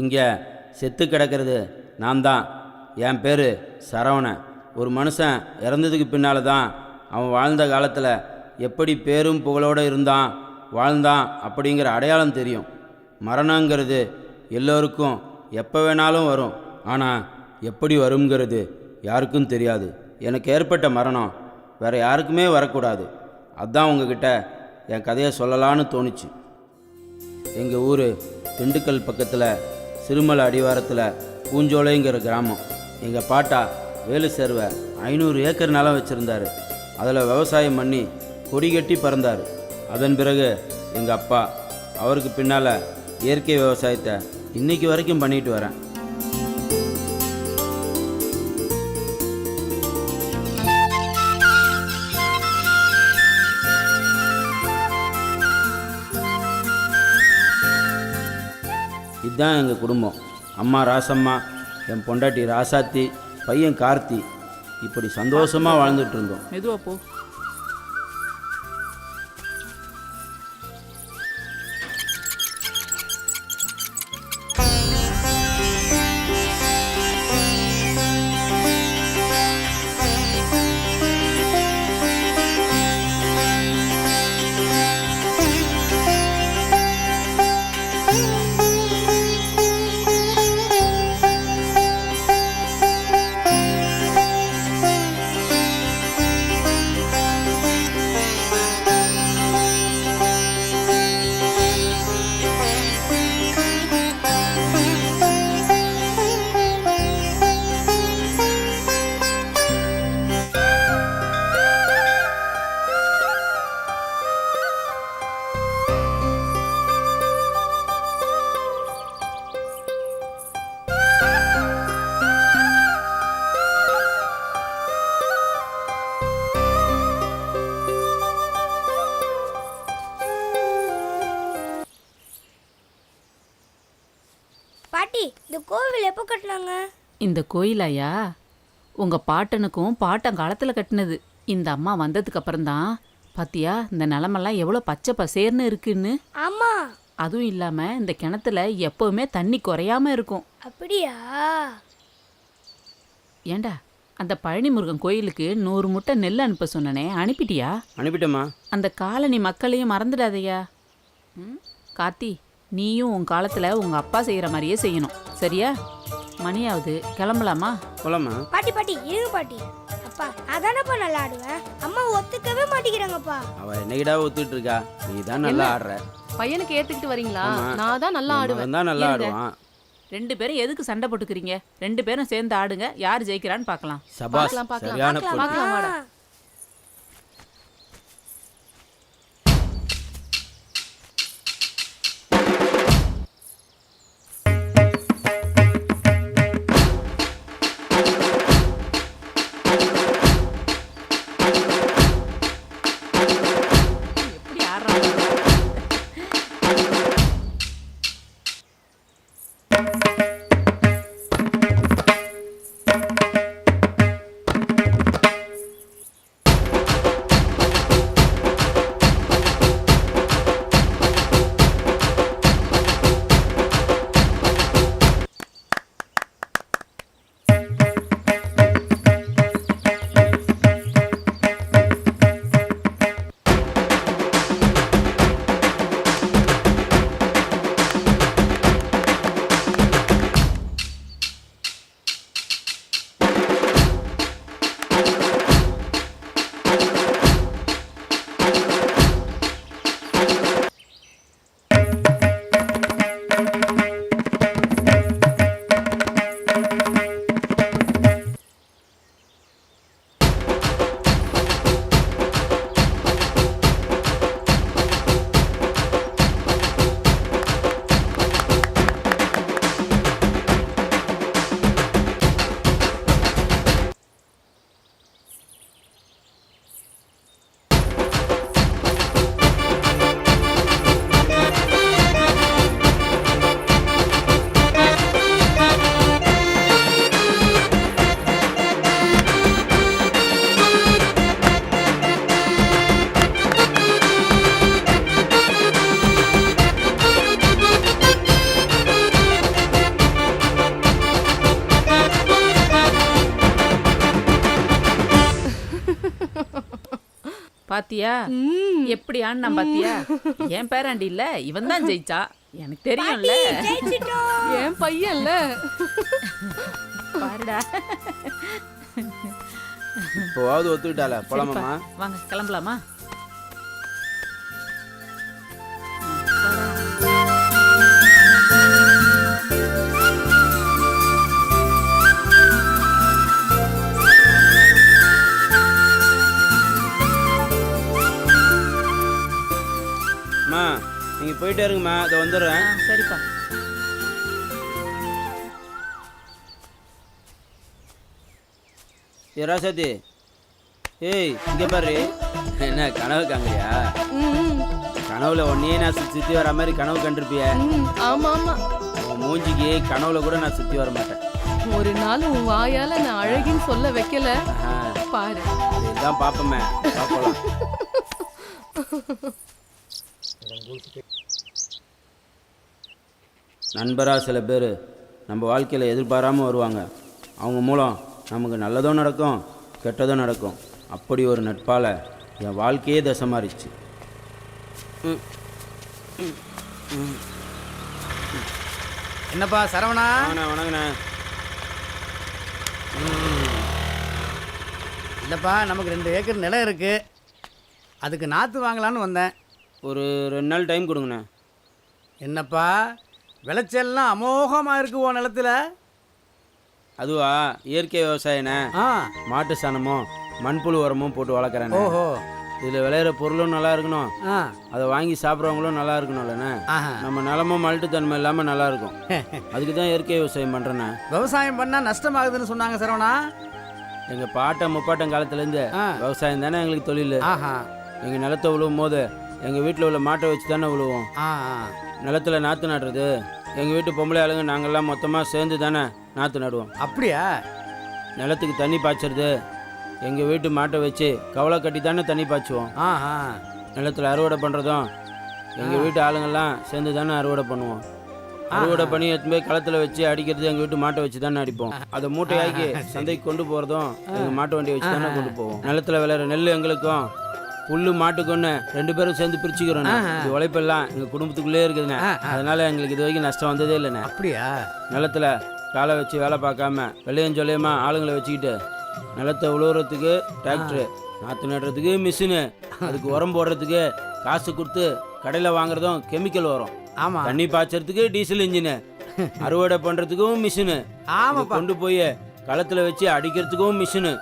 இங்கே செத்து கிடக்கிறது நான் தான். என் பேர் சரவணன். ஒரு மனுஷன் இறந்ததுக்கு பின்னால் தான் அவன் வாழ்ந்த காலத்தில் எப்படி பேரும் புகழோடு வாழ்ந்தான் அப்படிங்கிற அடையாளம் தெரியும். மரணங்கிறது எல்லோருக்கும் எப்போ வேணாலும் வரும். ஆனால் எப்படி வருங்கிறது யாருக்கும் தெரியாது. எனக்கு ஏற்பட்ட மரணம் வேறு யாருக்குமே வரக்கூடாது. அதுதான் உங்ககிட்ட என் கதையை சொல்லலான்னு தோணுச்சு. எங்கள் ஊர் திண்டுக்கல் பக்கத்தில் சிறுமலை அடிவாரத்தில் பூஞ்சோலைங்கிற கிராமம். எங்கள் பாட்டா வேலு சேர்வை 500 ஏக்கர் நிலம் வச்சுருந்தார். அதில் விவசாயம் பண்ணி கொடி கட்டி பறந்தார். அதன் பிறகு எங்கள் அப்பா, அவருக்கு பின்னால் இயற்கை விவசாயத்தை இன்றைக்கி வரைக்கும் பண்ணிட்டு வரேன். இதுதான் எங்கள் குடும்பம். அம்மா ராசம்மா, என் பொண்டாட்டி ராசாத்தி, பையன் கார்த்தி. இப்படி சந்தோஷமாக வாழ்ந்துட்டு இருந்தோம். மெதுவா போ. பாட்டி, இந்த கோவில் எப்போ கட்டினாங்க? இந்த கோயிலாயா உங்கள் பாட்டனுக்கும் பாட்டங்காலத்தில் கட்டினது. இந்த அம்மா வந்ததுக்கு அப்புறம்தான் பாத்தியா இந்த நிலமெல்லாம் எவ்வளோ பச்சை பசேர்னு இருக்குன்னு. ஆமா. அதுவும் இல்லாமல் இந்த கிணத்துல எப்போவுமே தண்ணி குறையாம இருக்கும். அப்படியா? ஏண்டா அந்த பழனி முருகன் கோயிலுக்கு 100 முட்டை நெல் அனுப்ப சொன்னனே, அனுப்பிட்டியா? அனுப்பிட்டேம்மா. அந்த காலனி மக்களையும் மறந்துடாதையா. கார்த்தி, நீயும் உன் காலத்தில் உங்கள் அப்பா செய்கிற மாதிரியே செய்யணும், சரியா? மணியாவது, கிளம்பலாமா? போலாமா? பாட்டி பாட்டி இருங்க பாட்டி. அப்பா, அதானப்பா நல்லா ஆடுவேன். அம்மா ஒத்துக்கவே மாட்டேங்கிறாங்கப்பா. அவ என்னைக்கிடா ஒத்துட்டு இருக்கா? நீ தான் நல்லா ஆடுற. பையனுக்கு ஏத்துக்கிட்டு வரீங்களா? நான் தான் நல்லா ஆடுவேன். தான் நல்லா ஆடுவான். 2 பேரும் எதுக்கு சண்டை போட்டுக்கிறீங்க? 2 பேரும் சேர்ந்து ஆடுங்க, யார் ஜெயிக்கிறான்னு பார்க்கலாம். சபாஸ், சரியான பொண்ணு. பார்க்கலாம் வாடா. எப்படி ஆடுறாங்க? பாத்தியா ம். எப்படி ஆடினா பாத்தியா? என் பேராண்டி இல்ல, இவன் தான் ஜெயிச்சா. எனக்கு தெரியும்ல. ஜெயிச்சிட்டோம். என் பையன்ல. பாருடா. இப்போவாவது ஒத்துக்கிட்டால போலாமாம்மா? வாங்க கிளம்பலாமா? அம்மா நீங்கள் போயிட்டே இருங்கம்மா, அதை வந்துடுறேன். சரிப்பா. ஏ ராசாத்தி, ஏய் இங்கே பாரு. என்ன கனவு காங்கறியா? ம், கனவுல ஒன்னே நான் சுற்றி வர மாதிரி கனவு கண்டிருப்பிய. ம். ஆமா ஆமா. உன் மூஞ்சிக்கு கனவுல கூட நான் சுற்றி வர மாட்டேன். ஒரு நாள் உன் வாயால நான் அழகின்னு சொல்ல வைக்கல பாரு. இதுதான் பார்ப்போமே, பார்க்கலாம். நண்பராக சில பேர் நம்ம வாழ்க்கையில் எதிர்பாராமல் வருவாங்க. அவங்க மூலம் நமக்கு நல்லதும் நடக்கும், கெட்டதும் நடக்கும். அப்படி ஒரு நட்பால் என் வாழ்க்கையே தசை மாறிச்சு. என்னப்பா சரவணா? வணங்கண்ணே. இல்லைப்பா, நமக்கு 2 ஏக்கர் நிலம் இருக்கு, அதுக்கு நாற்று வாங்கலான்னு வந்தேன். ஒரு 2 நாள் டைம் கொடுங்கண்ணே. என்னப்பா விளைச்சல்லாம் அமோகமாக இருக்கு உன் நிலத்துல? அதுவா இயற்கை விவசாயண்ணே. ஆ. மாட்டு சாணமும் மண்புழு உரமும் போட்டு வளர்க்குறேண்ணே. ஓஹோ. இதில் விளையிற பொருளும் நல்லா இருக்கணும், ஆ. அதை வாங்கி சாப்பிட்றவங்களும் நல்லா இருக்கணும்லண்ணே. ஆஹா. நம்ம நிலமும் மல்ட்டுத்தன்மை இல்லாமல் நல்லா இருக்கும். அதுக்கு தான் இயற்கை விவசாயம் பண்ணுறேண்ணே. விவசாயம் பண்ணால் நஷ்டமாகுதுன்னு சொன்னாங்க சரவணா. எங்கள் பாட்டம் முப்பாட்டம் காலத்துலேருந்து ஆ. விவசாயம் தானே எங்களுக்கு தொழில். ஆஹா. எங்கள் நிலத்தை விழுவும் போது எங்கள் வீட்டில் உள்ள மாட்டை வச்சு தானே விழுவோம். ஆ. நிலத்தில் நாற்று நடுறது எங்கள் வீட்டு பொம்பளை ஆளுங்க நாங்கள்லாம் மொத்தமாக சேர்ந்து தானே நாற்று நடுவோம். அப்படியா? நிலத்துக்கு தண்ணி பாய்ச்சறது எங்கள் வீட்டு மாட்டை வச்சு கவலை கட்டி தானே தண்ணி பாய்ச்சுவோம். ஆஹா. நிலத்தில் அறுவடை பண்ணுறதும் எங்கள் வீட்டு ஆளுங்கள்லாம் சேர்ந்து தானே அறுவடை பண்ணுவோம். அறுவடை பண்ணி எடுத்து போய் களத்தில் வச்சு அடிக்கிறது எங்கள் வீட்டு மாட்டை வச்சு தானே அடிப்போம். அதை மூட்டையாக்கி சந்தைக்கு கொண்டு போகிறதும் எங்கள் மாட்டு வண்டியை வச்சு தானே கொண்டு போவோம். நிலத்தில் விளையிற நெல் எங்களுக்கும் புல்லு மாட்டுக்குன்னு 2 பேரும் சேர்ந்து பிரிச்சுக்கிறோம். இது உழைப்பெல்லாம் எங்கள் குடும்பத்துக்குள்ளே இருக்குதுண்ணே. அதனால எங்களுக்கு இது வரைக்கும் நஷ்டம் வந்ததே இல்லைண்ணே. அப்படியா? நிலத்தில் காலை வச்சு வேலை பார்க்காம வெள்ளையும் சொல்லியமா ஆளுங்களை வச்சுக்கிட்டு நிலத்தை உழுவுறதுக்கு டிராக்டரு, நாற்று நடுறதுக்கு மிஷினு, அதுக்கு உரம் போடுறதுக்கு காசு கொடுத்து கடையில் வாங்குறதும் கெமிக்கல் வரும். ஆமாம். தண்ணி பாய்ச்சறதுக்கு டீசல் இன்ஜினு, அறுவடை பண்ணுறதுக்கும் மிஷினு, ஆமாப்பா. கொண்டு போய் களத்தில் வச்சு அடிக்கிறதுக்கும் மிஷினு,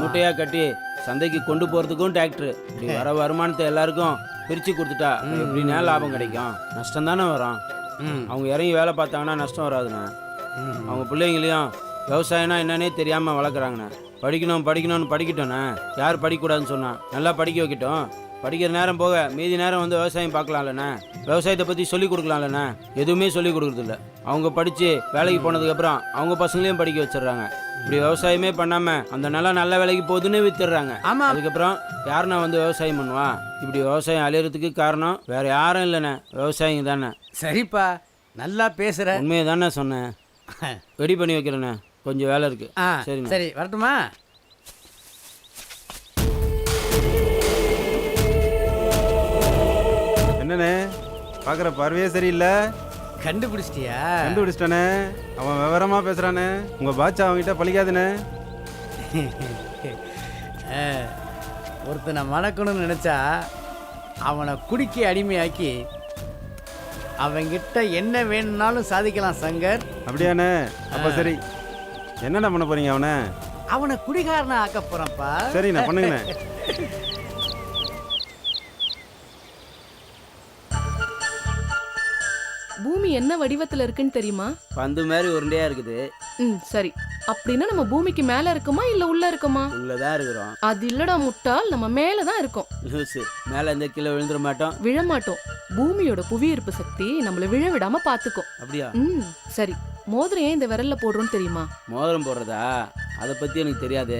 மூட்டையாக கட்டி சந்தைக்கு கொண்டு போகிறதுக்கும் டிராக்டரு. இப்படி வர வருமானத்தை எல்லாருக்கும் பிரித்து கொடுத்துட்டா எப்படின்னா லாபம் கிடைக்கும்? நஷ்டம் தானே வரும். அவங்க இறங்கி வேலை பார்த்தாங்கன்னா நஷ்டம் வராதுண்ணே. அவங்க பிள்ளைங்களையும் விவசாயம்னா என்னன்னே தெரியாமல் வளர்க்குறாங்கண்ணே. படிக்கணும்னு படிக்கட்டோண்ணே. யார் படிக்கக்கூடாதுன்னு சொன்னான்? நல்லா படிக்க வைக்கட்டும். படிக்கிற நேரம் போக மீதி நேரம் வந்து விவசாயம் பார்க்கலாம்லண்ணே. விவசாயத்தை பற்றி சொல்லிக் கொடுக்கலாம்லண்ணே. எதுவுமே சொல்லிக் கொடுக்குறதில்ல. அவங்க படித்து வேலைக்கு போனதுக்கப்புறம் அவங்க பசங்களையும் படிக்க வச்சிடுறாங்க. இப்படி விவசாயமே பண்ணாமல் அந்த நிலம் நல்ல வேலைக்கு போகுதுன்னு வித்துடுறாங்க. ஆமாம். அதுக்கப்புறம் யாருன்னா வந்து விவசாயம் பண்ணுவா? இப்படி விவசாயம் அழியறதுக்கு காரணம் வேறு யாரும் இல்லைண்ணே, விவசாயிங்க தானே. சரிப்பா, நல்லா பேசுகிற. உண்மையை தானே சொன்னேன். ரெடி பண்ணி வைக்கிறேண்ணே, கொஞ்சம் வேலை இருக்குது. ஆ. சரிண்ணே. சரி, வரட்டுமா? என்னண்ணே பார்க்குற பார்வையே சரியில்லை. கண்டுபிடிச்சிட்டியா? கண்டுபிடிச்சிட்டானே. அவன் விவரமா பேசுறானே. உங்க பாட்சா அவன்கிட்ட பழிக்காதுண்ணே. ஒருத்தனை மணக்கணும்னு நினச்சா அவனை குடிக்க அடிமையாக்கி அவங்கிட்ட என்ன வேணும்னாலும் சாதிக்கலாம் சங்கர். அப்படியாண்ணே? அப்போ சரி, என்னண்ணா பண்ண போறீங்க அவனை? அவனை குடிகாரனை ஆக்க போறப்பா. சரிண்ணா, பண்ணுங்கண்ணே. பூமி என்ன வடிவத்துல இருக்குன்னு தெரியுமா? பந்து மாதிரி உருண்டையாக இருக்குது. சரி. அப்படின்னா நம்ம பூமிக்கு மேல இருக்குமா இல்ல உள்ள இருக்குமா? உள்ளதான் இருக்கிறோம். அது இல்லடா முட்டாள், நம்ம மேலதான் இருக்கோம். லூசு, மேலே எந்த கீழே விழுந்துட மாட்டோம். விழமாட்டோம். பூமியோட புவியீர்ப்பு சக்தி நம்மள விழ விடாம பாத்துக்கும். அப்படியா? சரி. மோதிரம் ஏன் இந்த விரல்ல போடுறோம்னு தெரியுமா? மோதிரம் போடுறதா? அதை பற்றி எனக்கு தெரியாது.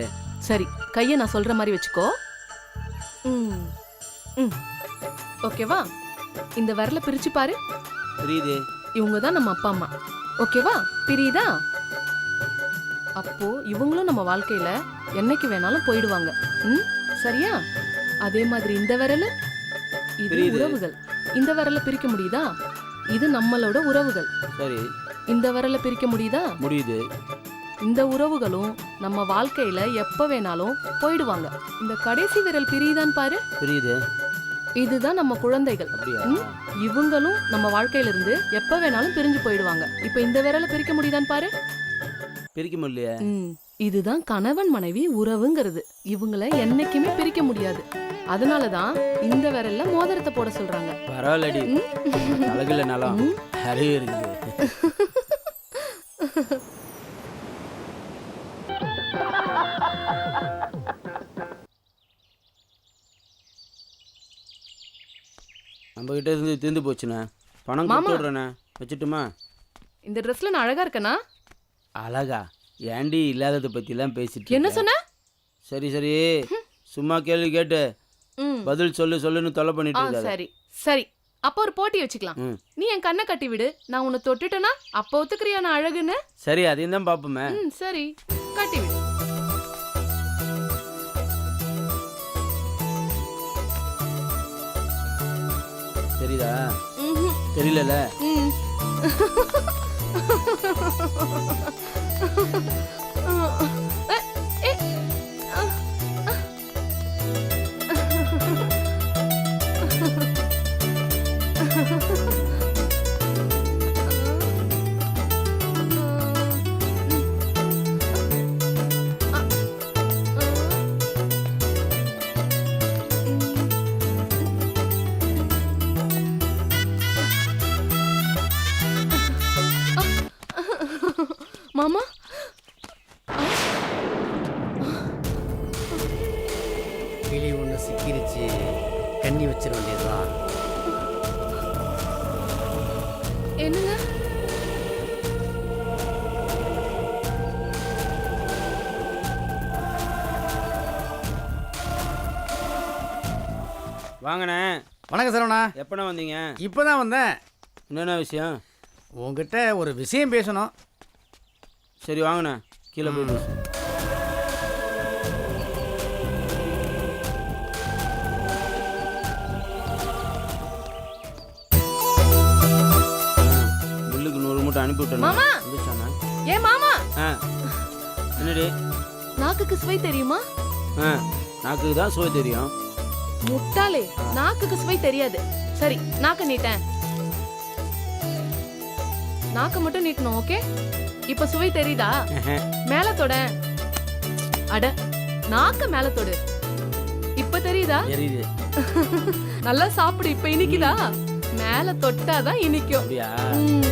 சரி, கையை நான் சொல்ற மாதிரி வச்சுக்கோ. ஓகேவா? இந்த விரல பிரிச்சு பாரு. புரியுது. இவங்க தான் நம்ம அப்பா அம்மா. ஓகேவா? பிரியுதா? அப்போ இவங்களும் நம்ம வாழ்க்கையில என்னைக்கு வேணாலும் போயிடுவாங்க. சரியா? அதே மாதிரி இந்த விரல் இது புரியுது. உறவுகள். இந்த விரல பிரிக்க முடியுதா? இது நம்மளோட உறவுகள். சரி, இந்த விரல பிரிக்க முடியுதா? முடியுது. இந்த உறவுகளும் நம்ம வாழ்க்கையில எப்ப வேணாலும் போயிடுவாங்க. இந்த கடைசி விரல் பிரியுதான்னு பாரு. புரியுது. இதுதான் நம்ம குழந்தைகள். அப்படியா? இவங்களும் நம்ம வாழ்க்கையில இருந்து எப்ப வேணாலும் பிரிஞ்சு போயிடுவாங்க. இப்ப இந்த விரல பிரிக்க முடியுதான்னு பாரு. பிரிக்க முடியலையே. இதுதான் கணவன் மனைவி உறவுங்கிறது. இவங்கள என்னைக்குமே பிரிக்க முடியாது. அதனாலதான் இந்த விரல்ல மோதிரத்தை போட சொல்றாங்க. பரவாயில்லடி, அழகுல நலம் அறிவு இருக்குது. நம்ம கிட்ட இருந்து தீர்ந்து போச்சுண்ணே. பணம் மாமா. கொடுத்து விட்றேண்ணே. வச்சுட்டுமா? இந்த ட்ரெஸ்ல நான் அழகா இருக்கேனா? அழகா? ஏண்டி இல்லாததை பற்றிலாம் பேசிட்டு என்ன இருக்க? சொன்ன? சரி சரி, சும்மா கேள்வி கேட்டு ம். பதில் சொல்லுன்னு தொலை பண்ணிட்டு இருக்காத. சரி சரி, அப்ப ஒரு போட்டி வச்சுக்கலாம். ம். நீ என் கண்ணை கட்டி விடு, நான் உன்னை தொட்டுட்டேனா அப்ப ஒத்துக்கிறியா நான் அழகுன்னு? சரி, அதையும் தான் பார்ப்போமே. சரி, கட்டி விடு. தெரியுதா? ம்ஹும். தெரியல. ம். எ, அ, அ. மாமா, கிளி ஒன்று சிக்கிருச்சு, கண்ணி வச்சிட வேண்டியதுதான். என்னங்க? வாங்கண்ணே. வணக்கம் சரவணா. எப்பண்ணா வந்தீங்க? இப்போதான் வந்தேன். என்னென்ன விஷயம்? உங்ககிட்ட ஒரு விஷயம் பேசணும். சரி வாங்கண்ணே, கீழே போயிட்டு. பில்லுக்கு 100 மூட்டை அனுப்பி விட்டேன். மாமா. வந்துச்சாண்ணா? ஏ மாமா, என்னடி? நாக்குக்கு சுவை தெரியுமா? நாக்கு தான் சுவை தெரியும். முட்டாளே, நாக்குக்கு சுவை தெரியாது. சரி, நாக்க நீட்டேன். நாக்க மட்டும் நீட்டணும், ஓகே? இப்ப சுவை தெரியுதா? மேல தொட. அட, நாக்க மேல தொடு. இப்ப தெரியுதா? தெரியுது. நல்லா சாப்பிடு. இப்ப இனிக்குதா? மேல தொட்டாதான் இனிக்கும். அப்படியா? ம்.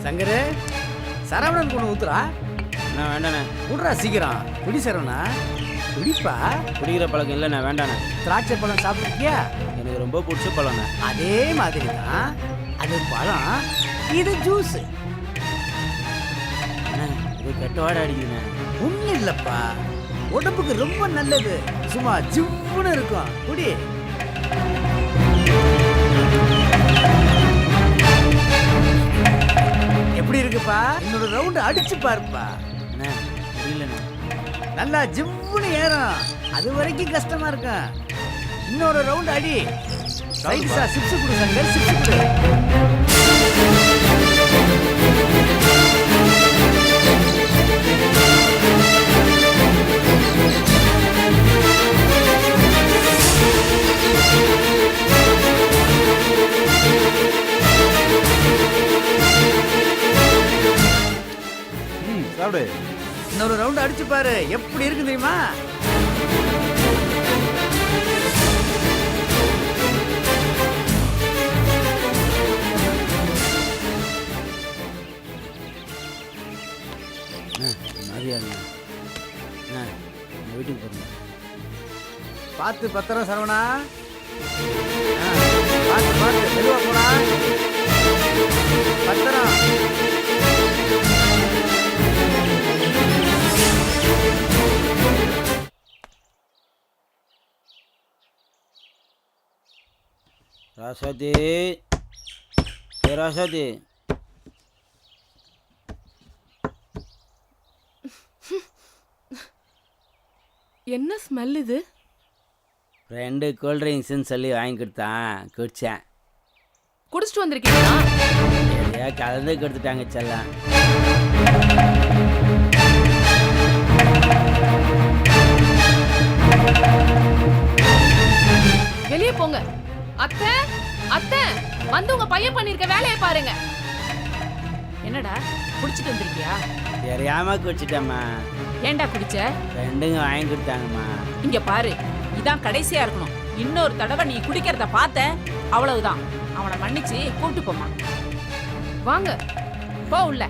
சங்கரு, சரவணன் கொண்டு ஊத்துறா. அண்ணா வேண்டாண்ணே. விட்றா சீக்கிரம். குடி சரவணா, குடிப்பா. குடிக்கிற பழக்கம் இல்லைண்ணே, வேண்டாண்ணே. திராட்சை பழம் சாப்பிட்ருக்கியா? எனக்கு ரொம்ப பிடிச்ச பழம்ண்ணே. அதே மாதிரி தான். அது பழம், இது ஜூஸ். அண்ணா, இது கெட்ட வாடை அடிக்குதுண்ணே. ஒன்றும் இல்லைப்பா, உடம்புக்கு ரொம்ப நல்லது. சும்மா ஜிவ்வுன்னு இருக்கும். குடி. எப்படி இருக்குப்பா? இன்னொரு ரவுண்டு அடிச்சு பாருப்பா. அண்ணா முடியலண்ணே. நல்லா ஜிவ்வுன்னு ஏறும். அது வரைக்கும் கஷ்டமா இருக்கும். இன்னொரு ரவுண்ட் அடி. சைடுஸா சிப்ஸ் கொடு சங்கர், சிப்ஸ் கொடு. சாப்பிடு. இன்னொரு ரவுண்ட் அடிச்சு பாரு, எப்படி இருக்கு தெரியுமா? மாதிரியா இருங்க. அண்ணா, நம்ம வீட்டுக்கு போகிறோம். பார்த்து பத்திரம் சரவணா. பார்த்து மெதுவா போனா. ராசாத்தி ராசாத்தி என்ன ஸ்மெல் இது? 2 கூல்ட்ரிங்க்ஸ்ன்னு சொல்லி வாங்கி கொடுத்தான், குடித்தேன். குடிச்சிட்டு வந்திருக்கீங்களா? எதையா கலந்து கொடுத்துட்டாங்க செல்லம். வெளியே போங்க. அத்தை, அத்தை, வந்து உங்க பையன் பண்ணிருக்க வேலையை பாருங்க. என்னடா குடிச்சிட்டு வந்திருக்கியா? தெரியாம குடிச்சிட்டேம்மா. ஏன்டா குடிச்ச? ஃப்ரெண்டுங்க வாங்கி கொடுத்தாங்கம்மா. இங்க பாரு, இதான் கடைசியா இருக்கணும். இன்னொரு தடவை நீ குடிக்கிறத பார்த்தேன், அவ்வளவுதான். அவனை மன்னிச்சு கூப்பிட்டு போமா. வாங்க. போ உள்ள.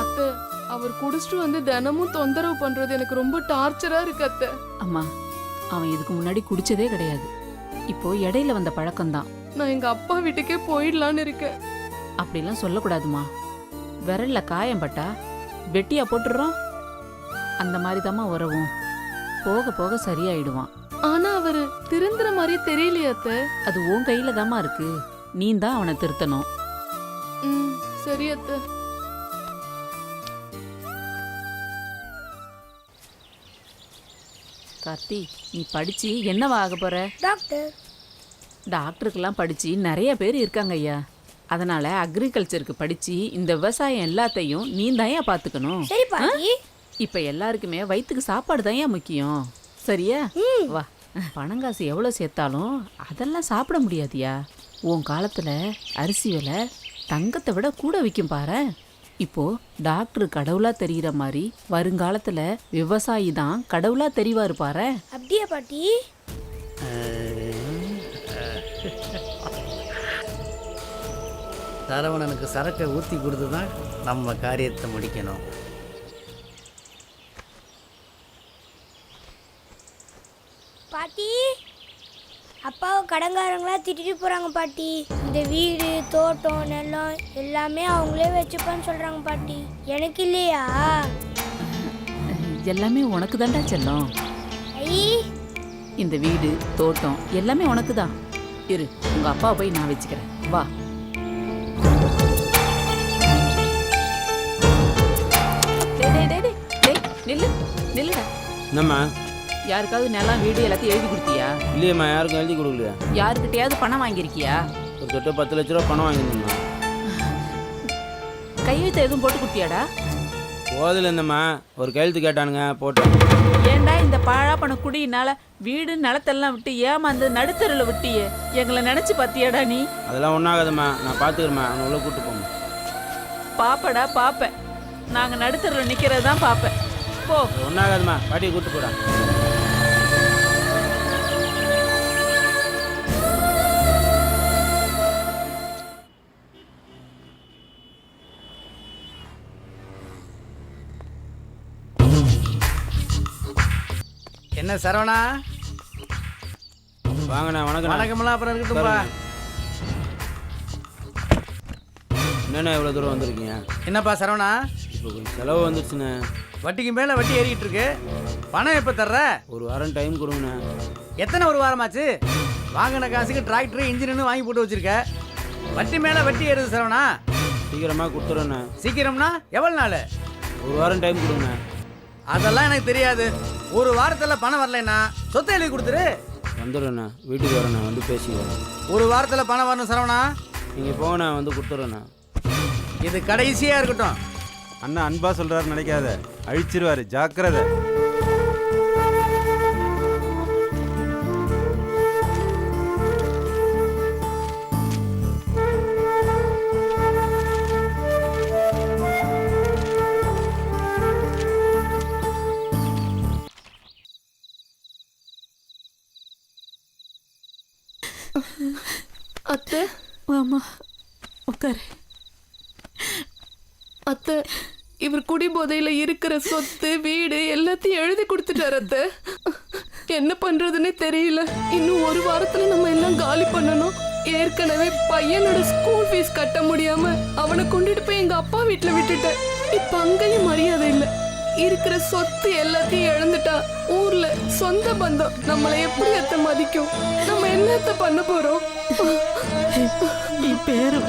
அத்தை, அவர் குடிச்சிட்டு வந்து தினமும் தொந்தரவு பண்றது எனக்கு ரொம்ப டார்ச்சரா இருக்கு அத்தை. அம்மா, அவன் இதுக்கு முன்னாடி குடிச்சதே கிடையாது. இப்போ இடையில வந்த பழக்கம்தான். நான் எங்க அப்பா வீட்டுக்கே போயிடலான்னு இருக்கேன். அப்படிலாம் சொல்லக்கூடாதுமா. விரல்ல காயம் பட்டா வெட்டியா போட்டுடுறோம். அந்த மாதிரி தாம்மா உறவும். போக போக சரியாயிடுவான். ஆனா அவரு திருந்துற மாதிரி தெரியலையே அத்தை. அது உன் கையில தாம்மா இருக்கு. நீ தான் அவனை திருத்தணும். சரி அத்தை. கார்த்தி, நீ படிச்சு என்னவா ஆக போற? டாக்டர். டாக்டருக்கெல்லாம் படிச்சு நிறைய பேர் இருக்காங்க ஐயா. அதனால அக்ரிகல்ச்சருக்கு படிச்சு இந்த விவசாயம் எல்லாத்தையும் நீ தாயா பாத்துக்கணும். சரி பாட்டி. இப்ப எல்லாருக்குமே வயிற்றுக்கு சாப்பாடு தாயா முக்கியம். சரியா? வா. பணங்காசு எவ்வளவு சேர்த்தாலும் அதெல்லாம் சாப்பிட முடியாதியா. உன் காலத்துல அரிசி விலை தங்கத்தை விட கூட விற்கும் பாரு. இப்போ டாக்டர் கடவுளா தெரிகிற மாதிரி வருங்காலத்துல விவசாயி தான் கடவுளா தெரிவாரு பாரு. அப்படியே பாட்டி. சரவணனுக்கு சரக்கை ஊற்றி கொடுத்து தான் நம்ம காரியத்தை முடிக்கணும். பாட்டி, அப்பாவை கடங்காரங்களா திட்டிட்டு போறாங்க பாட்டி. இந்த வீடு, தோட்டம், நிலம் எல்லாமே அவங்களே வச்சுப்பான்னு சொல்றாங்க பாட்டி. எனக்கு இல்லையா? எல்லாமே உனக்கு தான்டா செல்லம். ஐ, இந்த வீடு தோட்டம் எல்லாமே உனக்கு தான். இரு, உங்க அப்பாவை போய் நான் வச்சுக்கிறேன். வா. நில்லு நில்லுடா. என்னம்மா? யாருக்காவது நிலம் வீடு எல்லாத்தையும் எழுதி கொடுத்தியா? இல்லையம்மா, யாருக்கும் எழுதி கொடுக்கலையா. யாருக்கிட்டையாவது பணம் வாங்கியிருக்கியா? ஒரு தொட்டு 10 லட்ச ரூபா பணம் வாங்கியிருந்தேம்மா. கையெழுத்து எதுவும் போட்டு கொடுத்தியாடா? போதில் இருந்தம்மா, ஒரு கையெழுத்து கேட்டானுங்க, போட்டேன். ஏன்டா இந்த பாழா பண குடியினால வீடு நிலத்தெல்லாம் விட்டு ஏமாந்து நடுத்தருல விட்டியே. எங்களை நினைச்சு பாத்தியாடா நீ? அதெல்லாம் ஒன்றாகாதம்மா, நான் பார்த்துக்கிறேம்மா. அவனை உள்ள கூப்பிட்டு போங்க. பாப்படா பாப்பேன். நாங்க நடுத்தருல நிக்கிறது தான் பாப்பேன். போ. ஒன்றாகாதம்மா, பாட்டியை கூப்பிட்டு போடா. என்ன சரவணா? வாங்கண்ணா. வணக்கம். வணக்கமெல்லாம் அப்புறம் இருக்கட்டும்பா. என்னண்ணா இவ்வளோ தூரம் வந்திருக்கீங்க? என்னப்பா சரவணா? இப்போ கொஞ்சம் செலவு வந்துருச்சுண்ணே. வட்டிக்கு மேலே வட்டி ஏறிக்கிட்டு இருக்கு. பணம் எப்போ தர்ற? ஒரு வாரம் டைம் கொடுங்கண்ணே. எத்தனை ஒரு வாரமாச்சு? வாங்கின காசுக்கு டிராக்டர் இன்ஜின்னு வாங்கி போட்டு வச்சிருக்க. வட்டி மேலே வட்டி ஏறுது சரவணா. சீக்கிரமாக கொடுத்துட்றேண்ணே. சீக்கிரம்னா எவ்வளோ நாள்? ஒரு வாரம் டைம் கொடுங்கண்ணே. அதெல்லாம் எனக்கு தெரியாது. ஒரு வாரத்தில் பணம் வரலைன்னா சொத்தை எழுதி கொடுத்துரு. வந்துடுறேண்ணா, வீட்டுக்கு வரேண்ணா, வந்து பேசிக்கிறேன். ஒரு வாரத்தில் பணம் வரணும் சரவணா. நீங்கள் போங்கண்ணா, வந்து கொடுத்துட்றேண்ணா. இது கடைசியாக இருக்கட்டும். அண்ணா அன்பா சொல்றாரு நினைக்காத, அழிச்சிருவாரு, ஜாக்கிரதை. வாமா உட்காரு. அத்தை, இவர் குடிபோதையில இருக்கிற சொத்து வீடு எல்லாத்தையும் எழுதி கொடுத்துட்டாரு அத்தை. என்ன பண்றதுன்னே தெரியல. இன்னும் ஒரு வாரத்துல நம்ம எல்லாம் காலி பண்ணணும். ஏற்கனவே பையனோட ஸ்கூல் ஃபீஸ் கட்ட முடியாம அவனை கொண்டுட்டு போய் எங்க அப்பா வீட்டுல விட்டுட்டேன். இப்ப அங்கேயும் மரியாதை இல்ல. இருக்கிற சொத்து எல்லாத்தையும் இழந்துட்டா ஊர்ல சொந்த பந்தம் நம்மளை எப்படி அத்தை மதிக்கும்? நம்ம என்னத்த பண்ண போறோம்? நீ பேரு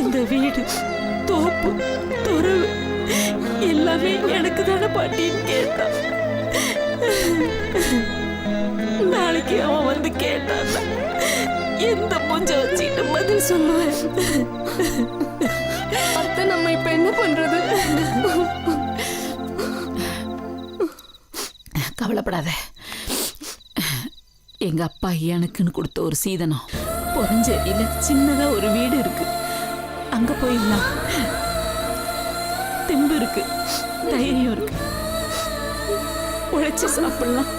இந்த வீடு தோப்பு துறவு எல்லாமே எனக்கு தானே பாட்டின்னு கேட்டான். நாளைக்கு அவன் கேட்டான், எந்த மூஞ்ச வச்சுட்டு பதில் சொல்லுவேன்? அத்தை, நம்ம இப்ப என்ன பண்றது? கவலைப்படாத. எங்க அப்பா எனக்குன்னு கொடுத்த ஒரு சீதனம் பொறஞ்சேரியில சின்னதா ஒரு வீடு இருக்கு. அங்க போயிடலாம். தெம்பு இருக்கு, தைரியம் இருக்கு, உழைச்சு சாப்பிடலாம்.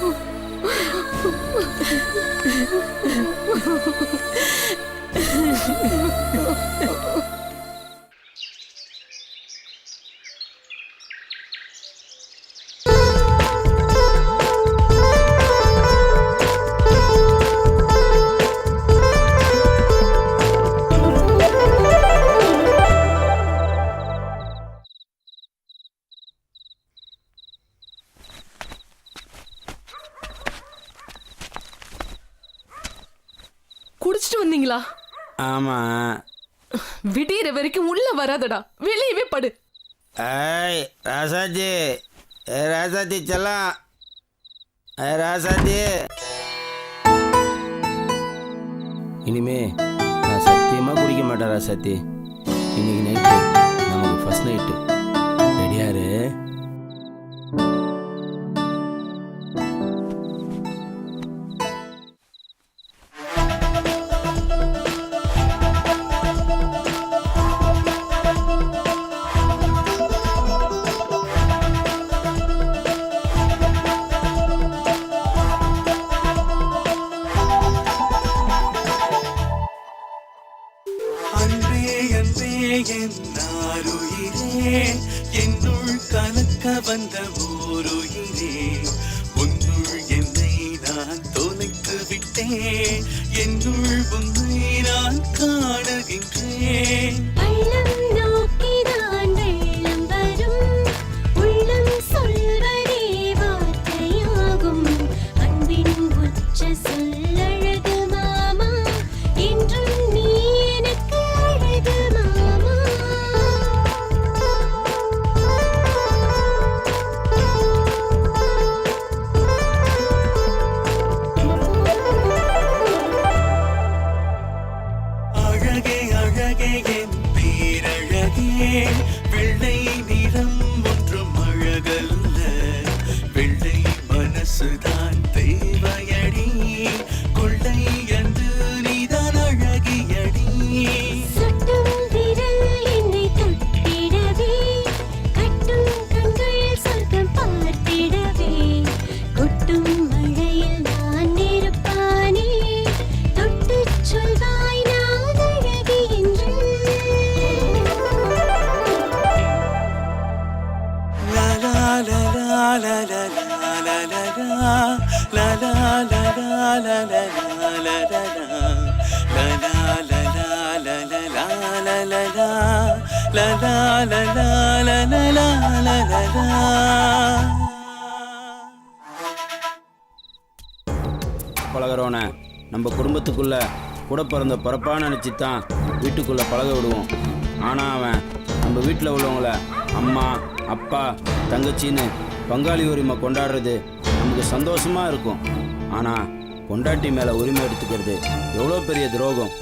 குடிச்சிட்டு வந்தீங்களா? ஆமாம். விடியற வரைக்கும் உள்ள வராதடா, வெளியவே படு. ஏய் ராசாஜி, ராசாஜி செல்லாம், ராசாஜி. இனிமே நான் சத்தியமாக குடிக்க மாட்டேன் ராசாத்தி. இன்னைக்கு நைட்டு நமக்கு ஃபர்ஸ்ட் நைட்டு. ரெடியாரு? என்னுள் கலக்க வந்த ஓருயிரே, உன்னுள் என்னை நான் தொலைத்து விட்டேன். என்னுள் உன்னை நான் காணுகின்றேன். வெள்ளை நிறம் ஒன்றும் அழகல்ல, வெள்ளை மனசுதான் தேவையடி. கொள்ளை என்று நீதான் அழகியடி. பழகிறோன நம்ம குடும்பத்துக்குள்ள கூட பிறந்த பிறப்பான்னு நினச்சி தான் வீட்டுக்குள்ளே பழக விடுவோம். ஆனால் அவன் நம்ம வீட்டில் உள்ளவங்கள அம்மா அப்பா தங்கச்சின்னு பங்காளி உரிமை கொண்டாடுறது நமக்கு சந்தோஷமாக இருக்கும். ஆனால் பொண்டாட்டி மேலே உரிமை எடுத்துக்கிறது எவ்வளோ பெரிய துரோகம்.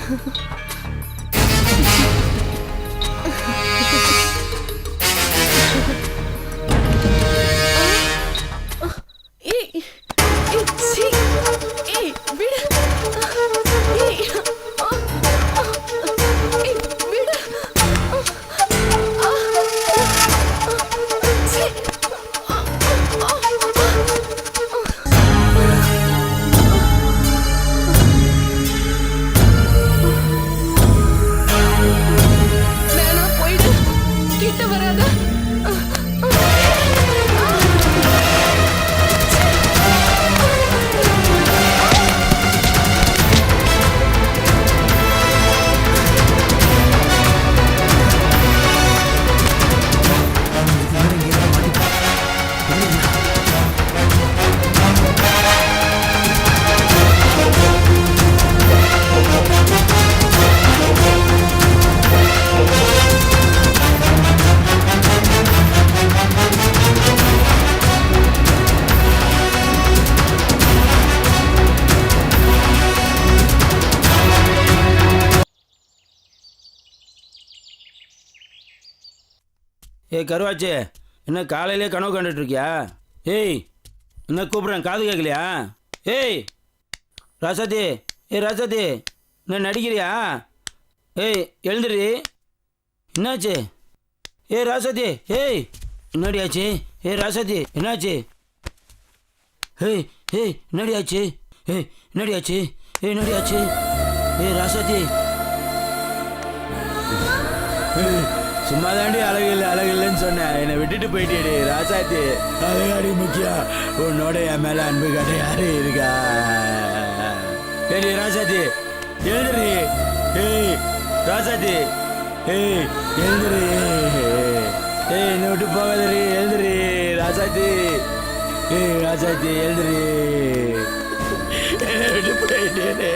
ஏய் ஏய், சீ. ஏய் விடு. ஏய் ஏய், விடு. சீ. வேணா போயிடு. கிட்ட வராத. ஏய் கருவாச்சி, என்ன காலையிலே கனவு கண்டுட்டு இருக்கியா? ஏய் என்ன கூப்பிட்றேன், காது கேட்கலையா? ஏய் ராசாத்தி, ஏய் ராசாத்தி, என்ன நடிக்கிறியா? ஏய் எழுந்துரு. என்னாச்சு? ஏய் ராசாத்தி, ஏய் என்னடி ஆச்சு? ஏய் ராசாத்தி என்னாச்சு? ஏய் ஏய் என்னடி ஆச்சு? ஏய் என்னடி ஆச்சு? ஏய் என்னடி ஆச்சு? ஏய் ராசாத்தி, சும்மா தாண்டி அழகில்லைன்னு சொன்னேன், என்னை விட்டுட்டு போயிட்டேடி ராசாத்தி. அழகாடி முக்கியம், உன்னோட என் மேல அன்பு காட்ட யாரு இருக்கா? ஏடி ராசாத்தி எழுந்துரு. ஏய் ராசாத்தி, ஏய் எழுந்துரு. ஏய் என்னை விட்டு போகாதரி, எழுந்துரு ராசாத்தி. ஏய் ராசாத்தி எழுந்துரு, என்னை விட்டு போயிட்டேனே.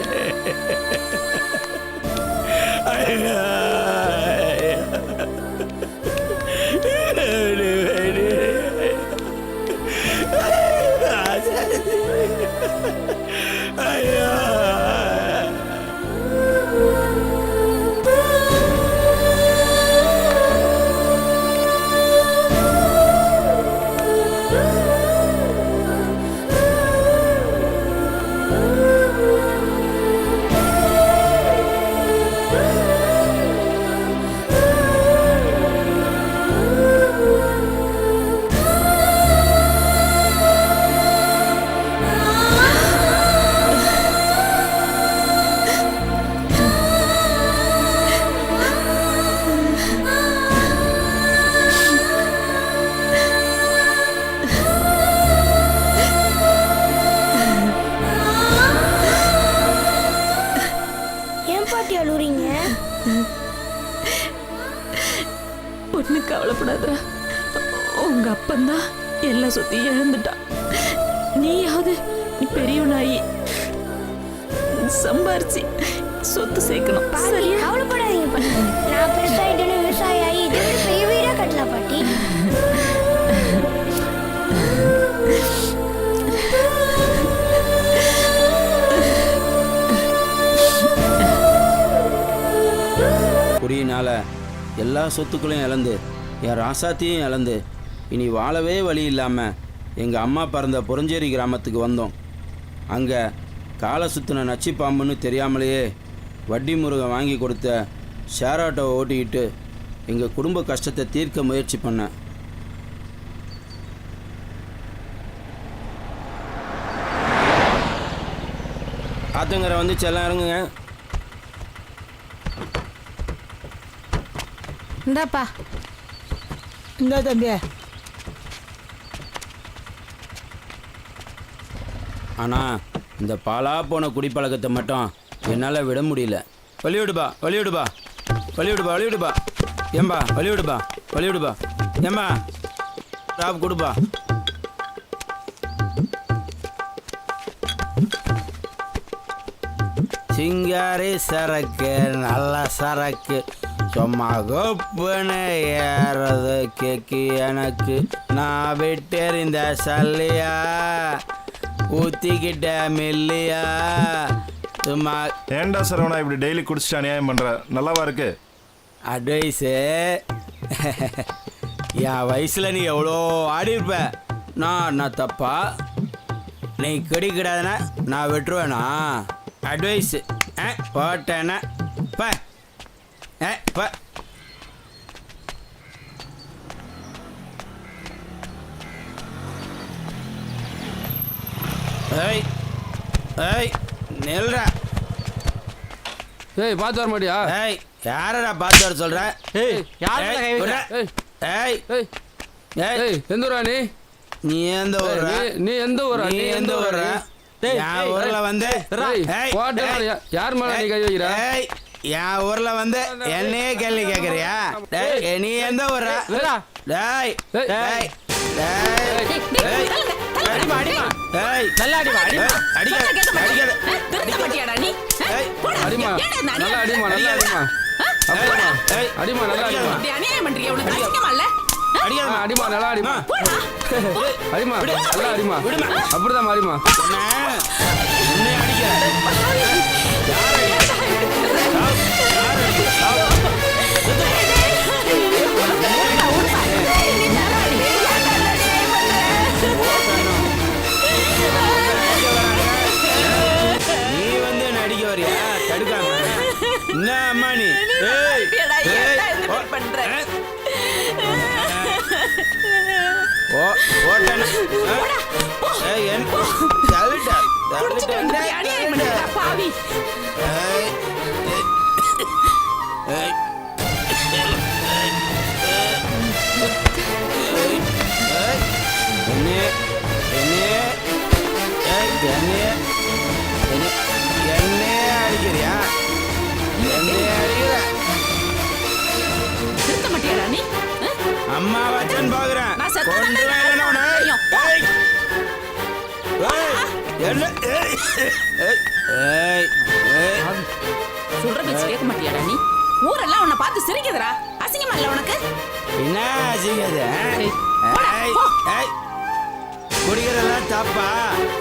ஐயா ஒண்ணு கவலைப்படாதடா, உங்க அப்பந்தான் எல்லா சொத்தையும் இழந்துட்டான். நீயாவது பெரியவனாயி சம்பாரிச்சு சொத்து சேர்க்கணும். பாட்டி கவலைப்படாதீங்க பாட்டி, நான் பெருசாயிட்டேன்னு விவசாயி ஆகி இதை விட பெரிய வீடா கட்டலாம் பாட்டி. குறியினால் எல்லா சொத்துக்களையும் இழந்து என் ராசாத்தையும் இழந்து இனி வாழவே வழி இல்லாமல் எங்கள் அம்மா பிறந்த புறஞ்சேரி கிராமத்துக்கு வந்தோம். அங்கே காலை சுற்றின நச்சு பாம்புன்னு தெரியாமலேயே வட்டி முருகன் வாங்கி கொடுத்த ஷேர் ஆட்டோவை ஓட்டிக்கிட்டு எங்கள் குடும்ப கஷ்டத்தை தீர்க்க முயற்சி பண்ணேன். ஆத்தங்கரை வந்து செல்லம் இறங்குங்க. இந்தாப்பா. இந்த தம்பி. ஆனால் இந்த பாலா போன குடிப்பழக்கத்தை மட்டும் என்னால் விட முடியல. வழிவிடுபா வழிவிடுபா வழிவிடுபா வழிவிடுபா ஏம்பா வழிவிடுபா வழிவிடுபா ஏம்பா டாப் கொடுப்பா. சிங்காரி சரக்கு நல்ல சரக்கு சும்மா கொப்புன்னு ஏறது கேக்கு எனக்கு. நான் விட்டெறிந்த சல்லியா ஊத்திக்கிட்ட மில்லியா சும்மா ஏன்டா சரவணா இப்படி டெய்லி குடிச்சிட்டு அநியாயம் பண்ற? நல்லாவா இருக்கு? அட்வைஸு என் வயசில் நீ எவ்வளோ ஆடி இருப்ப. நான் தப்பா? நீ கிடைக்கூடாதுன்னா நான் விட்டுருவேனா? அட்வைஸு போட்டேன்னா ப ப ஏய் ஏய் நில்றா. ஏய் பார்த்து வர மாட்டியா? ஏய் யாரடா பார்த்து வர சொல்ற? ஏய் யாரடா கை வைக்கிற? ஏய் ஏய் ஏய் ஏய் ஏய் எந்த ஊரா நீ? நீ எந்த ஊர்? நீ எந்த ஊரா? நீ எந்த ஊர்? என் ஊர்ல வந்து ஏய், போட்டு ஏய், யார் மேல நீ கை வைக்கிற? ஏய் என் ஊர்ல வந்து என்னையே கேள்வி கேக்குறியா? டேய் நீ எந்த ஊர்? டேய் ஏய், டேய் டேய் டேய் அடிமா அடிமா. ஏய் நல்லா அடிமா அடிமா. அடிக்காத அடிக்காத. திருந்த மாட்டியாடா நீ? ஏய் அடிமா நல்லா அடிமா நல்லா அடிமா. அப்படியா? ஏய் அடிமா நல்லா அடிமா. இப்படி அநியாயம் பண்றீங்க, உனக்கு அசிங்கமா இல்ல? அடிக்காத. அடிமா நல்லா அடிமா. அடிமா நல்லா அடிமா. விடுமா. அப்படிதான் அடிமா. உன்னை அடிக்க. நீ வந்து என்ன அடிக்க வரியா? தடுக்காம என்ன அம்மா நீ? ஏய் ஏய் பண்ற ஓ ஓட்டன. ஏய் என் தள்ளிட்ட தள்ளிட்ட. அநியாயம் பண்றா பாவி. ஏய் ஏய் என்ன என்ன ஏய் என்ன அடிக்கிறியா? என்ன அடிக்கிற? திருந்த மாட்டியாடா நீ? அம்மா வச்சன் பாக்குறேன். நான் செத்தா கொண்டு தான் வரணும் உன்னை. தெரியும். ஏய் ஏய் என்ன ஏய் ஏய் ஏய் ஏய் சொல்ற பேச்சு கேட்க மாட்டியாடா நீ? ஊரெல்லாம் உன்னை பார்த்து சிரிக்குதுடா. அசிங்கமா இல்ல உனக்கு? என்ன செய்யுது? ஏய் குடிக்கிறதெல்லாம் தப்பா?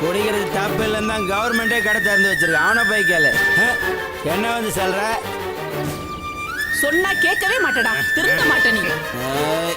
குடிக்கிறது தப்பு இல்லைன்னு தான் கவர்மெண்டே கடை திறந்து வச்சிருக்கு. அவனை போய் கேளு. என்ன வந்து சொல்ற? சொன்னா கேட்கவே மாட்டடா. திருந்த மாட்ட நீ. ஏய்.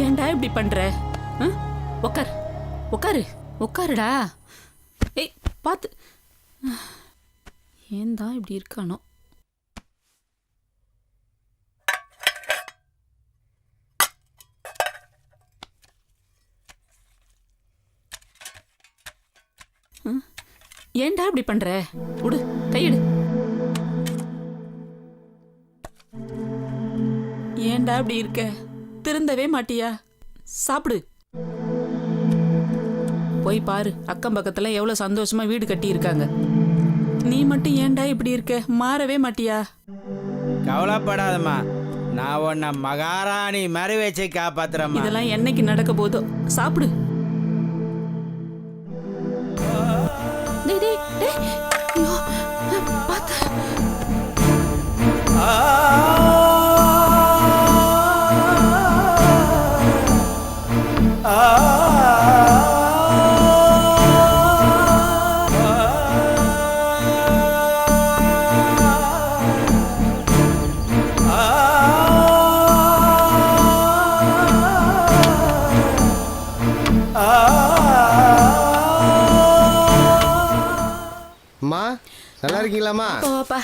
ஏன்டா இப்படி பண்ற? உட்கார் உட்காரு உட்காருடா. ஏய் பார்த்து. ஏன் தான் இப்படி இருக்கானோ? ஏன்டா இப்படி பண்ற? விடு, கையிடு. ஏன்டா இப்படி இருக்க? திருந்தவே மாட்டியா? சாப்பிடு. போய் பாரு, அக்கம் பக்கத்துல எவ்வளவு சந்தோஷமா வீடு கட்டி இருக்காங்க. நீ மட்டும் ஏன்டா இப்படி இருக்க? மாறவே மாட்டியா? கவலைப்படாதம்மா, நான் உன்னை மகாராணி மாதிரி வச்சு காப்பாத்துறேம்மா. இதெல்லாம் என்னைக்கு நடக்க போதோ. சாப்பிடு. டேய் டேய் டேய், ஐயோ, பாத்து. இருக்கீங்களாம்மா? வாப்பா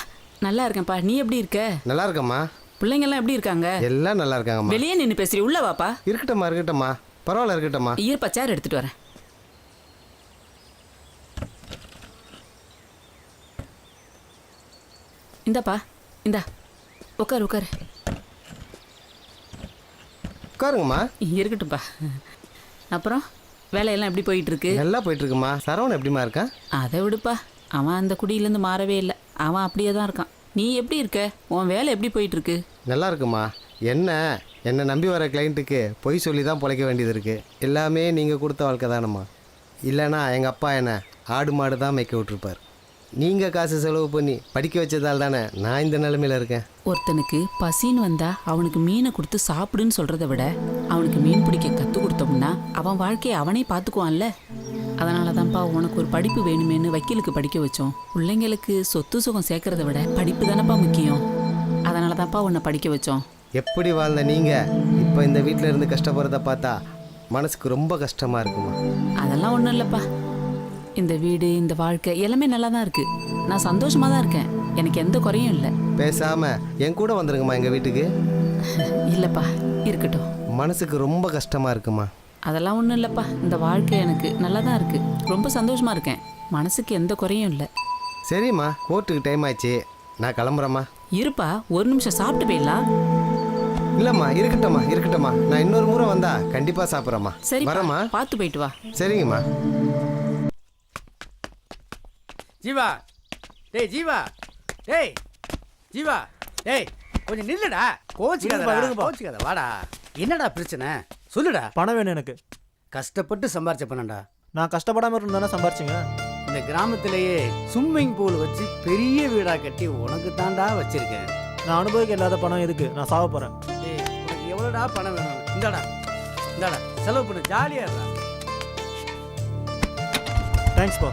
நல்லா இருக்கேன்ப்பா. நீ எப்படி இருக்க? நல்லா இருக்கம்மா. பிள்ளைங்கெல்லாம் எப்படி இருக்காங்க? எல்லாம் நல்லா இருக்காங்கம்மா. வெளியே நின்று பேசுறீ, உள்ள வாப்பா. இருக்கட்டம்மா இருக்கட்டம்மா, பரவாயில்ல இருக்கட்டம்மா. இருப்பா, சேர் எடுத்துட்டு வரேன். இந்தாப்பா, இந்தா உட்காரு உட்காரு. உட்காருங்கம்மா. இருக்கட்டும்ப்பா. அப்புறம் வேலையெல்லாம் எப்படி போயிட்டு இருக்கு? நல்லா போயிட்டு இருக்குமா. சரவணன் எப்படிமா இருக்கான்? அதை விடுப்பா, அவன் அந்த குடியிலேருந்து மாறவே இல்லை. அவன் அப்படியே தான் இருக்கான். நீ எப்படி இருக்க? உன் வேலை எப்படி போயிட்டு இருக்கு? நல்லா இருக்குமா. என்னை நம்பி வர கிளைண்ட்டுக்கு பொய் சொல்லி தான் பிழைக்க வேண்டியது இருக்குது. எல்லாமே நீங்கள் கொடுத்த வாழ்க்கை தானம்மா. இல்லைனா எங்கள் அப்பா என்னை ஆடு மாடு தான் மேய்க்க விட்டுருப்பார். நீங்கள் காசு செலவு பண்ணி படிக்க வச்சதால் தானே நான் இந்த நிலைமையில் இருக்கேன். ஒருத்தனுக்கு பசின்னு வந்தா அவனுக்கு மீனை கொடுத்து சாப்பிடுன்னு சொல்கிறத விட அவனுக்கு மீன் பிடிக்க கற்றுக் கொடுத்தோம்னா அவன் வாழ்க்கையை அவனே பார்த்துக்குவான்ல. அதனால தான்ப்பா உனக்கு ஒரு படிப்பு வேணுமேனு வக்கீலுக்கு படிக்க வச்சோம். பிள்ளைங்களுக்கு சொத்து சுகம் சேர்க்கறத விட படிப்பு தானப்பா முக்கியம். அதனால தான்ப்பா உன்னை படிக்க வச்சோம். எப்படி வாழ்ந்த நீங்கள் இப்போ இந்த வீட்டில் இருந்து கஷ்டப்படுறத பார்த்தா மனசுக்கு ரொம்ப கஷ்டமாக இருக்குமா. அதெல்லாம் ஒன்றும் இல்லைப்பா. இந்த வீடு, இந்த வாழ்க்கை எல்லாமே நல்லா தான் இருக்கு. நான் சந்தோஷமாக தான் இருக்கேன். எனக்கு எந்த குறையும் இல்லை. பேசாமல் என் கூட வந்துருங்கம்மா எங்கள் வீட்டுக்கு. இல்லைப்பா, இருக்கட்டும். மனசுக்கு ரொம்ப கஷ்டமாக இருக்குமா. அதெல்லாம் ஒன்றும் இல்லைப்பா. இந்த வாழ்க்கை எனக்கு நல்லா தான் இருக்கு. ரொம்ப சந்தோஷமாக இருக்கேன். மனசுக்கு எந்த குறையும் இல்லை. சரிம்மா, கோர்ட்டுக்கு டைம் ஆயிடுச்சு, நான் கிளம்புறேம்மா. இருப்பா, ஒரு நிமிஷம் சாப்பிட்டு போயிடலாம். இல்லைம்மா இருக்கட்டம்மா, நான் இன்னொரு முறை வந்தா கண்டிப்பாக சாப்பிட்றேம்மா. சரி, வரேம்மா. பார்த்து போயிட்டு வா. சரிங்கம்மா. ஜீவா, டேய் ஜீவா, டேய் ஜீவா, டேய் கொஞ்சம் நில்லுடா. கோச்சிக்காத வாடா. என்னடா பிரச்சனை சொல்லுடா. பணம் வேணும் எனக்கு. கஷ்டப்பட்டு சம்பாரிச்ச பணம்டா. நான் கஷ்டப்படாம இருந்தானே சம்பாரிச்சிங்க. இந்த கிராமத்திலேயே ஸ்விம்மிங் பூல் வச்சு பெரிய வீடா கட்டி உனக்கு தாண்டா வச்சிருக்கேன். நான் அனுபவிக்க இல்லாத பணம் எதுக்கு? நான் சாவ போறேன். டேய் உனக்கு எவ்வளோடா பணம் வேணும்? இந்தாடா செலவு பண்ணு, ஜாலியா இருக்கா. தேங்க்ஸ் பா.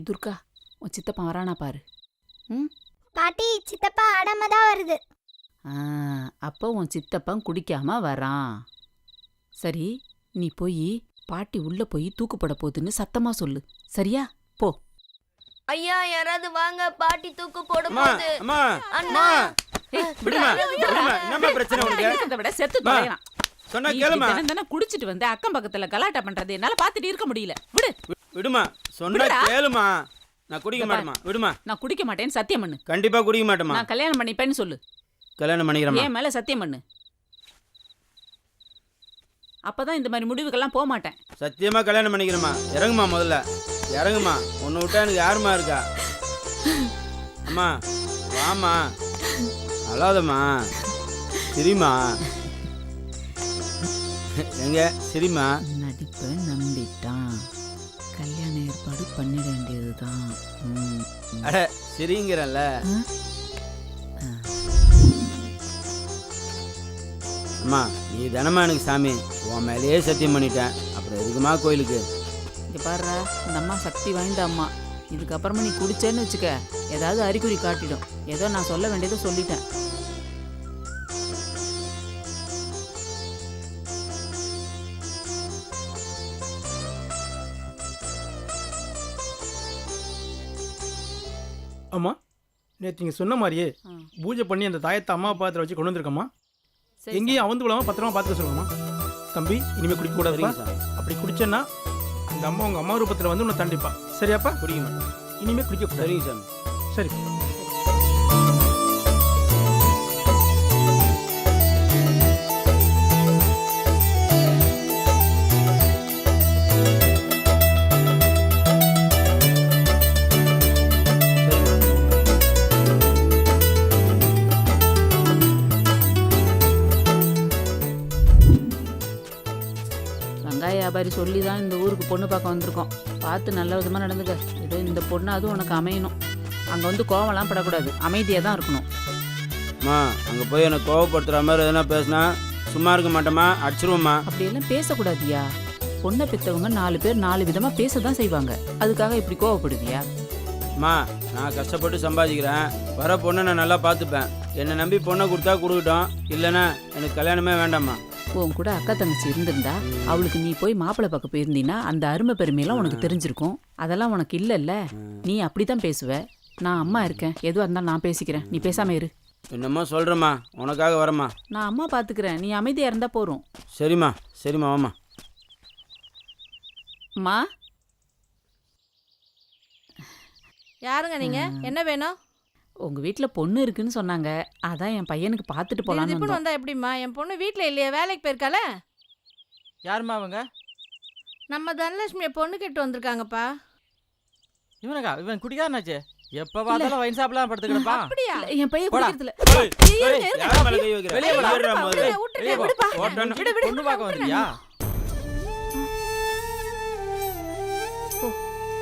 துர்கா, உன் சித்தப்பா வரானா பாரு. ம், பாட்டி சித்தப்பா ஆடாம தான் வருது. அப்போ உன் சித்தப்பன் குடிக்காம வரான். சரி, நீ போய் பாட்டி உள்ள போய் தூக்குப்பட போகுதுன்னு சத்தமா சொல்லு. சரியா? போ. ஐயா யாராவது வாங்க, பாட்டி தூக்கு போடும் அம்மா போது. அம்மா அண்ணா விடுமா என்னம்மா பிரச்சனை உனக்கு? இருக்கிறத விட செத்து தொலைறான். சொன்னா நீ கேளுமா. இப்படி தினம் குடிச்சிட்டு வந்து அக்கம் பக்கத்துல கலாட்டா பண்றது என்னால பாத்துட்டு இருக்க முடியல. விடு விடுமா, சொன்னா விடுடா. கேளுமா. நான் குடிக்க மாட்டேமா. விடுமா. நான் குடிக்க மாட்டேன்னு சத்தியம் பண்ணு. கண்டிப்பா குடிக்க மாட்டேமா. நான் கல்யாணம் பண்ணிப்பேன்னு சொல்லு. கல்யாணம் பண்ணிக்கிறேம்மா. என் மேல சத்தியம் பண்ணு. அப்பதான் இந்த மாதிரி முடிவுக்கெல்லாம் போக மாட்டேன். சத்தியமா கல்யாணம் பண்ணிக்கிறேம்மா. இறங்குமா, முதல்ல இறங்குமா. உன்னை விட்டா எனக்கு யாருமா இருக்கா? அம்மா வாமா, அழாதம்மா. சரிம்மா, எங்க சரிம்மா. நடிப்பை நம்பிட்டான். கல்யாண ஏற்பாடு பண்ணிட வேண்டியதுதான். அட சரிங்கிறல்ல. அம்மா நீ தானம்மா எனக்கு சாமி. உன் மேலேயே சத்தியம் பண்ணிட்டேன். அப்புறம் எதுக்குமா கோயிலுக்கு? இங்க பாருடா, இந்த அம்மா சக்தி வாய்ந்த அம்மா. இதுக்கப்புறமா நீ குடிச்சேன்னு வச்சுக்க, ஏதாவது அறிகுறி காட்டிடும். ஏதோ நான் சொல்ல வேண்டியதை சொல்லிட்டேன். அம்மா, நேற்று நீங்கள் சொன்ன மாதிரியே பூஜை பண்ணி அந்த தாயத்தை அம்மா பாத்திரம் வச்சு கொண்டு வந்திருக்கம்மா. சரி, எங்கேயும் அவந்து விடாம பத்திரமா பார்த்துக்க சொல்லுங்கம்மா. தம்பி, இனிமேல் குடிக்க கூடாதுப்பா. சரிங்க சாமி. அப்படி குடிச்சேன்னா அந்த அம்மா உங்கள் அம்மா ரூபத்தில் வந்து உன்னை தண்டிப்பா. சரியாப்பா? குடிக்க மாட்டேன். இனிமேல் குடிக்க கூடாது. சரிங்க சாமி. சரி. வெங்காய வியாபாரி சொல்லி தான் இந்த ஊருக்கு பொண்ணு பார்க்க வந்திருக்கோம். பார்த்து நல்ல விதமாக நடந்துக்க. ஏதோ இந்த பொண்ணு அதுவும் உனக்கு அமையணும். அங்கே வந்து கோவம்லாம் படக்கூடாது, அமைதியாக தான் இருக்கணும். அம்மா அங்கே போய் என்னை கோவப்படுத்துகிற மாதிரி எதனா பேசினா சும்மா இருக்க மாட்டேம்மா, அடிச்சிருவோம்மா. அப்படியெல்லாம் பேசக்கூடாதியா. பொண்ணை பெற்றவங்க 4 பேர் 4 விதமாக பேச தான் செய்வாங்க. அதுக்காக இப்படி கோவப்படுதியா? அம்மா நான் கஷ்டப்பட்டு சம்பாதிக்கிறேன். வர பொண்ணை நான் நல்லா பார்த்துப்பேன். என்னை நம்பி பொண்ணை கொடுத்தா கொடுக்கட்டும், இல்லைன்னா எனக்கு கல்யாணமே வேண்டாம்மா. உன் கூட அக்கா தங்கச்சி இருந்திருந்தா அவளுக்கு நீ போய் மாப்பிள்ளை பார்க்க போயிருந்தீன்னா அந்த அருமை பெருமையெல்லாம் உனக்கு தெரிஞ்சிருக்கும். அதெல்லாம் உனக்கு இல்லைல்ல. நீ அப்படித்தான் பேசுவ. நான் அம்மா இருக்கேன், எதுவாக இருந்தாலும் நான் பேசிக்கிறேன், நீ பேசாம இரு. என்னம்மா சொல்கிறேம்மா, உனக்காக வரம்மா. நான் அம்மா பார்த்துக்கிறேன், நீ அமைதியாக இருந்தா போறோம். சரிம்மா சரிம்மா வாம்மா. அம்மா யாருங்க நீங்க? என்ன வேணும்? உங்க வீட்ல பொண்ணு இருக்குன்னு சொன்னாங்க, அதான் என் பையனுக்கு பார்த்துட்டு போலான்னு திடீர்னு வந்தோம். வந்தா எப்படிம்மா? என் பொண்ணு வீட்ல இல்லையே, வேலைக்கு போயிருக்கால. யாரும்மா அவங்க? நம்ம தனலட்சுமியை பொண்ணு கேட்டு வந்திருக்காங்கப்பா. இவனுக்கா? இவன் குடிக்காரனாச்சே, எப்ப பார்த்தாலும் வைன் சாப்பிடலாம் படுத்துக்கிடப்பா. அப்படியா? இல்ல, என் பையன் போடா. குடிக்கிறதுல. யார் மேல கை வைக்கிற? வெளியே போடா. வெளியே வா முதல்ல. வெளியே போ. விடுப்பா. ஓட்டணும். பொண்ணு பார்க்க வந்தியா?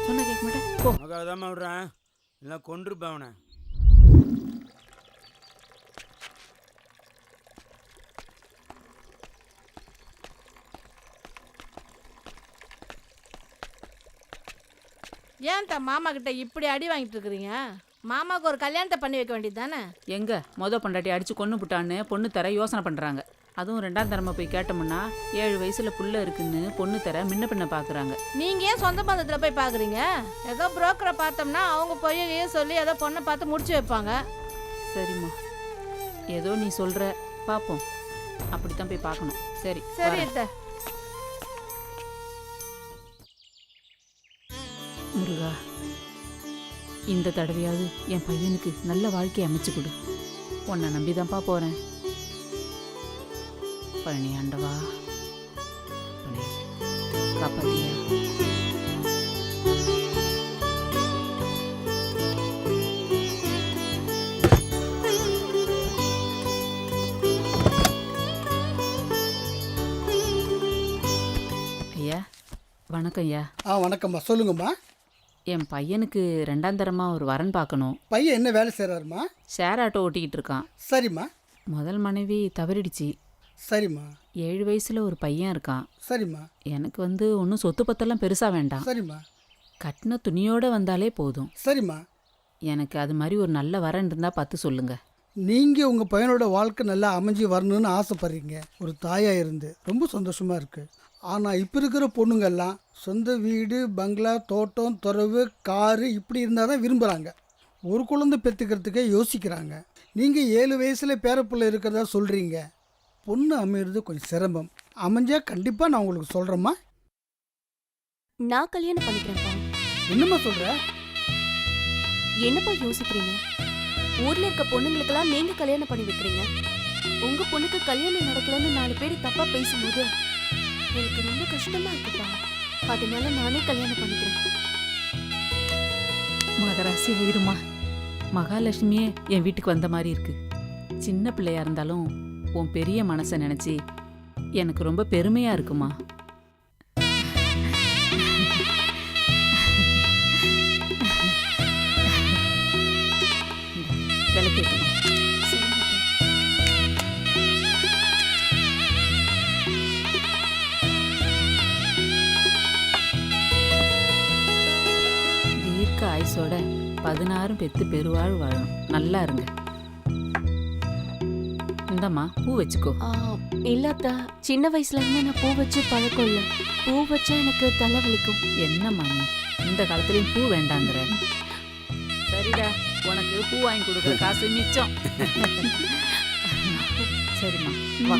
சொன்னா கேட்க மாட்டேன். போ. உனக்காக தான் விடுறேன், இல்லை கொன்றுப்பேன் அவனை. ஏன் மாமா கிட்ட இப்படி அடி வாங்கிட்டு இருக்கிறீங்க? மாமாவுக்கு ஒரு கல்யாணத்தை பண்ணி வைக்க வேண்டியது தானே? எங்க பொண்டாட்டி அடிச்சு கொன்னு புட்டான்னு பொண்ணு தர யோசனை பண்றாங்க. அதுவும் 2ஆம் தரமா போய் கேட்டோம்னா 7 வயசுல புள்ள இருக்குன்னு பொண்ணு தர முன்ன பின்ன பாக்குறாங்க. நீங்க ஏன் சொந்த பந்தத்துல போய் பாக்குறீங்க? ஏதோ புரோக்கரை பார்த்தோம்னா அவங்க போய் சொல்லி ஏதோ பொண்ணை பார்த்து முடிச்சு வைப்பாங்க. சரிம்மா, ஏதோ நீ சொல்ற, பாப்போம். அப்படித்தான் போய் பார்க்கணும். சரி சரி வரேன். அத்தை. முருகா, இந்த தடவையாவது என் பையனுக்கு நல்ல வாழ்க்கையை அமைச்சு கொடு. உன்னை நம்பிதான்ப்பா போறேன். பழனி ஆண்டவா, பழனி காப்பாத்தியா. ஐயா வணக்கம் ஐயா. வணக்கம்மா, சொல்லுங்கம்மா. என் பையனுக்கு 2ஆம் தரமா ஒரு வரன் பார்க்கணும். பையன் என்ன வேலை செய்கிறாருமா? ஷேர் ஆட்டோ ஓட்டிக்கிட்டு இருக்கான். சரிம்மா. முதல் மனைவி தவறிடுச்சு. சரிம்மா. 7 வயசுல ஒரு பையன் இருக்கான். சரிம்மா. எனக்கு ஒன்றும் சொத்து பத்தெல்லாம் பெருசாக வேண்டாம். சரிம்மா. கட்டின துணியோடு வந்தாலே போதும். சரிம்மா. எனக்கு அது மாதிரி ஒரு நல்ல வரன் இருந்தால் பார்த்து சொல்லுங்க. நீங்கள் உங்கள் பையனோட வாழ்க்கை நல்லா அமைஞ்சு வரணும்னு ஆசைப்படுறீங்க. ஒரு தாயாக இருந்து ரொம்ப சந்தோஷமாக இருக்குது. ஆனால் இப்போ இருக்கிற பொண்ணுங்கெல்லாம் சொந்த வீடு, பங்களா, தோட்டம், துறவு, காரு இப்படி இருந்தால் தான் விரும்புகிறாங்க. ஒரு குழந்தை பெற்றுக்கிறதுக்கே யோசிக்கிறாங்க. நீங்கள் 7 வயசில் பேரப்பிள்ளை இருக்கிறதா சொல்கிறீங்க. பொண்ணு அமையிறது கொஞ்சம் சிரமம். அமைஞ்சால் கண்டிப்பாக நான் உங்களுக்கு சொல்கிறேம்மா. நான் கல்யாணம் பண்ணிக்கிறேன்ப்பா. என்னம்மா சொல்கிற? என்னப்பா யோசிக்கிறீங்க? ஊர்ல இருக்க பொண்ணுங்களுக்கெல்லாம் நீங்க கல்யாணம் பண்ணி வைக்கிறீங்க. உங்க பொண்ணுக்கு கல்யாணம் நடக்கலன்னு 4 பேர் தப்பா பேசும்போது எனக்கு ரொம்ப கஷ்டமா இருக்குப்பா. அதனால நானே கல்யாணம் பண்ணிக்கிறேன். மகராசி உயிருமா, மகாலட்சுமியே என் வீட்டுக்கு வந்த மாதிரி இருக்கு. சின்ன பிள்ளையா இருந்தாலும் உன் பெரிய மனசை நினைச்சு எனக்கு ரொம்ப பெருமையா இருக்குமா. விளக்கேற்றுமா. தீர்க்க ஆயுசோட 16 பெத்து பெருவாழ் வாழணும். நல்லா இருங்க. இந்தம்மா பூ வச்சுக்கோ. இல்லாத்தா, சின்ன வயசுல இருந்து நான் பூ வச்சு பழக்கம் இல்லை. பூ வச்சா எனக்கு தலை வலிக்கும். என்னம்மா நீ இந்த காலத்துலயும் பூ வேண்டாங்கிற? சரிடா, உனக்கு பூ வாங்கி கொடுக்குற காசு மிச்சம். சரிம்மா வா.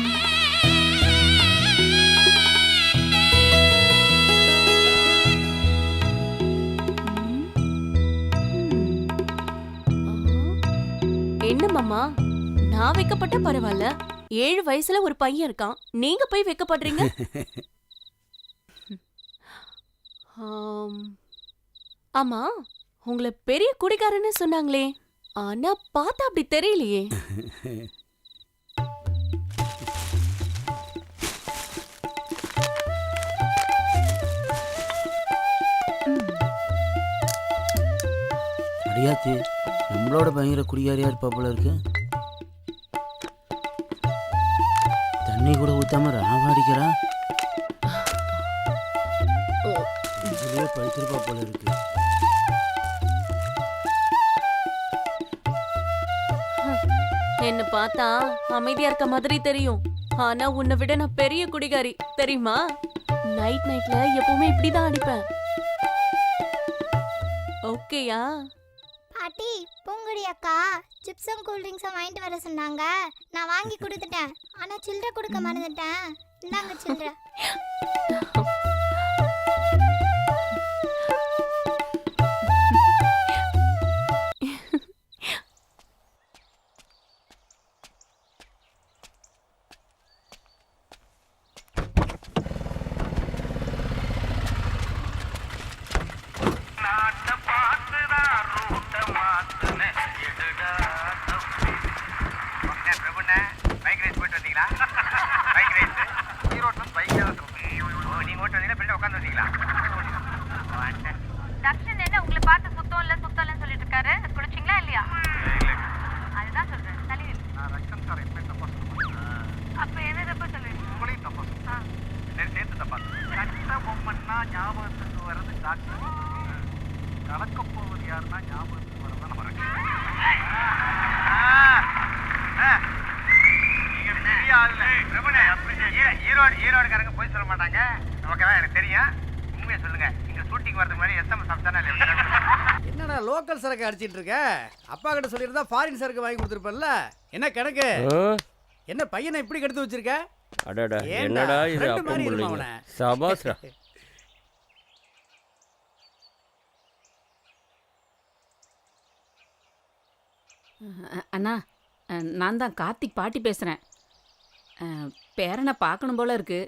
என்ன மாமா, நான் வைக்கப்பட்ட பரவாயில்ல. 7 வயசுல ஒரு பையன் இருக்கான், நீங்க போய் வைக்கப்படுறீங்க. ஆமா, உங்களை பெரிய குடிகாரன்னு சொன்னாங்களே, ஆனா பார்த்தா அப்படி தெரியலையே. அடியாத்தி, நம்மளோட பயங்கர குடியாரியா இருப்பா போல இருக்கு. தண்ணி கூட ஊத்தாம ராவாடிக்கிறா. இதுலயே படுத்திருப்பா போல இருக்கு. என்ன பார்த்தா அமைதியா இருக்க மாதிரி தெரியும். ஆனா உன்னை விட நான் பெரிய குடிகாரி தெரியுமா? நைட்ல எப்பவுமே இப்படிதான் அடிப்பேன். ஓகேயா? பாட்டி, பூங்குடி அக்கா சிப்ஸும் கூல் ட்ரிங்க்ஸும் வாங்கிட்டு வர சொன்னாங்க. நான் வாங்கி கொடுத்துட்டேன். ஆனா சில்லறை கொடுக்க மறந்துட்டேன். இந்தாங்க சில்லறை. ஈரோடுக்காரங்க போய் சொல்ல மாட்டாங்க. ஓகேவா? எனக்கு தெரியும். உண்மையை சொல்லுங்க. இங்க ஷூட்டிங் வரதுக்கு முன்னாடி எஸ்எம்எஸ் சாப்பிட்டானே இல்லையா? என்னடா லோக்கல் சரக்கு அடிச்சிட்டு இருக்க? அப்பா கிட்ட சொல்லியிருந்தா ஃபாரின் சரக்கு வாங்கி கொடுத்துருப்பல்ல. என்ன கணக்கு? என்ன பையனை இப்படி கெடுத்து வச்சிருக்க? அடடா, என்னடா இது அப்பம் புள்ளைங்க. சபாஸ்ரா. அண்ணா, நான் தான் கார்த்திக் பாட்டி பேசுகிறேன். பேரனை பார்க்கணும் போல இருக்கு.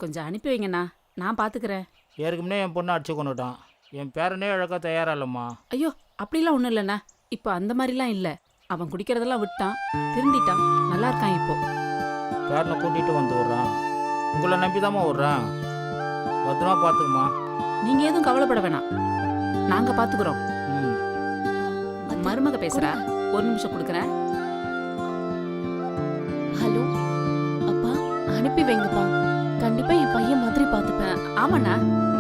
கொஞ்சம் அனுப்பி வைங்கண்ணா, நான் பார்த்துக்கிறேன். ஏற்கனவே என் பொண்ணை அடிச்சு கொண்டுட்டான். என் பேரனே இழக்க தயாரா இல்லைம்மா. ஐயோ, அப்படிலாம் ஒன்றும் இல்லைண்ணா. இப்போ அந்த மாதிரிலாம் இல்லை. அவன் குடிக்கிறதெல்லாம் விட்டான், திருந்திட்டான், நல்லா இருக்கான் இப்போ. பேரனை கூட்டிகிட்டு வந்து விட்றான். உங்களை நம்பிதாம்மா விட்றான். பத்திரமா பார்த்துக்குமா. நீங்கள் எதுவும் கவலைப்பட வேணாம், நாங்கள் பார்த்துக்குறோம். மருமக பேசுகிறா, ஒரு நிமிஷம் கொடுக்குறேன். ஹலோ அப்பா, அனுப்பி வைங்கப்பா. கண்டிப்பா என் பையன் மாதிரி பார்த்துப்பேன். ஆமாண்ணா,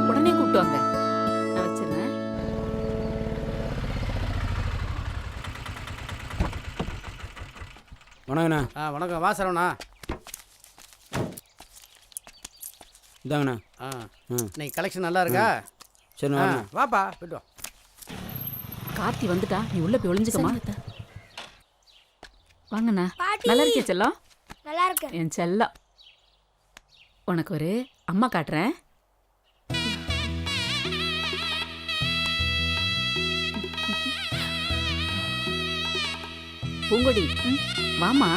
உடனே கூப்பிட்டு வாங்க. நான் வச்சிடுறேன். வணக்கண்ணா. வணக்கம். வா சரவணா. இதாங்கண்ணா. இன்னைக்கு கலெக்ஷன் நல்லா இருக்கா? சரி, வாப்பா போய்ட்டு வா. கார்த்தி வந்துட்டா, நீ உள்ள போய் ஒளிஞ்சுக்கமா. வாங்கண்ணா. நல்லா இருக்கே செல்லம்? நல்லா இருக்கு என் செல்லம். உனக்கு ஒரு அம்மா காட்டுறேன். பூங்கொடி, வாமா.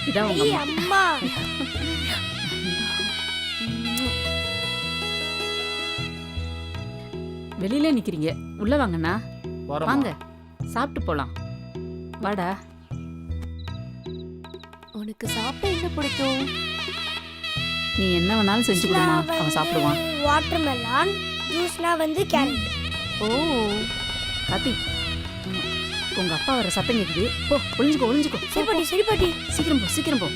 இதான் உங்க அம்மா. வெளியில நிக்கிறீங்க, உள்ள வாங்கண்ணா. வாங்க, சாப்பிட்டு போலாம். வாடா. உனக்கு சாப்பிட என்ன பிடிக்கும்? நீ என்ன வேணாலும் செஞ்சு கொடுமா, அவன் சாப்பிடுவான். வாட்டர் மெலான், ஜூஸ்னா வந்து கேரட். ஓ கார்த்தி, உங்க அப்பா வர சத்தம் கேக்குது. போ, ஒளிஞ்சுக்கோ. சரி பாட்டி, சரி பாட்டி. சீக்கிரம் போ.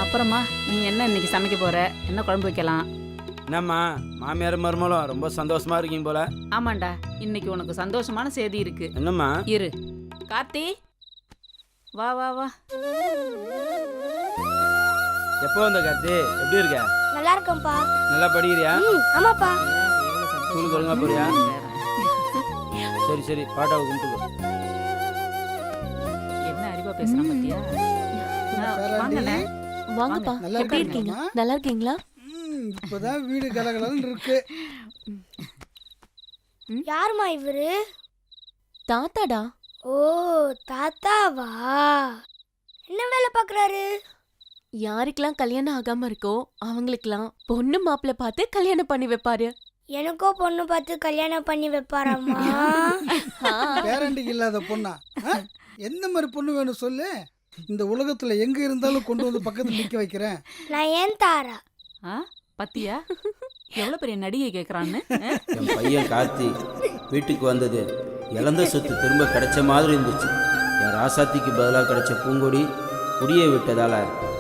அப்புறமா நீ என்ன இன்னைக்கு சமைக்க போற? என்ன குழம்பு வைக்கலாம்? என்னம்மா, மாமியார் மருமகளும் ரொம்ப சந்தோஷமா இருக்கீங்க போல. ஆமாண்டா, இன்னைக்கு உனக்கு சந்தோஷமான செய்தி இருக்கு. என்னம்மா? இரு கார்த்தி, வா. எப்போ வந்த கார்த்தி? எப்படி இருக்க? நல்லா இருக்கேன்ப்பா. நல்லா படிக்கிறியா? ஆமாப்பா. ஸ்கூலுக்கு ஒழுங்கா போறியா? சரி, பாட்டாவை கும்பிட்டுக்கோ. என்ன அறிவா பேசுறான் பாத்தியா? வாங்கண்ணே. வாங்கப்பா. எப்படி இருக்கீங்க? நல்லா இருக்கீங்களா? இப்பதான் வீடு கலகலன்னு இருக்கு. யாருமா இவரு? தாத்தாடா. ஓ, தாத்தாவா? என்ன வேலை பார்க்கறாரு? யாருக்கெல்லாம் கல்யாணம் ஆகாம இருக்கோ அவங்களுக்கெல்லாம் பொண்ணு மாப்பிள்ளை பார்த்து கல்யாணம் பண்ணி வைப்பாரு. எனக்கோ பொண்ணு பார்த்து கல்யாணம் பண்ணி வைப்பாராமா? பேரண்டிக்கு இல்லாத பொண்ணா? எந்த மாதிரி பொண்ணு வேணும் சொல்லு. இந்த உலகத்துல எங்க இருந்தாலும் கொண்டு வந்து பக்கத்துல நிக்க வைக்கிறேன். நான் ஏன் தாரா? பத்தியா எவ்வளவு பெரிய நடிகை கேட்கறான்னு. என் பையன் கார்த்தி வீட்டுக்கு வந்தது இழந்த சொத்து திரும்ப கிடைச்ச மாதிரி இருந்துச்சு. என் ராசாத்திக்கு பதிலாக கிடைச்ச பூங்கொடி குடியை விட்டதால்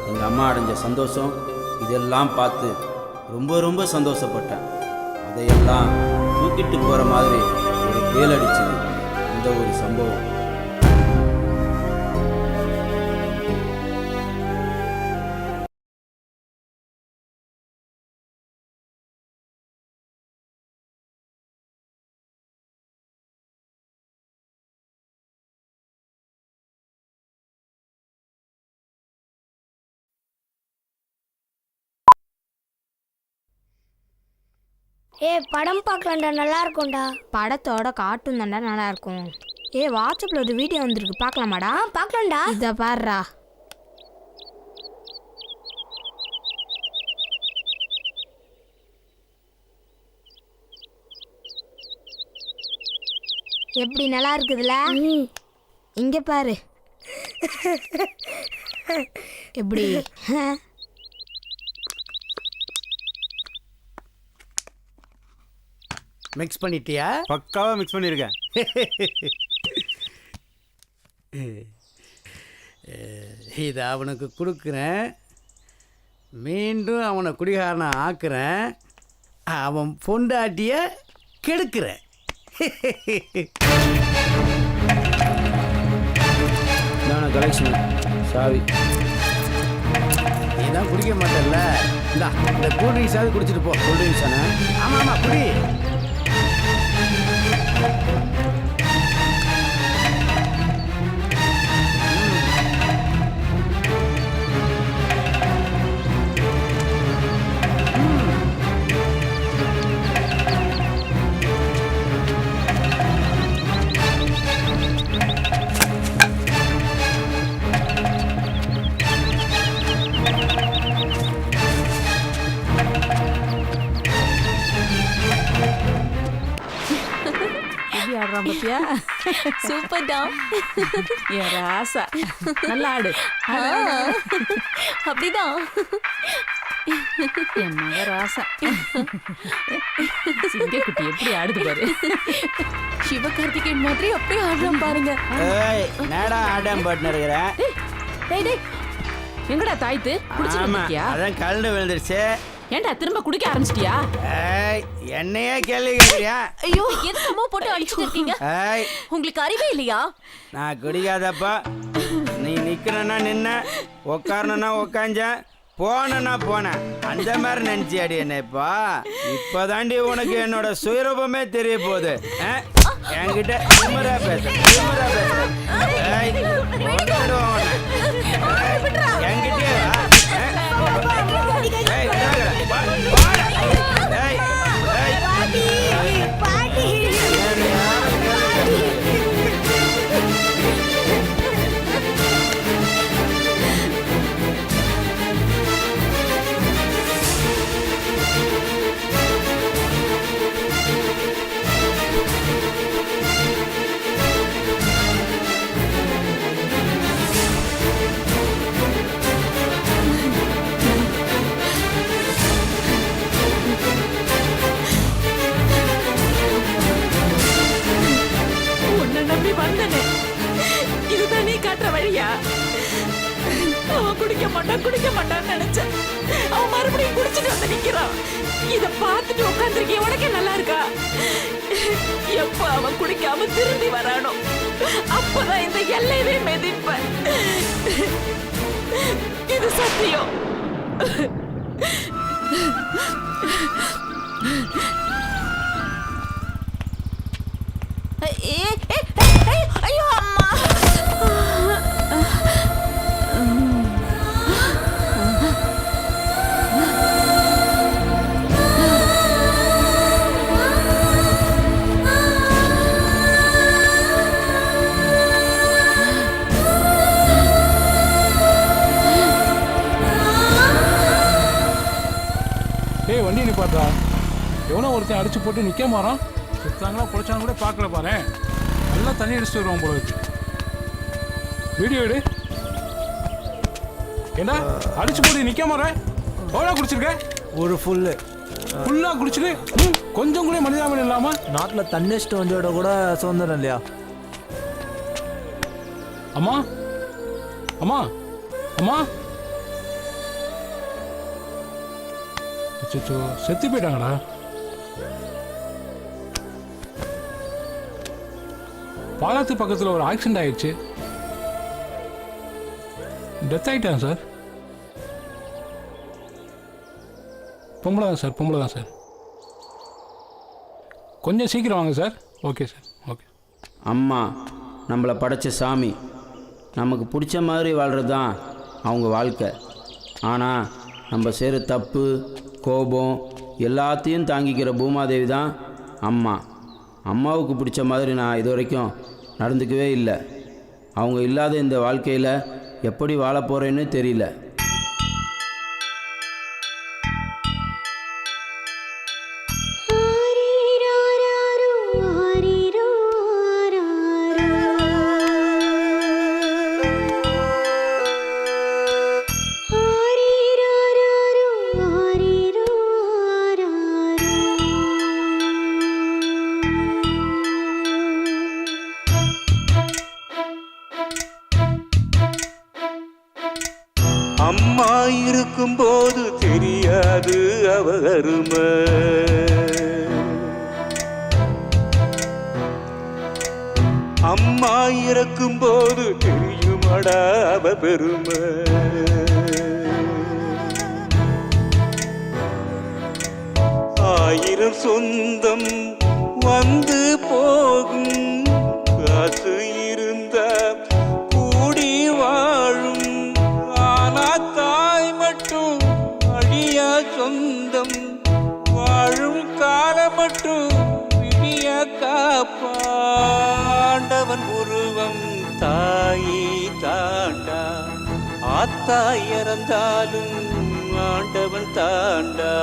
எங்கள் அம்மா அடைஞ்ச சந்தோஷம் இதெல்லாம் பார்த்து ரொம்ப சந்தோஷப்பட்டேன். அதையெல்லாம் தூக்கிட்டு போகிற மாதிரி ஒரு பேல் அடிச்சது அந்த ஒரு சம்பவம். படம் பார்க்கலாம்டா, நல்லா இருக்கும்டா. படத்தோட கார்ட்டூன் தான்டா நல்லா இருக்கும். வாட்ஸ்அப்ல ஒரு வீடியோ வந்திருக்கு, பார்க்கலாமாடா? பார்க்கலாம்டா. இதை பாருடா. எப்படி நல்லா இருக்குதுல? இங்க பாரு எப்படி. மிக்ஸ் பண்ணிட்டியா? பக்காவாக மிக்ஸ் பண்ணியிருக்கேன். இதை அவனுக்கு கொடுக்குறேன், மீண்டும் அவனை குடிகாரனை ஆக்குறேன், அவன் பொண்டாட்டிய கெடுக்கிறேன். கலெக்ஷன் சாவி. நீ தான் குடிக்க மாட்டேல்ல, இந்த கூல் ட்ரிங்க்ஸாவது குடிச்சிட்டு போ. கூல் ட்ரிங்க்ஸ் தானே? ஆமாம் ஆமாம், குடி. ஆடுறான் பத்தியா? சூப்பர் டா. என் ராசா நல்லா ஆடு. அப்படிதான் என் மக ராசா. சிங்கக்குட்டி எப்படி ஆடுது பாரு. சிவகார்த்திகேயன் மாதிரி அப்படியே ஆடுறான் பாருங்க. நேடா ஆடம் பாட்டு இருக்கிறேன். எங்கடா தாய்த்து குடிச்சிருக்கியா? அதான் கலந்து விழுந்துருச்சு. ஏண்டா திரும்ப குடிக்க ஆரம்பிச்சிட்டியா? என்னையே கேள்வி கேட்கிறியா? ஐயோ, எதுக்குமோ போட்டு அடிச்சுட்டு இருக்கீங்க? உங்களுக்கு அறிவே இல்லையா? நான் குடிக்காதப்பா. நீ நிக்கிறனா நின்ன, உக்காரனா உக்காஞ்சேன், போனா போனேன். அந்த மாதிரி நினைச்சியாடி என்னப்பா? இப்பதாண்டி உனக்கு என்னோட சுயரூபமே தெரிய போகுது. என்கிட்ட திமிரா பேச என்கிட்டயே இதுதான் நீ காட்டுற வழியா? அவன் குடிக்க மாட்டான்னு நினைச்சேன். அவன் மறுபடியும் குடிச்சிட்டு வந்து நிக்கிறான். இத பார்த்துட்டு உட்காந்துருக்கேன். உனக்கே நல்லா இருக்கா? எப்ப அவன் குடிக்காம திரும்பி வரானோ அப்பதான் இந்த எல்லையவே மிதிப்பேன். இது சத்தியம். ஐயோ அம்மா. வண்டி நிப்பாட்டா. எவனோ ஒருத்தன் அடிச்சு போட்டு நிக்க மாறான். சுத்தாங்களா பொழைச்சாங்க கூட பார்க்கல பாரு. நல்லா தண்ணி அடிச்சுட்டு வருவான் போல இருக்கு. வீடியோ எடு. ஏண்டா அடிச்சு போட்டு நிக்க மாறேன். எவ்வளோ குடிச்சிருக்க? ஒரு ஃபுல்லாக குடிச்சிட்டு கொஞ்சம் கூட மனிதாமன் இல்லாமல் நாட்டில் தண்ணி அடிச்சுட்டு வந்தோட கூட சுதந்திரம் இல்லையா? அம்மா அம்மா அம்மா. அச்சோ, செத்து போயிட்டாங்கடா. பாலத்து பக்கத்தில் ஒரு ஆக்சிடென்ட் ஆயிடுச்சு. டெத் ஆகிட்டாங்க சார். பொம்பளை தான் சார். கொஞ்சம் சீக்கிரம் வாங்க சார். Okay sir, okay. அம்மா நம்மளை படைச்ச சாமி. நமக்கு பிடிச்ச மாதிரி வாழ்கிறது தான் அவங்க வாழ்க்கை. ஆனால் நம்ம செய்கிற தப்பு, கோபம், எல்லாத்தையும் தாங்கிக்கிற பூமாதேவி தான் அம்மா. அம்மாவுக்கு பிடிச்ச மாதிரி நான் இது வரைக்கும் நடந்துக்கவே இல்லை. அவங்க இல்லாத இந்த வாழ்க்கையில் எப்படி வாழ போகிறேன்னு தெரியல. அம்மா இருக்கும்போது தெரியாது அவ அருமை. அம்மா இருக்கும்போது தெரியுமடா அவ பெருமை. ஆயிரம் சொந்தம் வந்து போகும், காசு இருந்த கூடி வாழும். தாய் மட்டும் அழியா சொந்தம், வாழும் காலம் மட்டும் விடிய காப்பாண்டவன் உருவம் தாயை தாண்டா. ஆத்தா இறந்தாலும் ஆண்டவன் தாண்டா.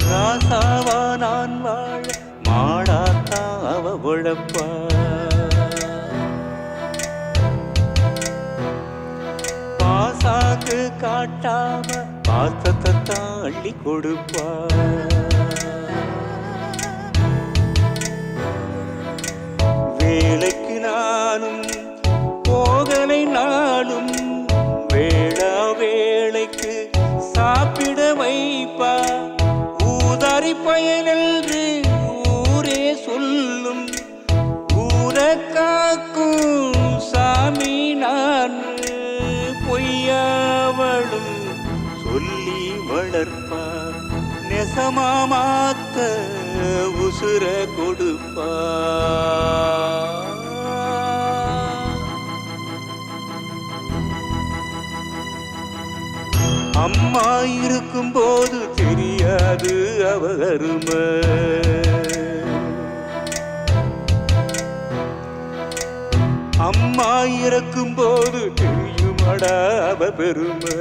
ராசாவா நான் வாழ மாடாத்தா அவ உழப்பா. பாசாக்கு காட்டாம பாசத்தை தாள்ளி கொடுப்பா. வேலைக்கு நானும் போகலை நாளும், வேளா வேளைக்கு சாப்பிட வைப்பா. ஊதாரி பயனென்று ஊரே சொல்லும், ஊரை காக்கும் சாமி நான். பொய்யாவளும் சொல்லி வளர்ப்பா, நெசமா மாத்த உசுர கொடுப்பா. அம்மா இருக்கும்போது தெரியாது அவ அருமை. அம்மா இறக்கும்போது தெரியுமடா அவ பெருமை.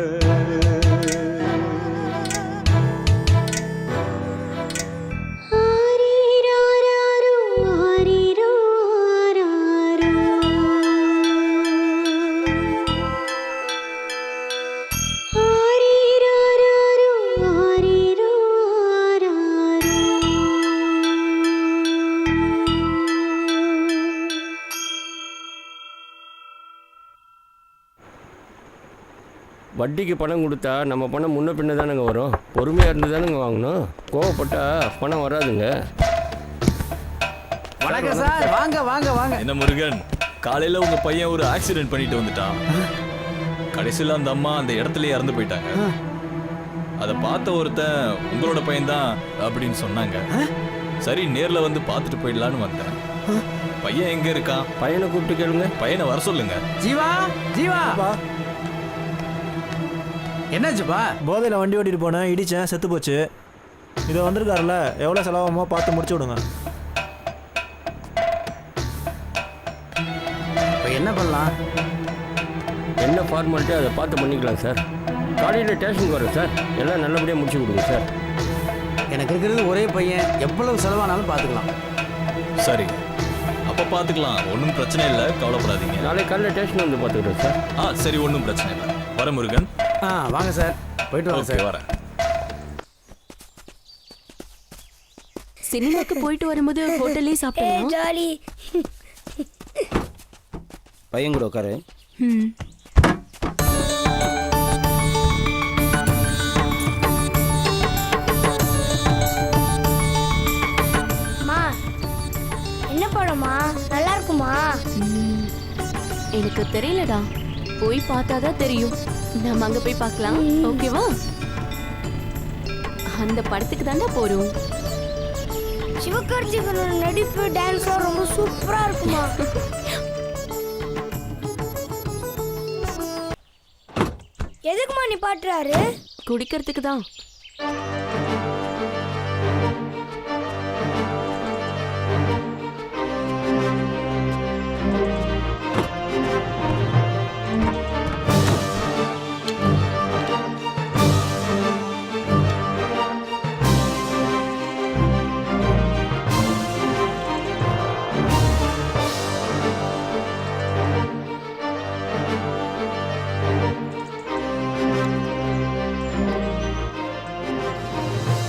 வட்டிக்கு பணம் கொடுத்தா நம்ம பணம் முன்ன பின்ன தானுங்க வரும். பொறுமையாக இருந்து தானுங்க வாங்கணும். கோவப்பட்டா பணம் வராதுங்க. வணக்கம் சார். வாங்க வாங்க வாங்க. என்ன முருகன், காலையில் உங்கள் பையன் ஒரு ஆக்சிடென்ட் பண்ணிட்டு வந்துட்டான். கடைசியில் அந்த அம்மா அந்த இடத்துலயே இறந்து போயிட்டாங்க. அதை பார்த்த ஒருத்தன் உங்களோட பையன்தான் அப்படின்னு சொன்னாங்க. சரி, நேரில் வந்து பார்த்துட்டு போயிடலான்னு வந்தேன். பையன் எங்கே இருக்கான்? பையனை கூப்பிட்டு கேளுங்க. பையனை வர சொல்லுங்க. ஜீவா ஜீவா, என்னாச்சுப்பா? போதையில் வண்டி ஓட்டிட்டு போனேன், இடிச்சேன், செத்து போச்சு. இதை வந்திருக்காருல்ல, எவ்வளோ செலவாகுமோ பார்த்து முடிச்சு விடுங்க. இப்போ என்ன பண்ணலாம்? என்ன ஃபார்மாலிட்டி அதை பார்த்து பண்ணிக்கலாம் சார். காலையில் ஸ்டேஷனுக்கு வரேன் சார். எல்லாம் நல்லபடியாக முடிச்சு கொடுங்க சார். எனக்கு இருக்கிறது ஒரே பையன், எவ்வளவு செலவானாலும் பார்த்துக்கலாம். சரி, அப்போ பார்த்துக்கலாம். ஒன்றும் பிரச்சனை இல்லை, கவலைப்படாதீங்க. நாளைக்கு காலையில் ஸ்டேஷன் வந்து பார்த்துக்கிறேன் சார். சரி, ஒன்றும் பிரச்சனை இல்லை. வர முருகன். வாங்க சார், போயிட்டு வாங்க சார். வரேன். சினிமாக்கு போயிட்டு வரும்போது ஹோட்டல்லே சாப்பிட்டோம். ஜாலி. பையன் கூட உட்காரு. எனக்கு தெரியலடா, போய் பார்த்தாதான் தெரியும். நம்ம அங்க போய் பார்க்கலாம், ஓகேவா? அந்த படத்துக்கு தாண்டா போறோம். சிவகார்த்திகனோட நடிப்பு டான்ஸ்லாம் ரொம்ப சூப்பரா இருக்குமா? எதுக்குமா நீ பாட்டுறாரு? குடிக்கிறதுக்கு தான்.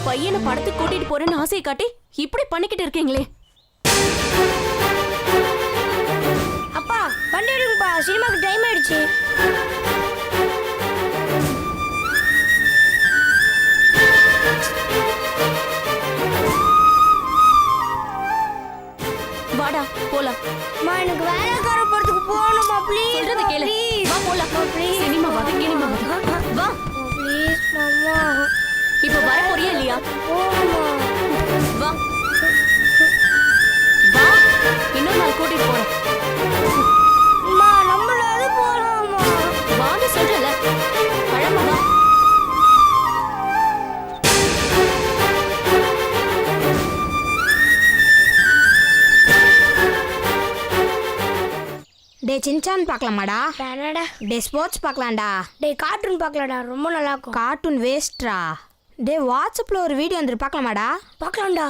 பையனை படத்துக்கு கூட்டிட்டு போறேன்னு ஆசையை காட்டி இப்படி பண்ணிக்கிட்டு இருக்கீங்களே. அப்பா வண்டி எடுங்கப்பா, சினிமாக்கு டைம் ஆயிடுச்சு. வாடா போலாம். அம்மா எனக்கு வேலைக்கார படத்துக்கு போகணுமா ப்ளீஸ். சொல்றத கேளு. வா போலாம். ப்ளீஸ். சினிமா வா, சினிமா வா. வா. ப்ளீஸ் மாமா. இப்போ வர போறியா இல்லையா? போமா. வா. வா. இன்னொரு நாள் கூட்டிட்டு போறேன். அம்மா நம்மளாவது போலாமா? வான்னு சொல்றல. பழமா வா. டே சின்சான் பார்க்கலாமாடா? வேணாடா. டே ஸ்போர்ட்ஸ் பார்க்கலாம்டா. டே கார்ட்டூன் பார்க்கலாம்டா, ரொம்ப நல்லா இருக்கும். கார்ட்டூன் வேஸ்ட்ரா. டே வாட்ஸ்அப்ல ஒரு வீடியோ வந்துரு, பார்க்கலாமாடா? பார்க்கலாம்டா.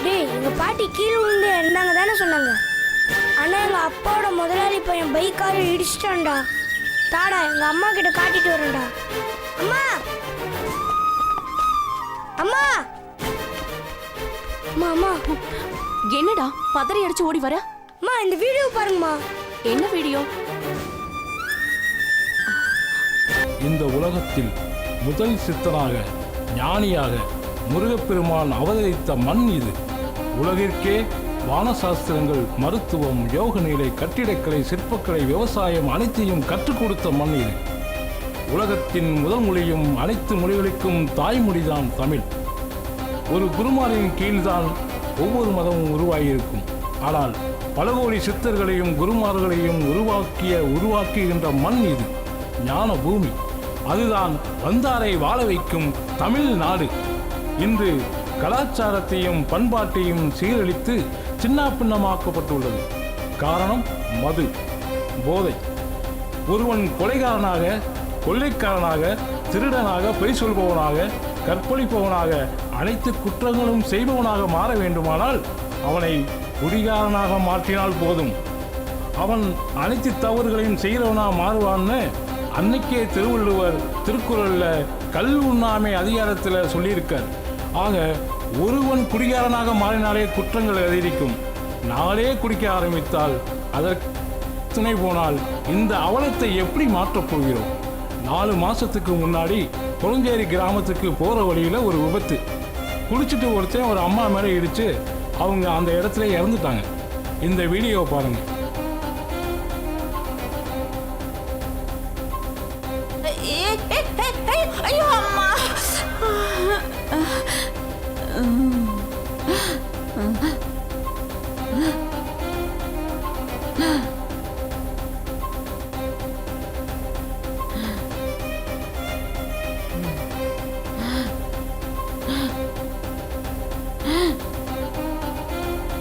டேய் எங்க பாட்டி கீழே விழுந்து இருந்தாங்க தானே சொன்னாங்க. ஆனா எங்க அப்பாவோட முதலாளி பையன் பைக்கார இடிச்சிட்டான்டா. தாடா எங்க அம்மா கிட்ட காட்டிட்டு வரேன்டா. அம்மா அம்மா அம்மா அம்மா. என்னடா பதறி அடிச்சு ஓடி வர? அம்மா இந்த வீடியோ பாருங்கம்மா. என்ன வீடியோ? இந்த உலகத்தில் முதல் சித்தனாக ஞானியாக முருகப்பெருமான் அவதரித்த மண் இது. உலகிற்கே வானசாஸ்திரங்கள், மருத்துவம், யோக நிலை, கட்டிடக்கலை, சிற்பக்கலை, விவசாயம் அனைத்தையும் கற்றுக் கொடுத்த மண் இது. உலகத்தின் முதல் மொழியும் அனைத்து மொழிகளுக்கும் தாய்மொழிதான் தமிழ். ஒரு குருமாரின் கீழ்தான் ஒவ்வொரு மதமும் உருவாகியிருக்கும். ஆனால் பல கோடி சித்தர்களையும் குருமார்களையும் உருவாக்குகின்ற மண் இது, ஞான பூமி. அதுதான் வந்தாரை வாழ வைக்கும் தமிழ்நாடு. இன்று கலாச்சாரத்தையும் பண்பாட்டையும் சீரழித்து சின்னாபின்னமாக்கப்பட்டுள்ளது. காரணம் மது, போதை. ஒருவன் கொலைகாரனாக, கொள்ளைக்காரனாக, திருடனாக, பொய் சொல்பவனாக, கற்பழிப்பவனாக, அனைத்து குற்றங்களும் செய்பவனாக மாற வேண்டுமானால் அவனை குடிகாரனாக மாற்றினால் போதும். அவன் அனைத்து தவறுகளையும் செய்கிறவனாக மாறுவான்னு அன்னைக்கே திருவள்ளுவர் திருக்குறள்ல கல் உண்ணாமை அதிகாரத்தில் சொல்லியிருக்கார். ஆக ஒருவன் குடிகாரனாக மாறினாலே குற்றங்கள் அதிகரிக்கும். நாளே குடிக்க ஆரம்பித்தால் அதற்கு துணை போனால் இந்த அவலத்தை எப்படி மாற்றப் போகிறோம்? 4 மாசத்துக்கு முன்னாடி கொளஞ்சேரி கிராமத்துக்கு போகிற வழியில் ஒரு விபத்து. குடிச்சிட்டு ஒருத்தன் ஒரு அம்மா மேலே இடித்து அவங்க அந்த இடத்துல இறந்துட்டாங்க. இந்த வீடியோவை பாருங்கள். ஐயோ அம்மா.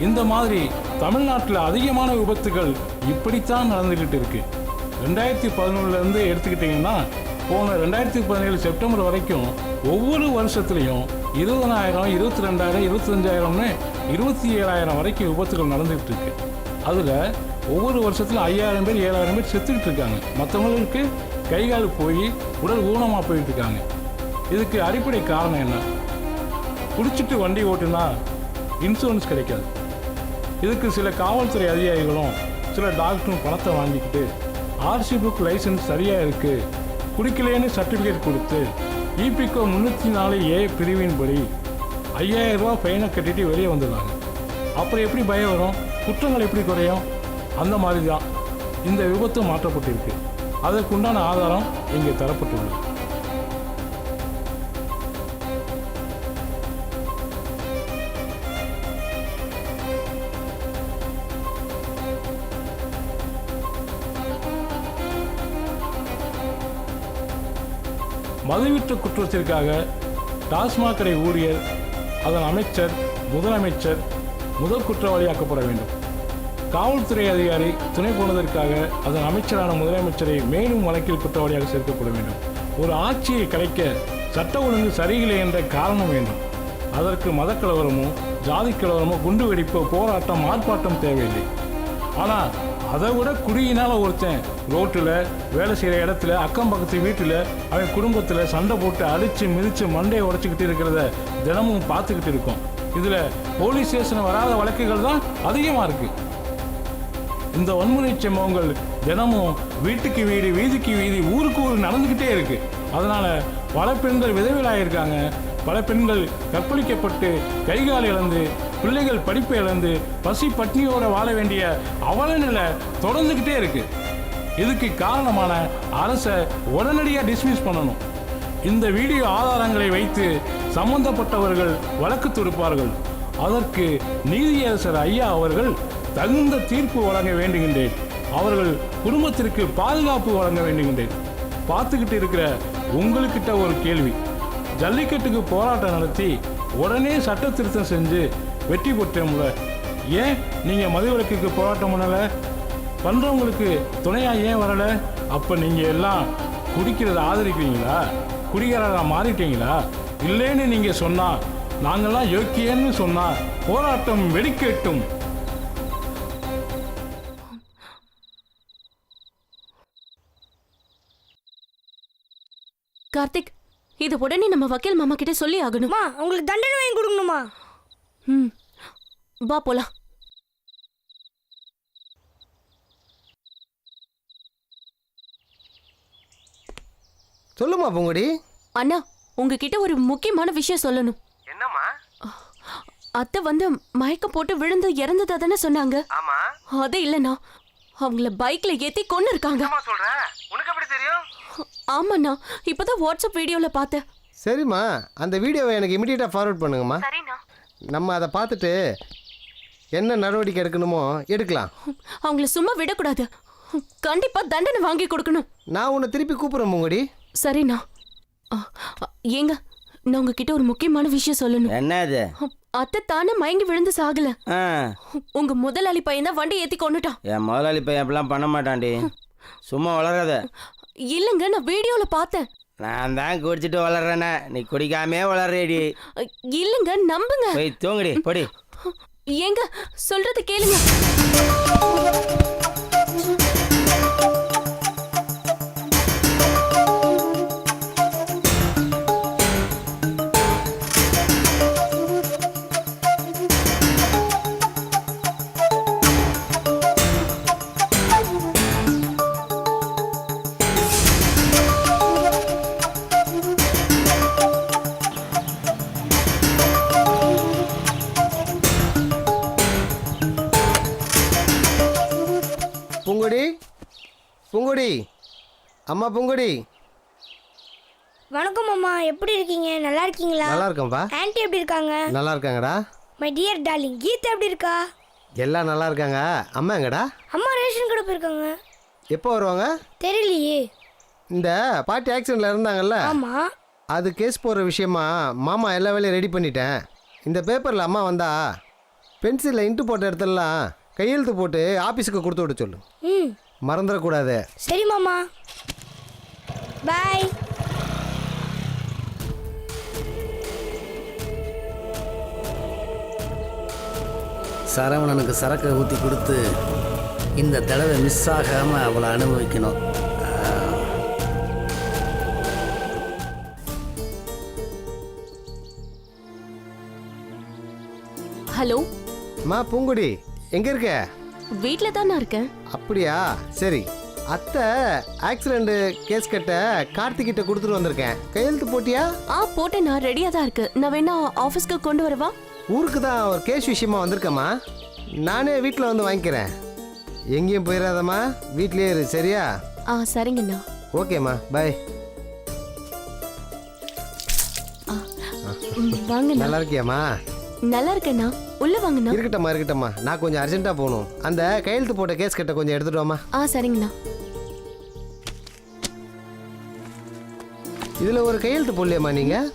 இந்த மாதிரி தமிழ்நாட்டில் அதிகமான விபத்துகள் இப்படித்தான் நடந்துக்கிட்டு இருக்கு. 2011 எடுத்துக்கிட்டிங்கன்னா போன 2017 செப்டம்பர் வரைக்கும் ஒவ்வொரு வருஷத்துலையும் 20,000, 22,000, 25,000ன்னு 27,000 வரைக்கும் விபத்துகள் நடந்துகிட்டு இருக்கு. அதில் ஒவ்வொரு வருஷத்துல 5,000 பேர் 7,000 பேர் செத்துக்கிட்டு இருக்காங்க. மற்றவங்களுக்கு கைகால் போய் உடல் ஊனமாக போயிட்டு இருக்காங்க. இதுக்கு அடிப்படை காரணம் என்ன? குடிச்சிட்டு வண்டி ஓட்டுனா இன்சூரன்ஸ் கிடைக்காது. இதுக்கு சில காவல்துறை அதிகாரிகளும் சில டாக்டரும் பணத்தை வாங்கிக்கிட்டு ஆர்சி புக் லைசன்ஸ் சரியாக இருக்குது, குடிக்கலேன்னு சர்டிஃபிகேட் கொடுத்து EPCO 304A பிரிவின்படி 5,000 ரூபா ஃபைனை கட்டிட்டு வெளியே வந்துடுறாங்க. அப்புறம் எப்படி பயம் வரும்? குற்றங்கள் எப்படி குறையும்? அந்த மாதிரி தான் இந்த விபத்து மாற்றப்பட்டிருக்கு. அதற்குண்டான ஆதாரம் இங்கே தரப்பட்டுள்ளது. மதுவிற்ற குற்றத்திற்காக டாஸ்மாக் கடை ஊழியர், அதன் அமைச்சர், முதலமைச்சர் முதல் குற்றவாளியாக்கப்பட வேண்டும். காவல்துறை அதிகாரி துணை போனதற்காக அதன் அமைச்சரான முதலமைச்சரை மேலும் வழக்கில் குற்றவாளியாக சேர்க்கப்பட வேண்டும். ஒரு ஆட்சியை கலைக்க சட்ட ஒழுங்கு சரியில்லை என்ற காரணம் வேண்டும். அதற்கு மதக்கலவரமோ ஜாதி கலவரமோ குண்டு வெடிப்போ போராட்டம் ஆர்ப்பாட்டம் தேவையில்லை. ஆனால் அதை விட குடியினால் ஒருத்தன் ரோட்டில் வேலை செய்கிற இடத்துல அக்கம் பக்கத்து வீட்டில் அவன் குடும்பத்தில் சண்டை போட்டு அடித்து மிதித்து மண்டையை உடச்சிக்கிட்டு இருக்கிறத தினமும் பார்த்துக்கிட்டு இருக்கோம். இதில் போலீஸ் ஸ்டேஷன் வராத வழக்குகள் தான் அதிகமாக இருக்குது. இந்த வன்முறை சம்பவங்கள் தினமும் வீட்டுக்கு வீடு, வீதிக்கு வீதி, ஊருக்கு ஊர் நடந்துக்கிட்டே இருக்கு. அதனால பல பெண்கள் விதவிலாயிருக்காங்க. பல பெண்கள் கற்பழிக்கப்பட்டு கைகால் இழந்து, பிள்ளைகள் படிப்பை இழந்து, பசி பட்னியோட வாழ வேண்டிய அவல நிலை தொடர்ந்துக்கிட்டே இருக்கு. இதுக்கு காரணமான அரசை உடனடியாக டிஸ்மிஸ் பண்ணணும். இந்த வீடியோ ஆதாரங்களை வைத்து சம்பந்தப்பட்டவர்கள் வழக்கு தொடுப்பார்கள். அதற்கு நீதியரசர் ஐயா அவர்கள் தகுந்த தீர்ப்பு வழங்க வேண்டுகின்றேன். அவர்கள் குடும்பத்திற்கு பாதுகாப்பு வழங்க வேண்டுகின்றேன். பார்த்துக்கிட்டு இருக்கிற உங்களுக்கிட்ட ஒரு கேள்வி. ஜல்லிக்கட்டுக்கு போராட்டம் நடத்தி உடனே சட்ட திருத்தம் செஞ்சு வெற்றி பெற்றோம்ல, ஏன் நீங்கள் மதுவிலக்குக்கு போராட்டம் பண்ணலை? பண்ணுறவங்களுக்கு துணையாக ஏன் வரலை? அப்போ நீங்கள் எல்லாம் குடிக்கிறத ஆதரிக்கிறீங்களா? குடிகாரராக மாறிட்டீங்களா? இல்லைன்னு நீங்கள் சொன்னால், நாங்கள்லாம் யோக்கியன்னு சொன்னால் போராட்டம் வெடிக்கட்டும். கார்த்திக், இது உடனே நம்ம வக்கீல் மாமா கிட்ட சொல்லி ஆகணுமா? உங்களுக்கு தண்டனை வாங்கி கொடுக்கணுமா? வா போலாம். சொல்லுமா பூங்குடி. அண்ணா, உங்ககிட்ட ஒரு முக்கியமான விஷயம் சொல்லணும். என்னம்மா? அத்தை வந்து மயக்கம் போட்டு விழுந்து இறந்ததா தானே சொன்னாங்க? ஆமா. அது இல்லண்ணா, அவங்கள பைக்ல ஏத்தி கொன்னு இருக்காங்க. சொல்ற? உனக்கு எப்படி தெரியும்? ஆமாண்ணா, இப்பதான் வாட்ஸ்அப் வீடியோல பார்த்தேன். சரிம்மா, அந்த வீடியோவை எனக்கு இமிடியேட்டாக ஃபார்வர்ட் பண்ணுங்கம்மா. நம்ம அதை பார்த்துட்டு என்ன நடவடிக்கை எடுக்கணுமோ எடுக்கலாம். அவங்கள சும்மா விடக்கூடாது. கண்டிப்பா தண்டனை வாங்கி கொடுக்கணும். நான் உன்னை திருப்பி கூப்பிட்றேன் பூங்குடி. சரிண்ணா. ஏங்க, நான் உங்ககிட்ட ஒரு முக்கியமான விஷயம் சொல்லணும். என்ன அது? அத்தை தானே மயங்கி விழுந்து சாகல. உங்க முதலாளி பையன் தான் வண்டி ஏத்தி கொண்டுட்டான். என் முதலாளி பையன் அப்படிலாம் பண்ண மாட்டான்டி. சும்மா வளராத. இல்லைங்க, நான் வீடியோல பார்த்தேன். நான் தான் குடிச்சிட்டு வளர்றேனே, நீ குடிக்காமே வளர்றேடி. இல்லைங்க, நம்புங்க. போய் தூங்குடி, போடி. ஏங்க, சொல்றது கேளுங்க. பூங்குடி, பூங்குடி, அம்மா பூங்குடி. வணக்கம் அம்மா, எப்படி இருக்கீங்க? நல்லா இருக்கீங்களா? நல்லா இருக்கேன்ப்பா. ஆன்ட்டி எப்படி இருக்காங்க? நல்லா இருக்காங்கடா. மை டியர் டார்லிங், கீதா எப்படி இருக்கா? எல்லாம் நல்லா இருக்காங்க. அம்மா எங்கடா? அம்மா ரேஷன் கடை போயிருக்காங்க. எப்போ வருவாங்க தெரியலையே. இந்த பாட்டி ஆக்சிடென்ட்ல இருந்தாங்கல்ல, ஆமா, அது கேஸ் போடுற விஷயமா மாமா எல்லா வேலையும் ரெடி பண்ணிட்டேன். இந்த பேப்பரில் அம்மா வந்தா பென்சிலில் இன்ட்டு போட்ட இடத்துலலாம் கையெழுத்து போட்டு ஆஃபீஸுக்கு கொடுத்து விட சொல்லு. மறந்துடக்கூடாது. சரி மாமா, பாய். சரவணனுக்கு சரக்கை ஊற்றி கொடுத்து இந்த தடவை மிஸ் ஆகாமல் அவளை அனுபவிக்கணும். ஹலோ மா பூங்குடி, எங்கே இருக்க? வீட்ல தானே இருக்கேன். அப்படியா, சரி. அத்தை ஆக்சிடென்ட் கேஸ் கட்ட கார்த்திகிட்ட கொடுத்துட்டு வந்திருக்கேன். கையெழுத்து போட்டியா? போட்டேன், நான் ரெடியாக தான் இருக்கு. நான் வேணா ஆஃபீஸ்க்கு கொண்டு வரவா? ஊருக்கு தான் ஒரு கேஷ் விஷயமா வந்திருக்கம்மா. நானே வீட்டில் வந்து வாங்கிக்கிறேன். எங்கேயும் போயிடாதம்மா, வீட்லேயே இரு, சரியா? சரிங்கண்ணா. ஓகேம்மா, பாய். வாங்கண்ணா. நல்லா இருக்கியாம்மா? நல்லா இருக்கேண்ணா. உள்ள வாங்கண்ணா. இருக்கட்டம்மா. நான் கொஞ்சம் அர்ஜென்ட்டாக போகணும். அந்த கையெழுத்து போட்ட கேஸ் கிட்ட கொஞ்சம் எடுத்துட்டு வாமா. சரிங்கண்ணா. இதில் ஒரு கையெழுத்து போடலையாம்மா நீங்கள்?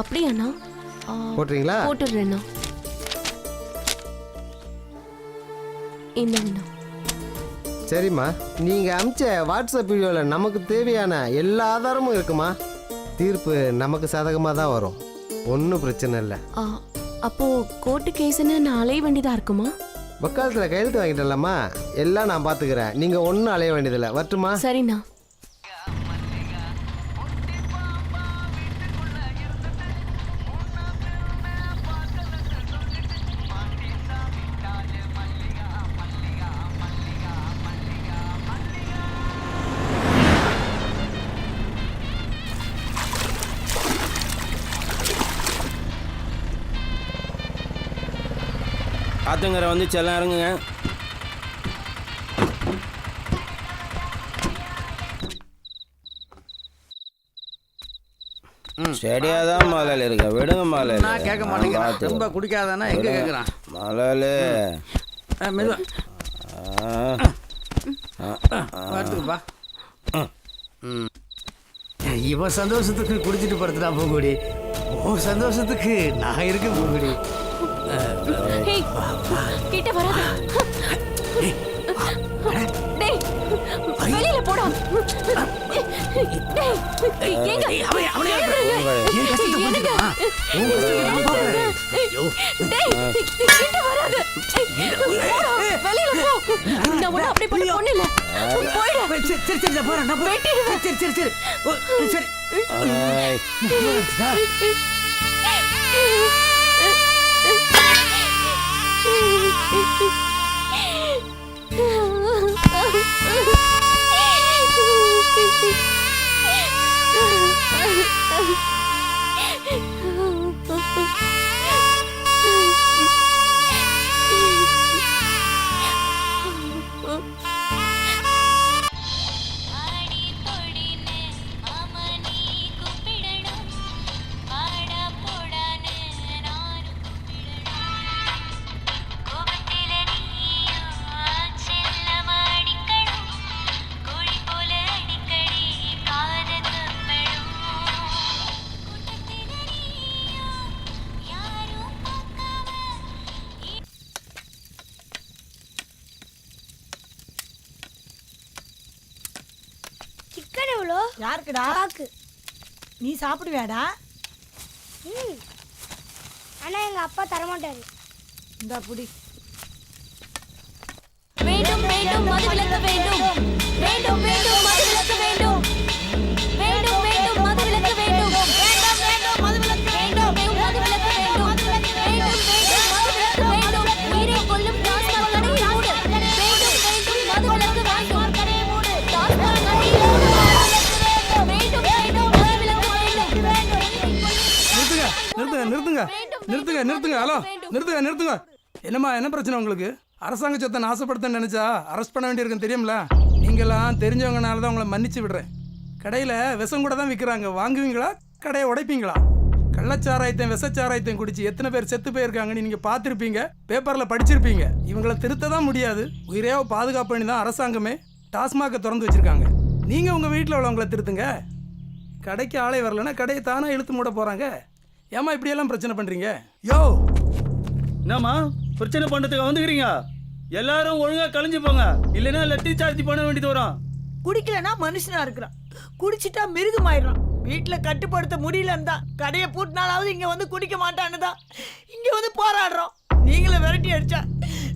அப்படியாண்ணா? போட்டுறீங்களா? போட்டுடுறேண்ணா. இந்தாங்கண்ணா. சரிம்மா, நீங்கள் அமிச்ச வாட்ஸ்அப் வீடியோவில் நமக்கு தேவையான எல்லா ஆதாரமும் இருக்குமா. தீர்ப்பு நமக்கு சாதகமாக தான் வரும், ஒன்றும் பிரச்சனை இல்லை. அப்போ கோர்ட்டு கேஸ்ன்னு நான் அலைய வேண்டியதாக இருக்குமா? வக்காலத்தில் கையெழுத்து வாங்கிட்டலாமா, எல்லாம் நான் பார்த்துக்கிறேன். நீங்கள் ஒன்றும் அலைய வேண்டியதில்லை. வரட்டுமா? சரிண்ணா. ஆத்தங்கரை வந்து செல்லம் இறங்குங்க. செடியாதான் மலையில இருக்க, விடுங்க மலையில. நான் கேட்க மாட்டேங்கிறேன், ரொம்ப குடிக்காதானே எங்க கேட்குறான் மலையில. மெதுவா பார்த்துக்குப்பா. இவன் சந்தோஷத்துக்கு குடிச்சிட்டு படுத்துட்டா பூங்குடி, உன் சந்தோஷத்துக்கு நான் இருக்கேன் பூங்குடி. கிட்ட வராத. டேய், வெளியில போடா. டேய், எங்க அவனே ஏன் கஷ்டத்தை புரிஞ்சுக்கமா? உன் கஷ்டத்தை நான் பாக்குறேன். டேய், கிட்ட வராத. வெளியில போ. நான் உன்னை அப்படி பண்ண பொண்ணு இல்ல. போய்டா. சரி நான் போறேன். நான் வெட்டிடுவேன். சரி. யாருக்குடா? நீ சாப்பிடுவியாடா? ஆனா எங்க அப்பா தரமாட்டாரு. இந்த புடி. வேண்டும் வேண்டும் மதுவிலக்கு வேண்டும். வேண்டும் வேண்டும் மதுவிலக்கு வேண்டும். வேண்டும் வேண்டும் மதுவிலக்கு வேண்டும். வேண்டும் வேண்டும் மதுவிலக்கு வேண்டும். மதுவிலக்கு வேண்டும். வேண்டும் வேண்டும் மதுவிலக்கு வேண்டும். உயிரை கொல்லும் டாஸ்மாக் கடையை மூடு. வேண்டும் வேண்டும் மதுவிலக்கு வேண்டும். கடையை மூடு. டாஸ்மாக் கடையை மூடு. நிறுத்துங்க. ஹலோ, நிறுத்துங்க. என்னம்மா, என்ன பிரச்சனை உங்களுக்கு? அரசாங்க சொத்தை நாசப்படுத்த நினைச்சா அரெஸ்ட் பண்ண வேண்டியிருக்குன்னு தெரியும்ல. நீங்களாம் தெரிஞ்சவங்கனால தான் உங்களை மன்னிச்சு விடுறேன். கடையில் விஷம் கூட தான் விற்கிறாங்க, வாங்குவீங்களா கடையை உடைப்பீங்களா? கள்ளச்சாராயத்தையும் விஷச்சாராயத்தையும் குடிச்சு எத்தனை பேர் செத்து போயிருக்காங்கன்னு நீங்கள் பார்த்துருப்பீங்க, பேப்பரில் படிச்சிருப்பீங்க. இவங்களை திருத்த தான் முடியாது, உயிரையோ பாதுகாப்பு பண்ணி தான் அரசாங்கமே டாஸ்மாகை திறந்து வச்சுருக்காங்க. நீங்கள் உங்கள் வீட்டில் உள்ளவங்களை திருத்துங்க. கடைக்கு ஆளே வரலன்னா கடையை தானே இழுத்து மூட போகிறாங்க. ஏமா இப்படியெல்லாம் பிரச்சனை பண்ணுறீங்க? யோ, என்னம்மா பிரச்சனை பண்ணுறதுக்கு வந்துக்கிறீங்க? எல்லாரும் ஒழுங்காக கழிஞ்சு போங்க, இல்லைன்னா லட்டி சார்ஜ் பண்ண வேண்டியது வரும். குடிக்கலன்னா மனுஷனா இருக்கிறான், குடிச்சிட்டா மிருகமாயிடுறான். வீட்டுல கட்டுப்படுத்த முடியலன்னு தான் கடையை பூட்டினாலாவது இங்க வந்து குடிக்க மாட்டான்னு தான் இங்க வந்து போராடுறோம். நீங்களே விரட்டி அடிச்சா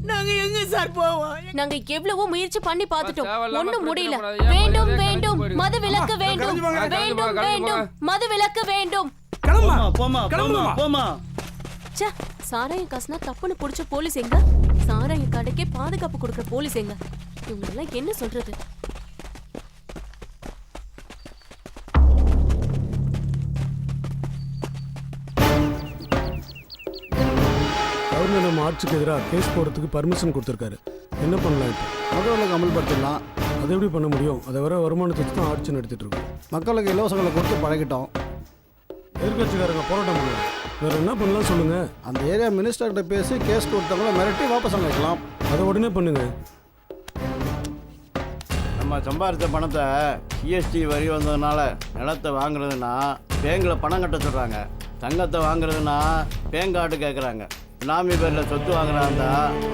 நாங்க எங்க சார் போவோம்? நாங்க எவ்வளவோ முயற்சி பண்ணி பார்த்துட்டோம், ஒண்ணும் முடியல. வேண்டும் வேண்டும் மது விலக்கு வேண்டும். வேண்டும் வேண்டும் மது விலக்கு வேண்டும். போமா. சாராய காசுனா தப்புன்னு புடிச்ச போலீஸ் எங்க? சாராய கடைக்கே பாதுகாப்பு கொடுக்குற போலீஸ் எங்க? இவங்க எல்லாம் என்ன சொல்றது? நம்ம ஆட்சிக்கு எதிராக கேஸ் போடுறதுக்கு பர்மிஷன் கொடுத்துருக்காரு. என்ன பண்ணலாம் இப்போ? மக்களுக்கு அமல்படுத்திடலாம். அது எப்படி பண்ண முடியும்? அதை வர வருமானத்தை வச்சு தான் ஆட்சி நடத்திட்டு இருக்கோம். மக்களுக்கு இலவசங்களை கொடுத்து பழகிட்டோம். எதிர்கட்சிக்காரங்க போராட்டம் பண்ணுவாங்க. வேற என்ன பண்ணலாம் சொல்லுங்க. அந்த ஏரியா மினிஸ்டர்கிட்ட பேசி கேஸ் கொடுத்தவங்கள மிரட்டி வாபஸ் வாங்கிக்கலாம். அதை உடனே பண்ணுங்க. நம்ம சம்பாதிச்ச பணத்தை ஜிஎஸ்டி வரி வந்ததுனால நிலத்தை வாங்குறதுன்னா பேங்கில் பணம் கட்ட சொல்கிறாங்க. தங்கத்தை வாங்குறதுன்னா பேங்க் கார்டு கேட்குறாங்க. பினாமி பேரில் சொத்து வாங்குறாங்க,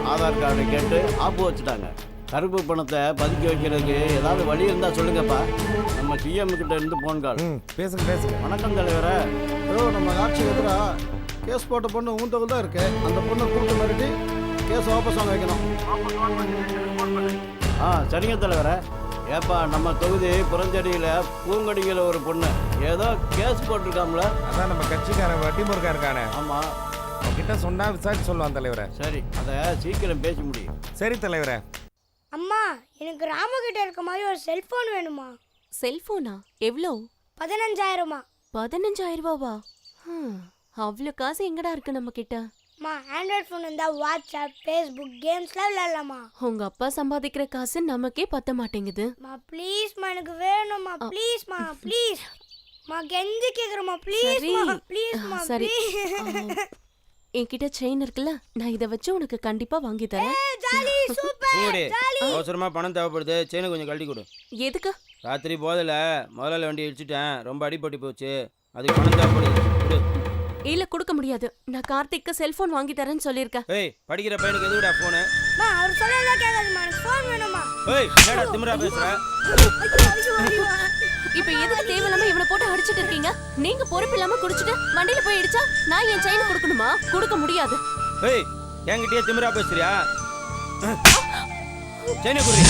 ஆதார் கார்டு கேட்டு ஆப்பு வச்சுட்டாங்க. கருப்பு பணத்தை பதுக்கி வைக்கிறதுக்கு ஏதாவது வழி இருந்தால் சொல்லுங்கப்பா. நம்ம சிஎம் கிட்ட இருந்து போன் கால். பேசுங்க. வணக்கம் தலைவரே. நம்ம ஆட்சிக்கு எதிராக கேஸ் போட்ட பொண்ணு ஊந்தவங்க தான் இருக்கு. அந்த பொண்ணை கூப்பிட்டு மிரட்டி கேஸ் வாபஸ் வாங்க வைக்கணும். சரிங்க தலைவரே. ஏப்பா நம்ம தொகுதி புறஞ்சடியில் பூங்கடிங்கிற ஒரு பொண்ணு ஏதோ கேஸ் போட்டிருக்காம்ல. அதான் நம்ம கட்சிக்காரன் வட்டி முருகா இருக்கானே. ஆமாம், அவன்கிட்ட சொன்னா விசாரிச்சு சொல்லுவான் தலைவரே. சரி, அதை சீக்கிரம் பேசி முடியும். சரி தலைவரே. அம்மா, எனக்கு ராமகிட்ட இருக்க மாதிரி ஒரு செல்போன் வேணுமா? செல்போனா? எவ்வளோ? 15,000. 15,000 ரூபாவா? அவ்வளோ காசு எங்கடா இருக்கு நம்ம கிட்ட? அம்மா, ஆண்ட்ராய்ட் ஃபோன் இருந்தா வாட்ஸ்அப், ஃபேஸ்புக், கேம்ஸ்லாம் விளையாடலாமா? உங்க அப்பா சம்பாதிக்கிற காசு நமக்கே பத்த மாட்டேங்குது. ப்ளீஸ்மா, எனக்கு வேணும்மா. ப்ளீஸ்மா, ப்ளீஸ் மா, கெஞ்சி கேக்குறேம்மா. ப்ளீஸ்மா, ப்ளீஸ்மா. சரி, என்கிட்ட செயின் இருக்குல்ல, நான் இதை வச்சு உனக்கு கண்டிப்பா வாங்கி தரேன். Jolly, super, jolly. அவசரமா பணம் தேவைப்படுது, செயினை கொஞ்சம் கழட்டி கொடு. எதுக்கு? ராத்திரி போதில் முதல்ல வண்டி இடிச்சிட்டேன், ரொம்ப அடிபட்டு போச்சு, அதுக்கு பணம் தேவைப்படுது. கொடு. இல்ல, கொடுக்க முடியாது. நான் கார்த்திக்கு செல்போன் வாங்கி தரேன்னு சொல்லியிருக்கேன். ஏய், படிக்கிற பையனுக்கு எதுடா போனு? மா, அவர் சொல்லல கேட்காதம்மா, எனக்கு ஃபோன் வேணுமா? ஏய், என்னடா திமிரா பேசுற? இப்ப எதுக்கு தேவையில்லாம இவனை போட்டு அடிச்சிட்டு இருக்கீங்க? நீங்க பொறுப்பு இல்லாம குடிச்சிட்டு வண்டியில போய் இடிச்சா நான் என் செயின் கொடுக்கணுமா? கொடுக்க முடியாது. ஏய், என்கிட்டயே திமிரா பேசுறியா? செயினை குடி.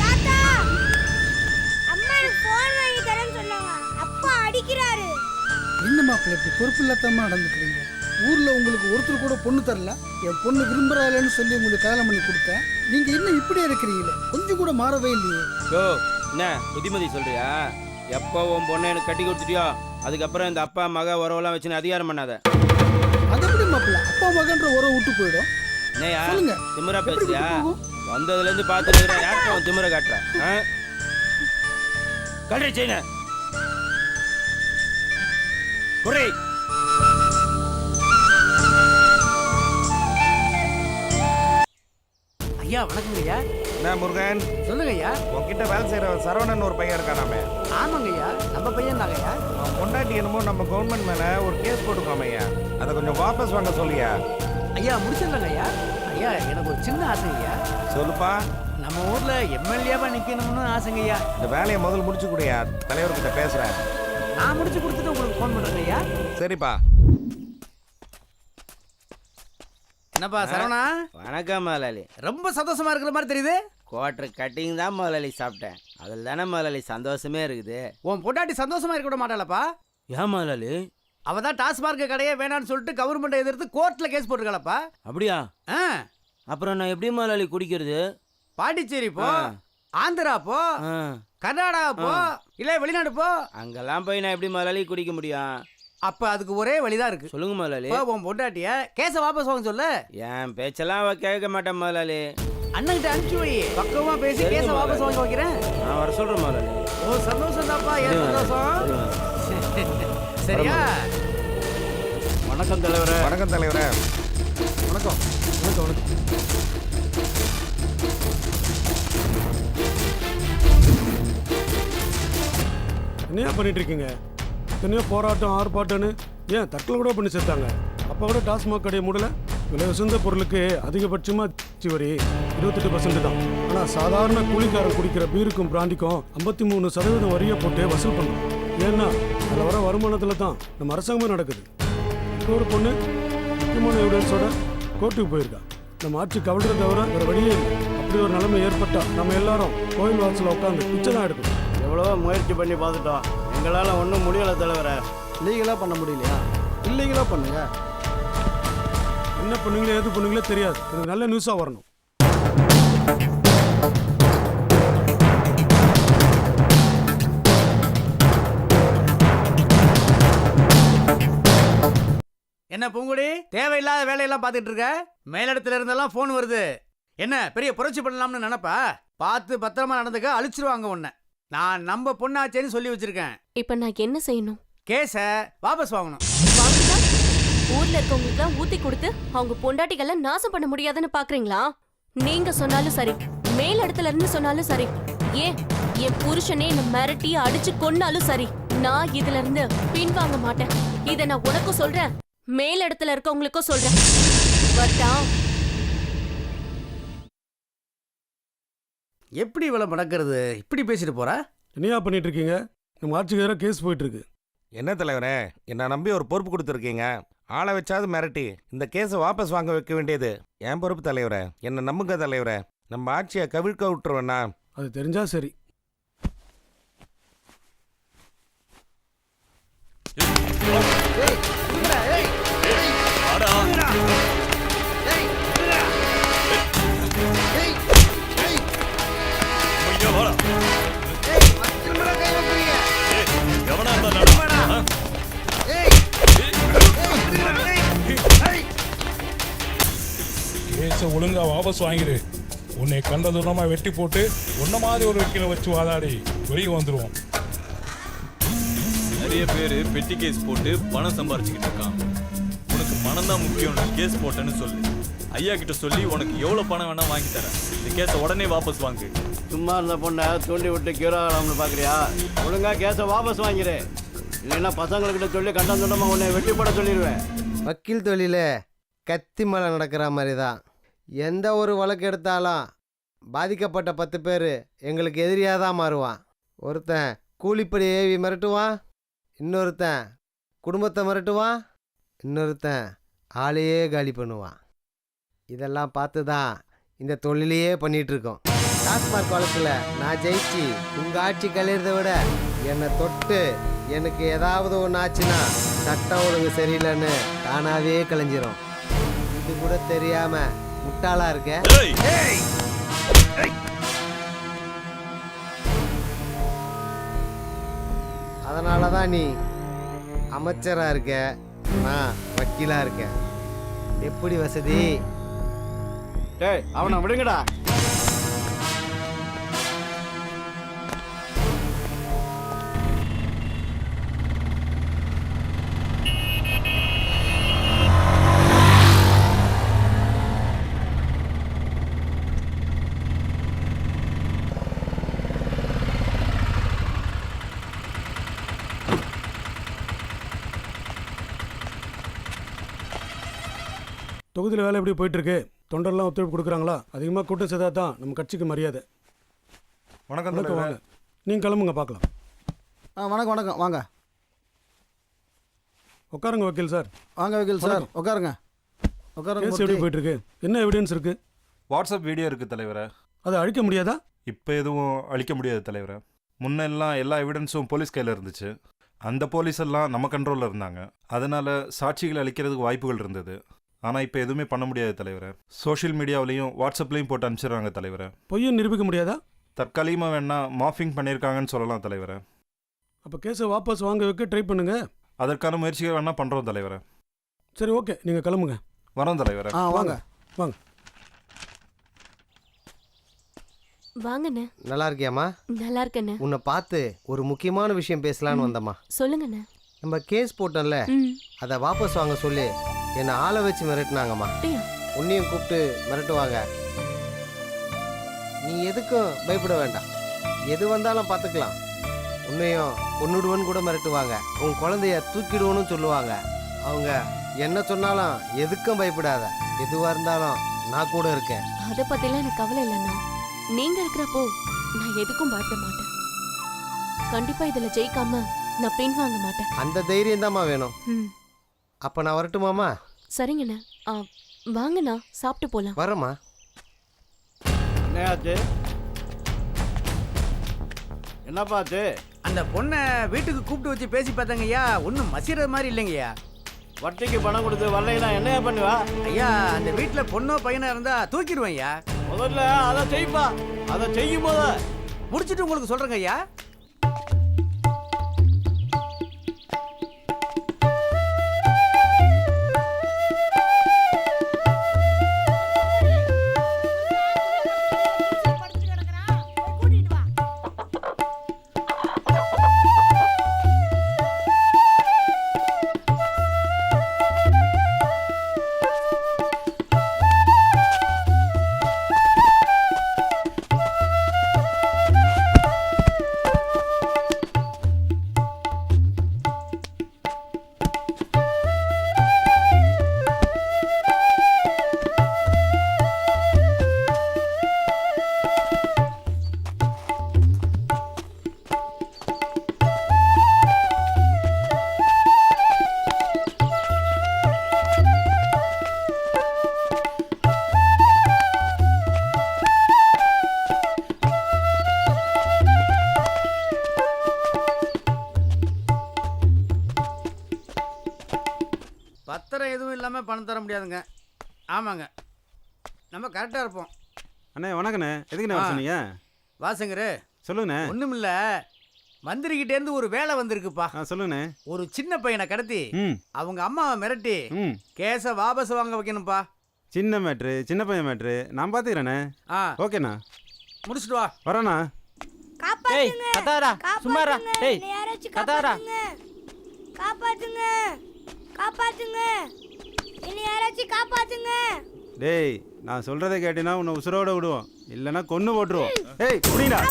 தாத்தா, அம்மா எனக்கு ஃபோன் வாங்கி தரேன்னு சொன்னாங்க. அப்பா அடிக்கிறாரு. என்ன மாப்பிள்ளை இப்படி பொறுப்பு இல்லாதமா நடந்துக்கிறீங்க? ஊர்ல உங்களுக்கு ஒருத்தர் கூட பொண்ணு தரல. என் பொண்ணு விரும்புறாளேன்னு சொல்லி உங்களுக்கு கல்யாணம் பண்ணி கொடுத்தேன். நீங்க இன்னும் இப்படியே இருக்கிறீங்களே, கொஞ்சம் கூட மாறவே இல்லையே. யோ, என்ன புத்திமதி சொல்றியா? எப்போ உன் பொண்ணை எனக்கு கட்டி கொடுத்துட்டியோ அதுக்கப்புறம் இந்த அப்பா மக உறவெல்லாம் வச்சுன்னு அதிகாரம் பண்ணாத. அது எப்படி மாப்பிள்ளை அப்பா மகன்ற உறவு விட்டு போயிடும்? என்னையா சொல்லுங்க, திமிரா பேசுறியா? வந்ததுலேருந்து பார்த்துட்டு யார்கிட்ட அவன் திமிரை காட்டுற? கல்றி செயின குறை. ஐயா வணக்கங்க ஐயா. என்ன முருகன்? சொல்லுங்க ஐயா. உன்கிட்ட வேலை செய்யற சரவணன் ஒரு பையன் இருக்கானாமே. ஆமாங்க ஐயா, நம்ம பையன் தாங்க ஐயா. அவன் பொண்டாட்டி என்னமோ நம்ம கவர்மெண்ட் மேல ஒரு கேஸ் போட்டுக்கோம் ஐயா. அதை கொஞ்சம் வாபஸ் வாங்க சொல்லியா? ஐயா முடிச்சிடலாங்க ஐயா. ஐயா, எனக்கு ஒரு சின்ன ஆசை ஐயா. சொல்லுப்பா. நம்ம ஊர்ல எம்எல்ஏவா நிக்கணும்னு ஆசைங்க ஐயா. இந்த வேலையை முதல்ல முடிச்சு கொடுயா, தலைவர்கிட்ட பேசுறேன். நான் முடிச்சு கொடுத்துட்டு உங்களுக்கு ஃபோன் பண்றேங்க ஐயா. சரிப்பா. என்னப்பா சரவணா? வணக்கம் முதலாளி. ரொம்ப சந்தோஷமா இருக்கிற மாதிரி தெரியுது. குவார்டர் கட்டிங் தான் முதலாளி சாப்பிட்டேன். அதில் தானே முதலாளி சந்தோஷமே இருக்குது. உன் பொண்டாட்டி சந்தோஷமா இருக்க விட மாட்டாளப்பா? ஏன் முதலாளி? அவ தான் டாஸ்மார்க் கடையே வேணான்னு சொல்லிட்டு கவர்மெண்ட் எதிர்த்து கோர்ட்ல கேஸ் போட்டுருக்காளப்பா. அப்படியா? அப்புறம் நான் எப்படி முதலாளி குடிக்கிறது? பாண்டிச்சேரி போ, ஆந்திரா போ, கர்நாடகா போ, இல்ல வெளிநாடு போ. அங்கெல்லாம் போய் நான் எப்படி முதலாளி குடிக்க முடியும்? அப்ப அதுக்கு ஒரே வழிதான் இருக்கு. சொல்லுங்க முதலாளி. உன் பொண்டாட்டிய கேஸ வாபஸ் வாங்க சொல்லு. என் பேச்செல்லாம் அவ கேட்க மாட்டேன் முதலாளி. அண்ணன்கிட்ட அனுப்பிச்சு வை, பக்கமா பேசி கேஸ வாபஸ் வாங்க வைக்கிறேன். நான் வர சொல்றேன் முதலாளி. ஓ சந்தோஷம் தான்ப்பா, ஏன் சந்தோஷம்? சரியா? வணக்கம் தலைவரே. வணக்கம் தலைவரே. வணக்கம் வணக்கம் வணக்கம். என்ன பண்ணிட்டு இருக்கீங்க? எத்தனையோ போராட்டம் ஆர்ப்பாட்டம்னு ஏன் தற்கொலை கூட பண்ணி சேர்த்தாங்க. அப்போ கூட டாஸ்மாக் கடையை மூடல. விலை உசந்த பொருளுக்கு அதிகபட்சமாக வரி 28% தான். ஆனால் சாதாரண கூலிக்காரன் குடிக்கிற பீருக்கும் பிராண்டிக்கும் 53% வரியை போட்டு வசூல் பண்ணும். ஏன்னா அதில் வர வருமானத்தில் தான் நம்ம அரசாங்கமே நடக்குது. ஒரு பொண்ணு முக்கியமான எவிடன்ஸோட கோர்ட்டுக்கு போயிருக்கா. நம்ம ஆட்சி கவலை தவிர வேறு வழியே இல்லை. அப்படி ஒரு நிலைமை ஏற்பட்டா நம்ம எல்லாரும் கோயில் வாசலில் உட்காந்து பிச்சை தான் எடுக்கணும். எவ்வளவோ முயற்சி பண்ணி பார்த்துட்டோம், எங்களால் ஒன்றும் முடியலை தலைவரை. லீகலாக பண்ண முடியலையா? இல்லீகலாக பண்ணுங்க. என்ன பண்ணுங்களோ எது பண்ணுங்களோ தெரியாது. எனக்கு நல்ல நியூஸாக வரணும். என்ன பூங்குடி, தேவையில்லாத வேலையெல்லாம் பார்த்துட்டு இருக்க? மேலிடத்துல இருந்தெல்லாம் ஃபோன் வருது. என்ன பெரிய புரட்சி பண்ணலாம்னு நினைப்பா? பார்த்து பத்திரமா நடந்துக்க, அழிச்சிருவாங்க உன்னை. நான் நம்ம பொண்ணாச்சேன்னு சொல்லி வச்சிருக்கேன். இப்ப நான் என்ன செய்யணும்? கேஸை வாபஸ் வாங்கணும். ஊர்ல இருக்கவங்களுக்கு ஊத்தி கொடுத்து அவங்க பொண்டாட்டிகளை நாசம் பண்ண முடியாதுன்னு பாக்குறீங்களா? நீங்க சொன்னாலும் சரி, மேல் இடத்துல இருந்து சொன்னாலும் சரி, ஏன் என் புருஷனே என்ன மிரட்டி அடிச்சு கொன்னாலும் சரி, நான் இதுல இருந்து பின்வாங்க மாட்டேன். இத நான் உனக்கும் சொல்றேன், மேல் இடத்துல இருக்கவங்களுக்கும் சொல்றேன். வரட்டா? எப்படி இவ்வளவு நடக்கிறது? இப்படி பேசிட்டு போறா? என்னையா பண்ணிட்டு இருக்கீங்க? நம்ம ஆட்சிக்கு எதிராக கேஸ் போயிட்டு இருக்கு. என்ன தலைவரே, என்ன நம்பி ஒரு பொறுப்பு கொடுத்துருக்கீங்க. ஆளை வச்சாவது மிரட்டி இந்த கேஸை வாபஸ் வாங்க வைக்க வேண்டியது என் பொறுப்பு தலைவரே. என்ன நம்புங்க தலைவரே, நம்ம ஆட்சியை கவிழ்க்க விட்டுருவேண்ணா. அது தெரிஞ்சா சரி. கேஸை ஒழுங்கா வாபஸ் வாங்கிடு. உன்னை கண்ட தூரமா வெட்டி போட்டு உன்ன மாதிரி ஒரு வக்கீல வச்சு வாதாடி வெளியே வந்துருவோம். நிறைய பேர் பெட்டி கேஸ் போட்டு பணம் சம்பாரிச்சுக்கிட்டு இருக்கான். உனக்கு பணம் தான் முக்கியம், கேஸ் போட்டேன்னு சொல்லு. ஐயா கிட்ட சொல்லி உனக்கு எவ்வளவு பணம் வேணா வாங்கி தரேன். இந்த கேஸை உடனே வாபஸ் வாங்கு. சும்மா இருந்த பொண்ணை தூண்டி விட்டு கியூரா ஆகலாம்னு பார்க்குறியா? ஒழுங்கா கேஸை வாபஸ் வாங்கிடு, இல்லைன்னா பசங்கள்கிட்ட சொல்லி கண்டம் துண்டமாக உன்னை வெட்டி போட சொல்லிடுவேன். வக்கீல் தொழில் கத்தி மலை நடக்கிற மாதிரி தான். எந்த ஒரு வழக்கு எடுத்தாலும் பாதிக்கப்பட்ட 10 பேர் எங்களுக்கு எதிரியாக தான் மாறுவான். ஒருத்தன் கூலிப்படி ஏவி மிரட்டுவான், இன்னொருத்தன் குடும்பத்தை மிரட்டுவான், இன்னொருத்தன் ஆளையே காலி பண்ணுவான். இதெல்லாம் பார்த்து தான் இந்த தொழிலையே பண்ணிகிட்ருக்கோம். டாஸ்மாக் வழக்கில் நான் ஜெயிச்சு உங்கள் ஆட்சி கழிறதை விட என்னை தொட்டு எனக்கு ஏதாவது ஒன்று ஆச்சுன்னா சட்டம் ஒழுங்கு சரியில்லைன்னு தானாகவே கலைஞ்சிரும். இது கூட தெரியாமல் முட்டாளாக இருக்க. அதனால தான் நீ அமைச்சராக இருக்க, நான் வக்கீலாக இருக்கேன். எப்படி வசதி? டேய் அவனை விடுங்கடா. தொகுதியில் வேலை எப்படி போயிட்டு இருக்கு? தொண்டர்லாம் ஒத்துழைப்பு கொடுக்குறாங்களா? அதிகமாக கூட்டம் செய்தா தான் நம்ம கட்சிக்கு மரியாதை. வணக்கம் வணக்கம், வாங்க. நீங்கள் கிளம்புங்க, பார்க்கலாம். வணக்கம் வணக்கம், வாங்க உட்காருங்க வக்கீல் சார். வாங்க வக்கீல் சார், உட்காருங்க உட்காருங்க. கேஸ் எப்படி போயிட்டு இருக்கு? என்ன எவிடன்ஸ் இருக்கு? வாட்ஸ்அப் வீடியோ இருக்குது தலைவரை. அதை அழிக்க முடியாதா? இப்போ எதுவும் அழிக்க முடியாது தலைவரை. முன்னெல்லாம் எல்லா எவிடன்ஸும் போலீஸ் கையில் இருந்துச்சு. அந்த போலீஸ் எல்லாம் நம்ம கண்ட்ரோலில் இருந்தாங்க. அதனால் சாட்சிகளை அழிக்கிறதுக்கு வாய்ப்புகள் இருந்தது. ஆனால் இப்போ எதுவுமே பண்ண முடியாது தலைவரை. சோஷியல் மீடியாவிலையும் வாட்ஸ்அப்லேயும் போட்டு அனுப்பிச்சிடுறாங்க தலைவரை. பொய்யை நிரூபிக்க முடியாதா? தற்காலிகமாக வேணா மாஃபிங் பண்ணியிருக்காங்கன்னு சொல்லலாம் தலைவரை. அப்போ கேஸை வாபஸ் வாங்க வைக்க ட்ரை பண்ணுங்க. அதற்கான முயற்சிகள் வேணா பண்ணுறோம் தலைவரை. சரி, ஓகே, நீங்கள் கிளம்புங்க. வரோம் தலைவரை. வாங்க வாங்க. வாங்கண்ணே. நல்லா இருக்கியாம்மா? நல்லா இருக்கண்ணே. உன்னை பார்த்து ஒரு முக்கியமான விஷயம் பேசலான்னு வந்தம்மா. சொல்லுங்கண்ணே. நம்ம கேஸ் போட்டோம்ல, அதை வாபஸ் வாங்க சொல்லி என்னை ஆளை வச்சு மிரட்டினாங்கம்மா. உன்னையும் கூப்பிட்டு மிரட்டுவாங்க. நீ எதுக்கும் பயப்பட வேண்டாம், எது வந்தாலும் பார்த்துக்கலாம். உன்னையும் கொன்னுடுவன்னு கூட மிரட்டுவாங்க. உன் குழந்தைய தூக்கிடுவோன்னு சொல்லுவாங்க. அவங்க என்ன சொன்னாலும் எதுக்கும் பயப்படாத, எதுவாக இருந்தாலும் நான் கூட இருக்கேன். அதை பற்றிலாம் எனக்கு கவலை இல்லைண்ணா. நீங்கள் இருக்கிறப்போ நான் எதுக்கும் பயப்பட மாட்டேன். கண்டிப்பாக இதில் ஜெயிக்காம நான் பின் வாங்க மாட்டேன். அந்த தைரியம் தான்மா வேணும். அப்போ நான் வரட்டுமாம்மா? சரிங்கண்ணா. வாங்கண்ணா, சாப்பிட்டு போகலாம். வரேம்மா. என்னையாச்சு? என்னப்பா ஆச்சு? அந்த பொண்ணை வீட்டுக்கு கூப்பிட்டு வச்சு பேசி பார்த்தாங்கய்யா, ஒன்றும் மசிறது மாதிரி இல்லைங்கய்யா. வட்டிக்கு பணம் கொடுத்து வரலைன்னா என்னையா பண்ணுவா? ஐயா, அந்த வீட்டில் பொண்ணோ பையனா இருந்தா தூக்கிடுவேன் ஐயா. முதல்ல அதை செய்ப்பா. அதை செய்யும் போத முடிச்சுட்டு உங்களுக்கு சொல்றேங்க ஐயா. பத்திரம் எதுவும் இல்லாமல் பணம் தர முடியாதுங்க. ஆமாங்க, நம்ம கரெக்டாக இருப்போம். அண்ணே வணக்கண்ணே. எதுக்குண்ணே வர சொன்னீங்க? வாசங்கரு சொல்லுங்கண்ணே. ஒன்றுமில்ல, மந்திரிக்கிட்டேருந்து ஒரு வேலை வந்திருக்குப்பா. சொல்லுங்கண்ணே. ஒரு சின்ன பையனை கடத்தி அவங்க அம்மாவை மிரட்டி கேஸை வாபஸ் வாங்க வைக்கணும்ப்பா. சின்ன மேட்ரு, சின்ன பையன் மேட்ரு, நான் பார்த்துக்கிறேண்ணே. ஓகேண்ணா, முடிச்சுட்டு வா. வரேண்ணா. காப்பாத்துங்க, காப்பாத்துங்க, என்னை யாராச்சும் காப்பாத்துங்க. டேய், நான் சொல்றதை கேட்டினா உன்னை உசுரோட விடுவோம், இல்லைன்னா கொன்னு போட்டுருவோம். ஏய் புடிடா.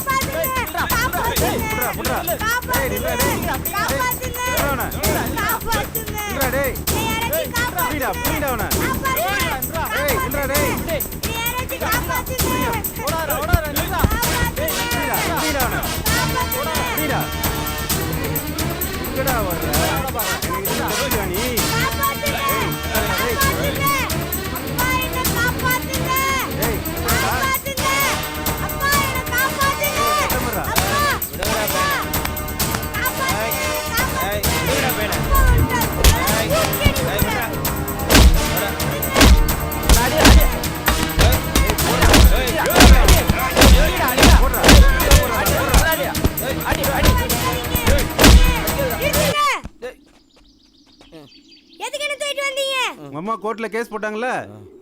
உங்க அம்மா கோர்ட்ல கேஸ் போட்டாங்கல்ல,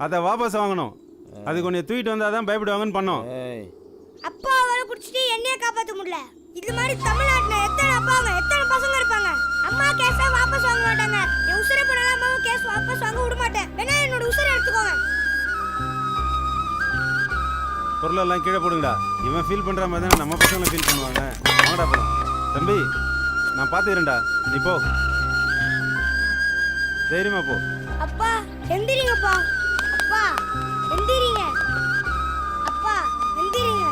அதை வாபஸ் வாங்கணும். அது கொஞ்சம் தூக்கிட்டு வந்தாதான் பயப்படுவாங்கன்னு பண்ணோம். அப்பா அவரை குடிச்சிட்டு என்னைய காப்பாற்ற முடியல. இது மாதிரி தமிழ்நாட்டுல எத்தனை அப்பாங்க, எத்தனை பசங்க இருப்பாங்க. அம்மா கேஸை வாபஸ் வாங்க மாட்டாங்க. என் உசுரை போனாலும் அம்மாவும் கேஸ் வாபஸ் வாங்க விட மாட்டேன். வேணா என்னோட உசுரை எடுத்துக்கோங்க. பொருளெல்லாம் கீழே போடுங்கடா. இவன் ஃபீல் பண்ற மாதிரி தான் நம்ம பசங்களும் ஃபீல் பண்ணுவாங்க. வாங்கடா போலாம். தம்பி, நான் பார்த்துக்கிறேன்டா, நீ போ. தைரியமா போ. அப்பா எந்திரிங்கப்பா. அப்பா எந்திரிங்க. அப்பா எந்திரிங்க.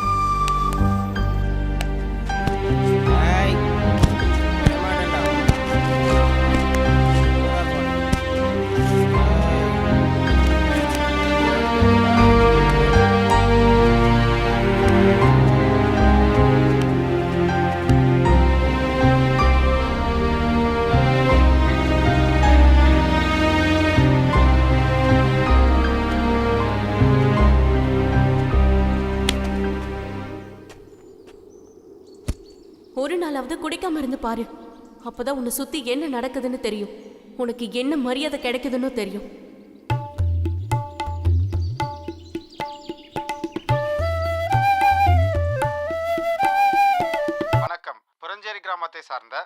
ஒரு நாளாவது குடிக்காம இருந்து பாரு. அப்பதான் உன்னை சுத்தி என்ன நடக்குதுன்னு தெரியும். உனக்கு என்ன மரியாதை கிடைக்குதுன்னு தெரியும். வணக்கம். புரஞ்சேரி கிராமத்தை சார்ந்த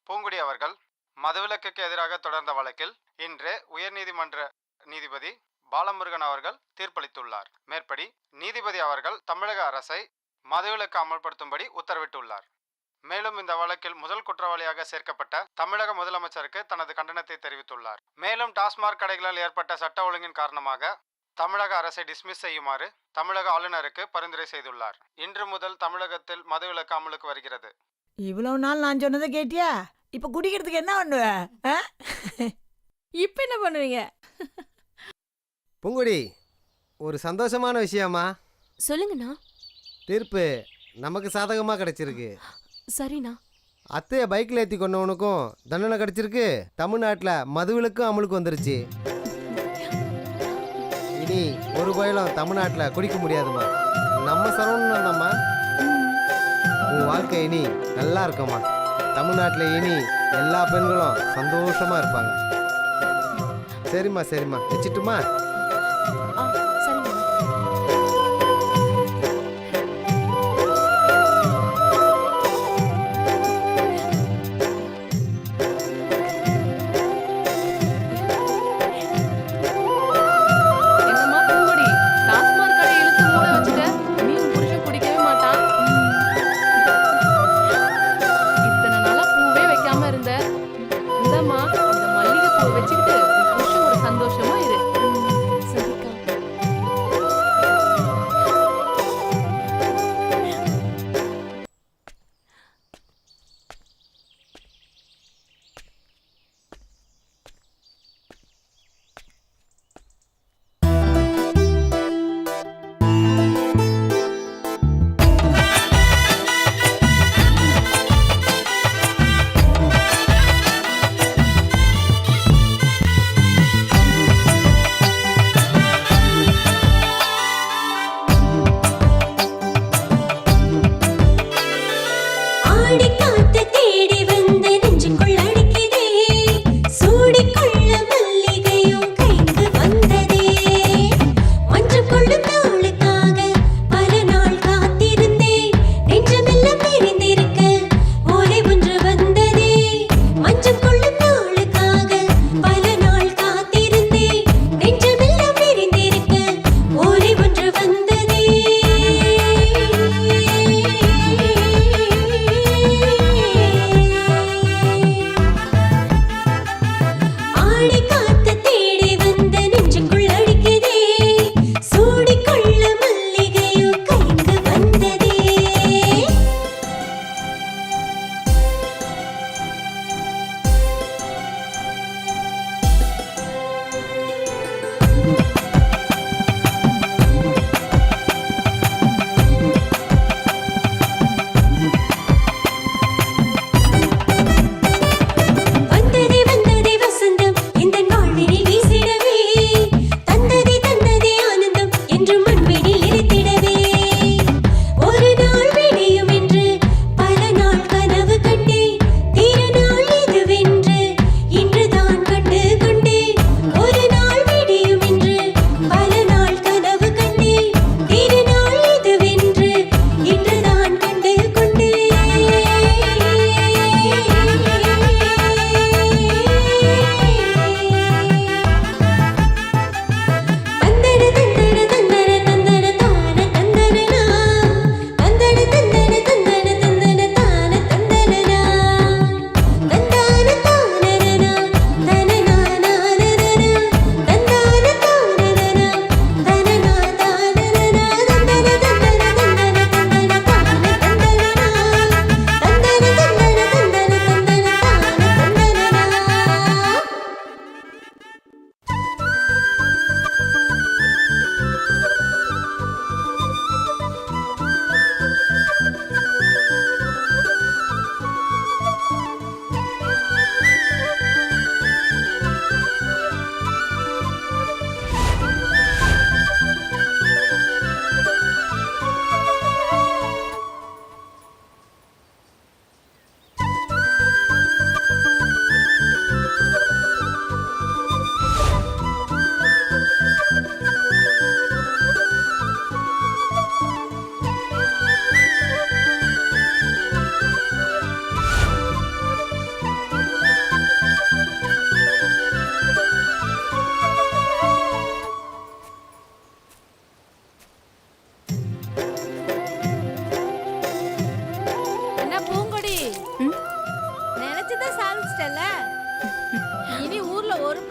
பூங்குடி அவர்கள் மதுவிலக்குக்கு எதிராக தொடர்ந்த வழக்கில் இன்று உயர்நீதிமன்ற நீதிபதி பாலமுருகன் அவர்கள் தீர்ப்பளித்துள்ளார். மேற்படி நீதிபதி அவர்கள் தமிழக அரசை மதுவிலக்கு அமல்படுத்தும்படி உத்தரவிட்டுள்ளார். மேலும் இந்த வழக்கில் முதல் குற்றவாளியாக சேர்க்கப்பட்ட தமிழக முதலமைச்சருக்கு தனது கண்டனத்தை தெரிவித்துள்ளார். மேலும் டாஸ்மாக் கடைகளால் ஏற்பட்ட சட்ட ஒழுங்கின் காரணமாக தமிழக அரசை டிஸ்மிஸ் செய்யுமாறு தமிழக ஆளுநருக்கு பரிந்துரை செய்துள்ளார். இன்று முதல் தமிழகத்தில் மதுவிலக்கு அமலுக்கு வருகிறது. இவ்வளவு நாள் நான் சொன்னதை கேட்டியா? இப்ப குடிக்கிறதுக்கு என்ன பண்ணுவ? இப்ப என்ன பண்ணுவீங்க? பூங்குடி, ஒரு சந்தோஷமான விஷயமா? சொல்லுங்கண்ணா. தீர்ப்பு நமக்கு சாதகமாக கிடைச்சிருக்கு. சரிண்ணா. அத்தையை பைக்கில் ஏற்றி கொண்டவனுக்கும் தண்டனை கிடைச்சிருக்கு. தமிழ்நாட்டில் மதுவிலக்கும் அமலுக்கு வந்துருச்சு. இனி ஒரு பயலும் தமிழ்நாட்டில் குடிக்க முடியாதுமா. நம்ம சரவணம்மா, உன் வாழ்க்கை இனி நல்லா இருக்குமா. தமிழ்நாட்டில் இனி எல்லா பெண்களும் சந்தோஷமாக இருப்பாங்க. சரிம்மா, சரிம்மா, வச்சுட்டுமா?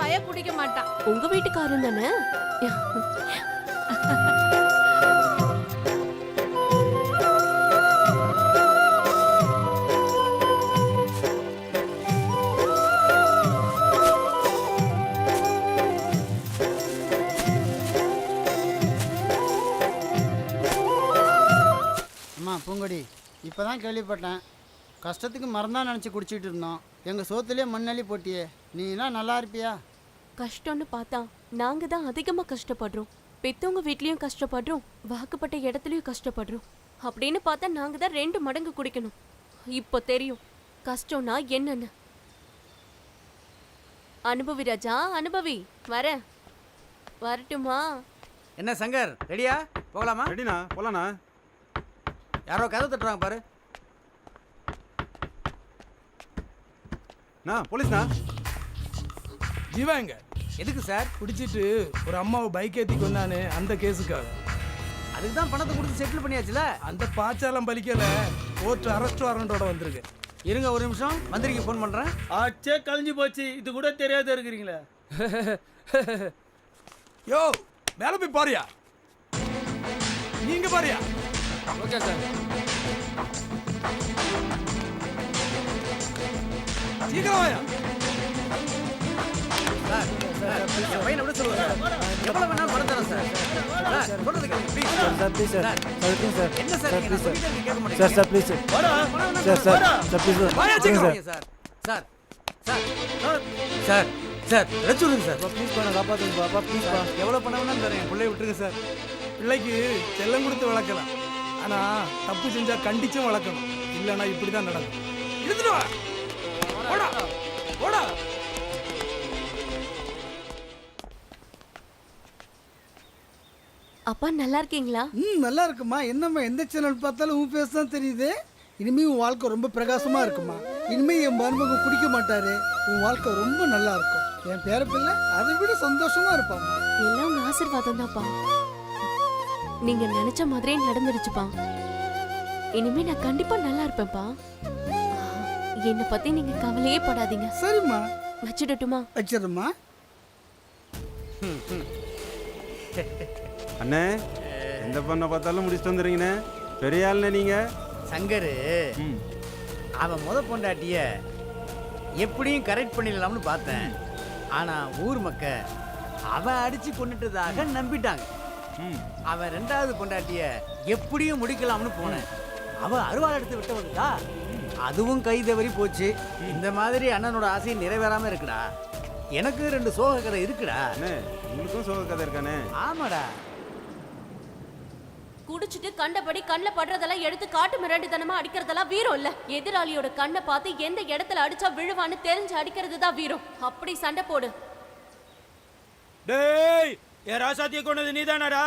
பய குடிக்க மாட்டான். உங்க வீட்டுக்காரன் தானே? அம்மா பூங்கொடி, இப்போ தான் கேள்விப்பட்டேன். கஷ்டத்துக்கு மறந்தான் நினச்சி குடிச்சிட்டு இருந்தோம். எங்கள் சோத்துலேயே மண்ணள்ளி போட்டியே. நீனா நல்லா இருப்பியா? கஷ்டம்னு பார்த்தா நாங்க தான் அதிகமா கஷ்டப்படுறோம். பெத்தவங்க வீட்லயும் கஷ்டப்படுறோம், வாக்குப்பட்ட இடத்துலயும் கஷ்டப்படுறோம். அப்படின்னு பார்த்தா நாங்க தான் 2 மடங்கு குடிக்கணும். இப்போ தெரியும் கஷ்டம்னா என்னன்னு. அனுபவி ராஜா, அனுபவி. வரட்டுமா? என்ன சங்கர், ரெடியா? போகலாமா? ரெடிண்ணா, போகலாண்ணா. யாரோ கதை தட்டுறாங்க பாரு. போலீஸ்ண்ணா. ஜீவா எங்க? எதுக்கு சார்? குடிச்சிட்டு ஒரு அம்மாவை பைக் ஏற்றி கொண்டானே, அந்த கேஸுக்காக. அதுக்கு தான் பணத்தை கொடுத்து செட்டில் பண்ணியாச்சுல. அந்த பாச்சாலம் பலிக்கல, கோர்ட் அரெஸ்ட் வாரண்டோட வந்திருக்கு. இருங்க ஒரு நிமிஷம், மந்திரிக்கு ஃபோன் பண்ணுறேன். ஆச்சே கழிஞ்சு போச்சு, இது கூட தெரியாத இருக்கிறீங்களே. யோ மேலே போய் பாரியா, நீங்க பாரியா. Okay sir. சீக்கிரம் வாயா. சார் பையனை விட சொல்லுங்க சார். எவ்வளோ வேணாலும் பணம் தரேன் சார். சார் சொல்றது கேளுங்க please. Sir please sir. Sir please sir. என்ன சார் நீங்க ப்ளீஸ் சொல்லிட்டே கேட்க மாட்டீங்க. சார் சார் ப்ளீஸ் வாடா. சார் சார் சார் ப்ளீஸ் வாயா sir. Sir. Sir sir sir sir ரச்சுடுங்க சார். ப்ளீஸ் பண்ண காப்பாத்துங்க பாப்பா, ப்ளீஸ் பா. எவ்வளோ பணம் வேணாலும் தரேன், என் பிள்ளைய விட்டுருங்க சார். பிள்ளைக்கு செல்லம் கொடுத்து வளர்க்கலாம், ஆனா தப்பு செஞ்சா கண்டிச்சும் வளர்க்கணும். இல்லைன்னா இப்படி தான் நடக்கும். எடுத்துட்டு வா. ஓடா ஓடா. அப்பா நல்லா இருக்கீங்களா? நல்லா இருக்குமா. என்னம்மா எந்த சேனல் பார்த்தாலும் உன் பேச தான் தெரியுது. இனிமே உன் வாழ்க்கை ரொம்ப பிரகாசமா இருக்குமா. இனிமே என் மருமகன் குடிக்க மாட்டாரு. உன் வாழ்க்கை ரொம்ப நல்லா இருக்கும். என் பேர பிள்ளை அதை விட சந்தோஷமா இருப்பாம்மா. எல்லாம் உங்க ஆசீர்வாதம் தான்ப்பா. நீங்க நினைச்ச மாதிரியே நடந்துடுச்சுப்பா. இனிமே நான் கண்டிப்பா நல்லா இருப்பேன்ப்பா. என்னை பத்தி நீங்க கவலையே படாதீங்க. சரிம்மா. வச்சிடட்டுமா? வச்சிடுமா. அண்ணே, எந்த பொண்ணை பார்த்தாலும் முடிச்சுட்டு வந்துடுறீங்கண்ணே. பெரிய ஆள்ண்ணே நீங்க. சங்கரு அவன் பொண்டாட்டிய எப்படியும் கரெக்ட் பண்ணிடலாம்னு பார்த்தேன். ஆனா ஊர் மக்க அவன் அடிச்சு கொண்டுட்டதாக நம்பிட்டாங்க. அவன் 2வது பொண்டாட்டிய எப்படியும் முடிக்கலாம்னு போனேன். அவ அருவாள் எடுத்து விட்டு வந்தா, அதுவும் கை தவறி போச்சு. இந்த மாதிரி அண்ணனோட ஆசை நிறைவேறாம இருக்குடா. எனக்கு 2 சோக கதை இருக்குடா. உங்களுக்கும் சோக கதை இருக்கானே? ஆமாடா. குடிச்சிட்டு கண்டபடி கண்ணில் படுறதெல்லாம் எடுத்து காட்டு மிராண்டித்தனமா அடிக்கிறதெல்லாம் வீரம் இல்ல. எதிராளியோட கண்ணை பார்த்து எந்த இடத்துல அடிச்சா விழுவான்னு தெரிஞ்சு அடிக்கிறது தான் வீரம். அப்படி சண்டை போடு. டேய், ஏ ராசாத்திய கொண்டது நீதானடா?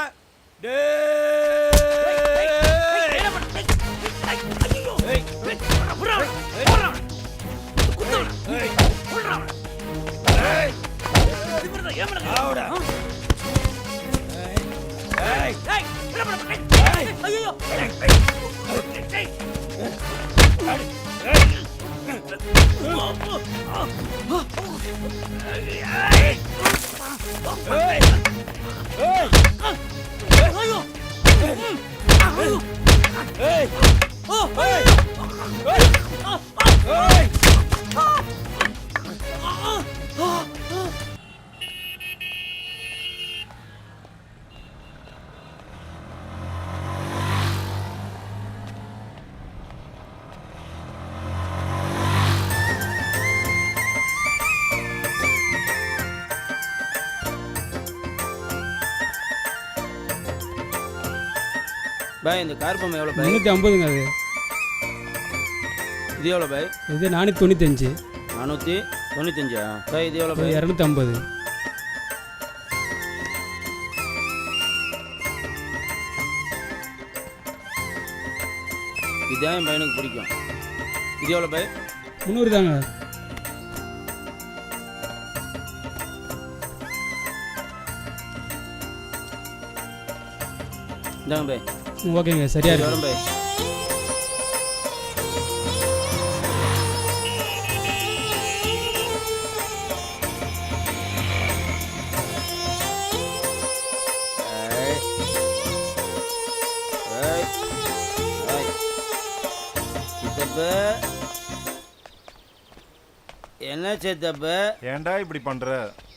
பாய் இந்த கார் பொம்மை எவ்வளோ பாய்? 350ங்க. அது இது எவ்வளோ பாய்? இது 495. 495 பாய். இது எவ்வளோ பாய்? 250. இதான் என் பையனுக்கு பிடிக்கும். இது எவ்வளோ பாய்? 300 தாங்க. இந்தாங்க பாய். ஓகேங்க, சரியா இருக்கு. வரும் பாய். என்ன சித்தப்பு? ஏன்டா இப்படி பண்ற?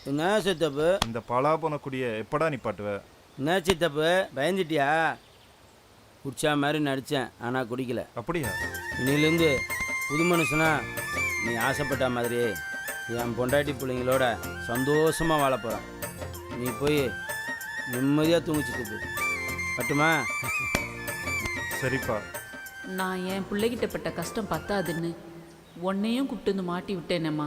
என்ன சித்தப்பு? இந்த பலா போன குடிய எப்படா நிப்பாட்டுவ? என்ன சித்தப்பு பயந்துட்டியா? குடிச்சா மாதிரி நடித்தேன், ஆனால் குடிக்கல. அப்படியா? இன்னிலேருந்து புது மனுஷனா நீ ஆசைப்பட்ட மாதிரி என் பொண்டாட்டி பிள்ளைங்களோட சந்தோஷமாக வாழ போகிறேன். நீ போய் நிம்மதியாக தூங்கு சித்தப்பு. பட்டுமா? சரிப்பா. நான் என் பிள்ளைகிட்ட பட்ட கஷ்டம் பத்தாதுன்னு உன்னையும் கூப்பிட்டு வந்து மாட்டி விட்டேனேம்மா.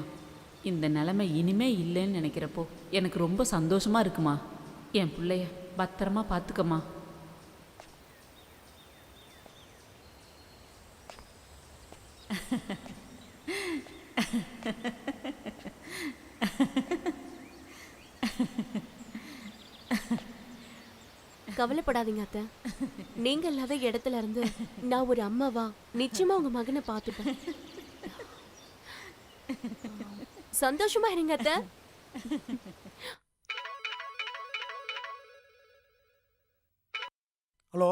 இந்த நிலைமை இனிமே இல்லைன்னு நினைக்கிறப்போ எனக்கு ரொம்ப சந்தோஷமாக இருக்குமா. என் பிள்ளைய பத்திரமா பார்த்துக்கம்மா. கவலைப்படாதீங்க அத்தை. நீங்க இல்லாத இடத்துல இருந்து நான் ஒரு அம்மாவா நிச்சயமா உங்க மகனை பார்த்துப்பேன். சந்தோஷமா இருங்க அத்தை. ஹலோ,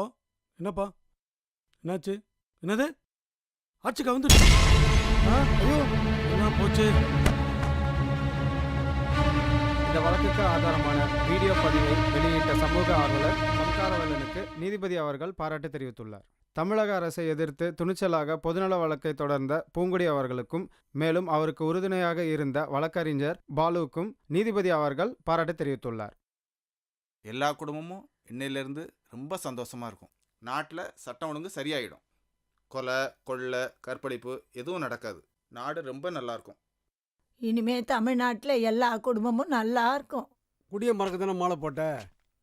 என்னப்பா என்னாச்சு? என்னது ஆட்சி கவுந்துச்சு? ஐயோ, என்ன போச்சு? இந்த வழக்குக்கு ஆதாரமான வீடியோ பதிவை வெளியிட்ட சமூக ஆர்வலர் சம்காரவேலனுக்கு நீதிபதி அவர்கள் பாராட்டு தெரிவித்துள்ளார். தமிழக அரசை எதிர்த்து துணிச்சலாக பொதுநல வழக்கை தொடர்ந்த பூங்குடி அவர்களுக்கும் மேலும் அவருக்கு உறுதுணையாக இருந்த வழக்கறிஞர் பாலுவுக்கும் நீதிபதி அவர்கள் பாராட்டு தெரிவித்துள்ளார். எல்லா குடும்பமும் இன்னையிலேருந்து ரொம்ப சந்தோஷமாக இருக்கும். நாட்டில் சட்டம் ஒழுங்கு சரியாயிடும். கொலை, கொள்ளை, கற்பழிப்பு எதுவும் நடக்காது. நாடு ரொம்ப நல்லாயிருக்கும். இனிமே தமிழ்நாட்டில் எல்லா குடும்பமும் நல்லா இருக்கும். குடிய மறக்க தானே மாலை போட்ட?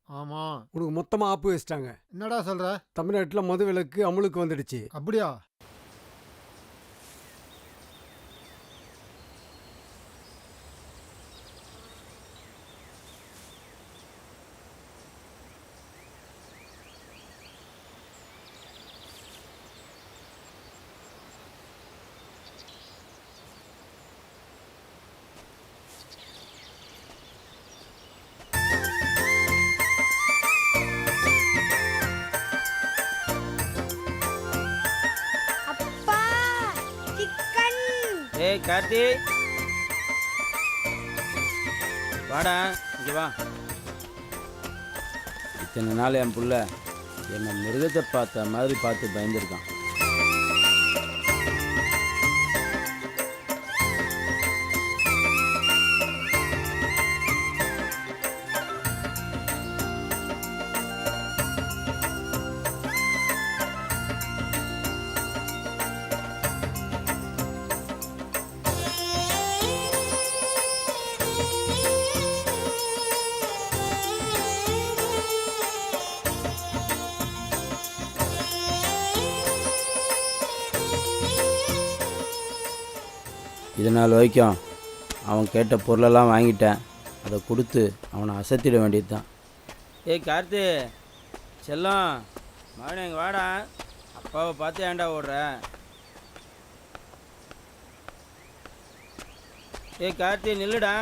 ஆமாம், உனக்கு மொத்தமாக ஆப்பு வச்சிட்டாங்க. என்னடா சொல்கிற? தமிழ்நாட்டில் மது விலக்கு அமலுக்கு வந்துடுச்சு. அப்படியா? ஏய் கார்த்தி, வாடா இங்கே வா. இத்தனை நாள் என் புள்ள என்னை மிருகத்தை பார்த்த மாதிரி பார்த்து பயந்துருக்கான். இது நாள் வரைக்கும் அவன் கேட்ட பொருளெல்லாம் வாங்கிட்டேன். அதை கொடுத்து அவனை அசத்திட வேண்டியது தான். ஏய் கார்த்தி செல்லம், மகனே எங்கள் வாடா. அப்பாவை பார்த்து ஏன்டா ஓடுற? ஏய் கார்த்தி நில்லுடா,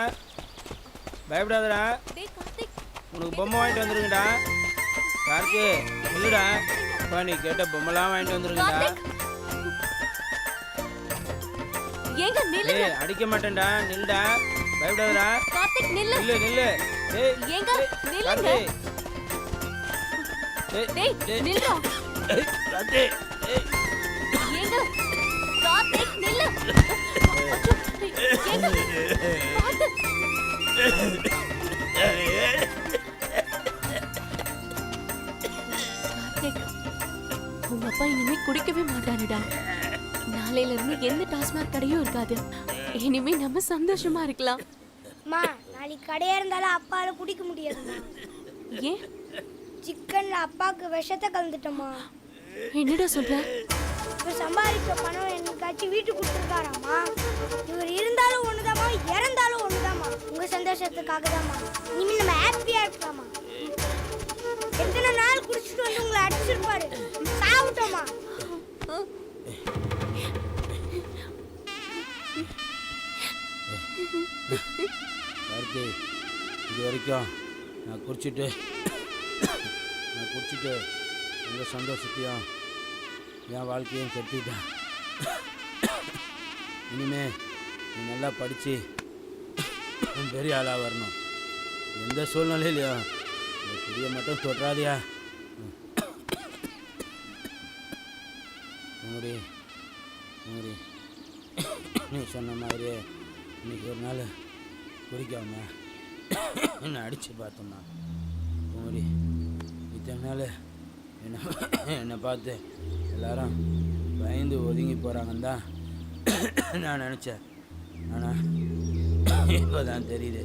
பயப்படாதடா. உனக்கு பொம்மை வாங்கிட்டு வந்துருங்கடா. கார்த்தி நில்லுடா, அப்பா நீ கேட்ட பொம்மைலாம் வாங்கிட்டு வந்துருங்கடா. ஏங்க நில்லுங்க. ஏய் அடிக்க மாட்டேன்டா, நில்லுடா, பயப்படாதடா. கார்த்திக் நில்லு. நில்லு நில்லு. ஏய் ஏங்க நில்லுங்க. டேய் நில்லுடா. ஏய் கார்த்தி, ஏய் ஏங்க கார்த்திக் நில்லு. ஏங்க பாத்து. கார்த்திக், உங்க அப்பா இனிமே குடிக்கவே மாட்டாருடா. நாளையில இருந்து எந்த டாஸ்மாக் கடையும் இருக்காது. இனிமே நம்ம சந்தோஷமா இருக்கலாம். அம்மா, நாளைக்கு கடையா இருந்தாலும் அப்பால குடிக்க முடியாதும்மா. ஏன்? சிக்கன்ல அப்பாவுக்கு விஷத்தை கலந்துட்டோமா. என்னடா சொல்ற? இப்ப சம்பாதிக்க பணம் என்னைக்காச்சும் வீட்டுக்கு கொடுத்துருக்காராம்மா. இவர் இருந்தாலும் ஒண்ணுதாம்மா, இறந்தாலும் ஒண்ணுதாம்மா. உங்க சந்தோஷத்துக்காக தாம்மா. இனிமே நம்ம ஹாப்பியா இருக்கலாமா. எத்தனை நாள் குடிச்சிட்டு வந்து உங்களை அடிச்சிருப்பாரு. சாப்பிட்டோமா. கார்த்தி, இது வரைக்கும் நான் குடிச்சிட்டு உங்கள் சந்தோஷத்தையும் என் வாழ்க்கையும் கெடுத்துக்கிட்டேன். இனிமே நீ நல்லா படித்து பெரிய ஆளாக வரணும். எந்த சூழ்நிலையிலையும் இந்த குடியை மட்டும் தொட்டுறாதியா. பூங்குடி பூங்குடி, நீ சொன்ன மாதிரியே இன்னைக்கு ஒரு நாள் குடிக்காம என்னை அடித்து பார்த்தோம்மா. பூங்குடி, இத்தனை நாள் என்னை பார்த்து எல்லாரும் பயந்து ஒதுங்கி போகிறாங்கன்னு தான் நான் நினச்சேன். ஆனால் இப்போ தான் தெரியுது,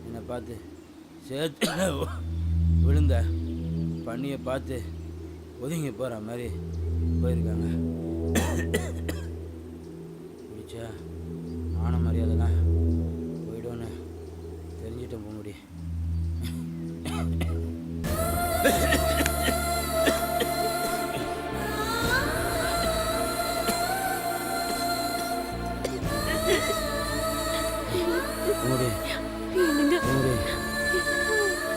என்னை பார்த்து சேர்த்து விழுந்த பண்ணியை பார்த்து ஒதுங்கி போகிற மாதிரி போயிருக்காங்க. பிடிச்சா மான மரியாதைலாம் போய்டும்னு தெரிஞ்சிட்டேன் பூங்குடி. பூங்குடி பூங்குடி,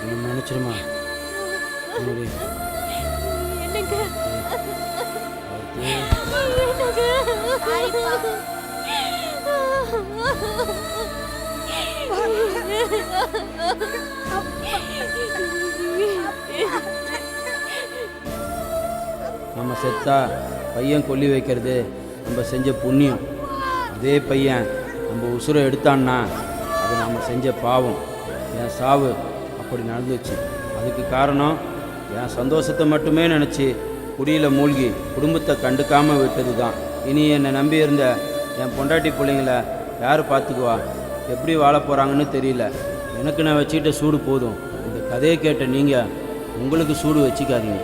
என்ன மன்னிச்சிருமா பூங்குடி. நம்ம செத்தா பையன் கொல்லி வைக்கிறது நம்ம செஞ்ச புண்ணியம். அதே பையன் நம்ம உசுரை எடுத்தான்னா அது நம்ம செஞ்ச பாவம். என் சாவு அப்படி நடந்துச்சு. அதுக்கு காரணம் என் சந்தோஷத்தை மட்டுமே நினச்சி குடியில் மூழ்கி குடும்பத்தை கண்டுக்காமல் விட்டது தான். இனி என்னை நம்பி இருந்த என் பொண்டாட்டி பிள்ளைங்கள யார் பார்த்துக்குவா? எப்படி வாழ போகிறாங்கன்னு தெரியல. எனக்கு நான் வச்சுக்கிட்ட சூடு போதும். இந்த கதையை கேட்ட நீங்கள் உங்களுக்கு சூடு வச்சுக்காதீங்க.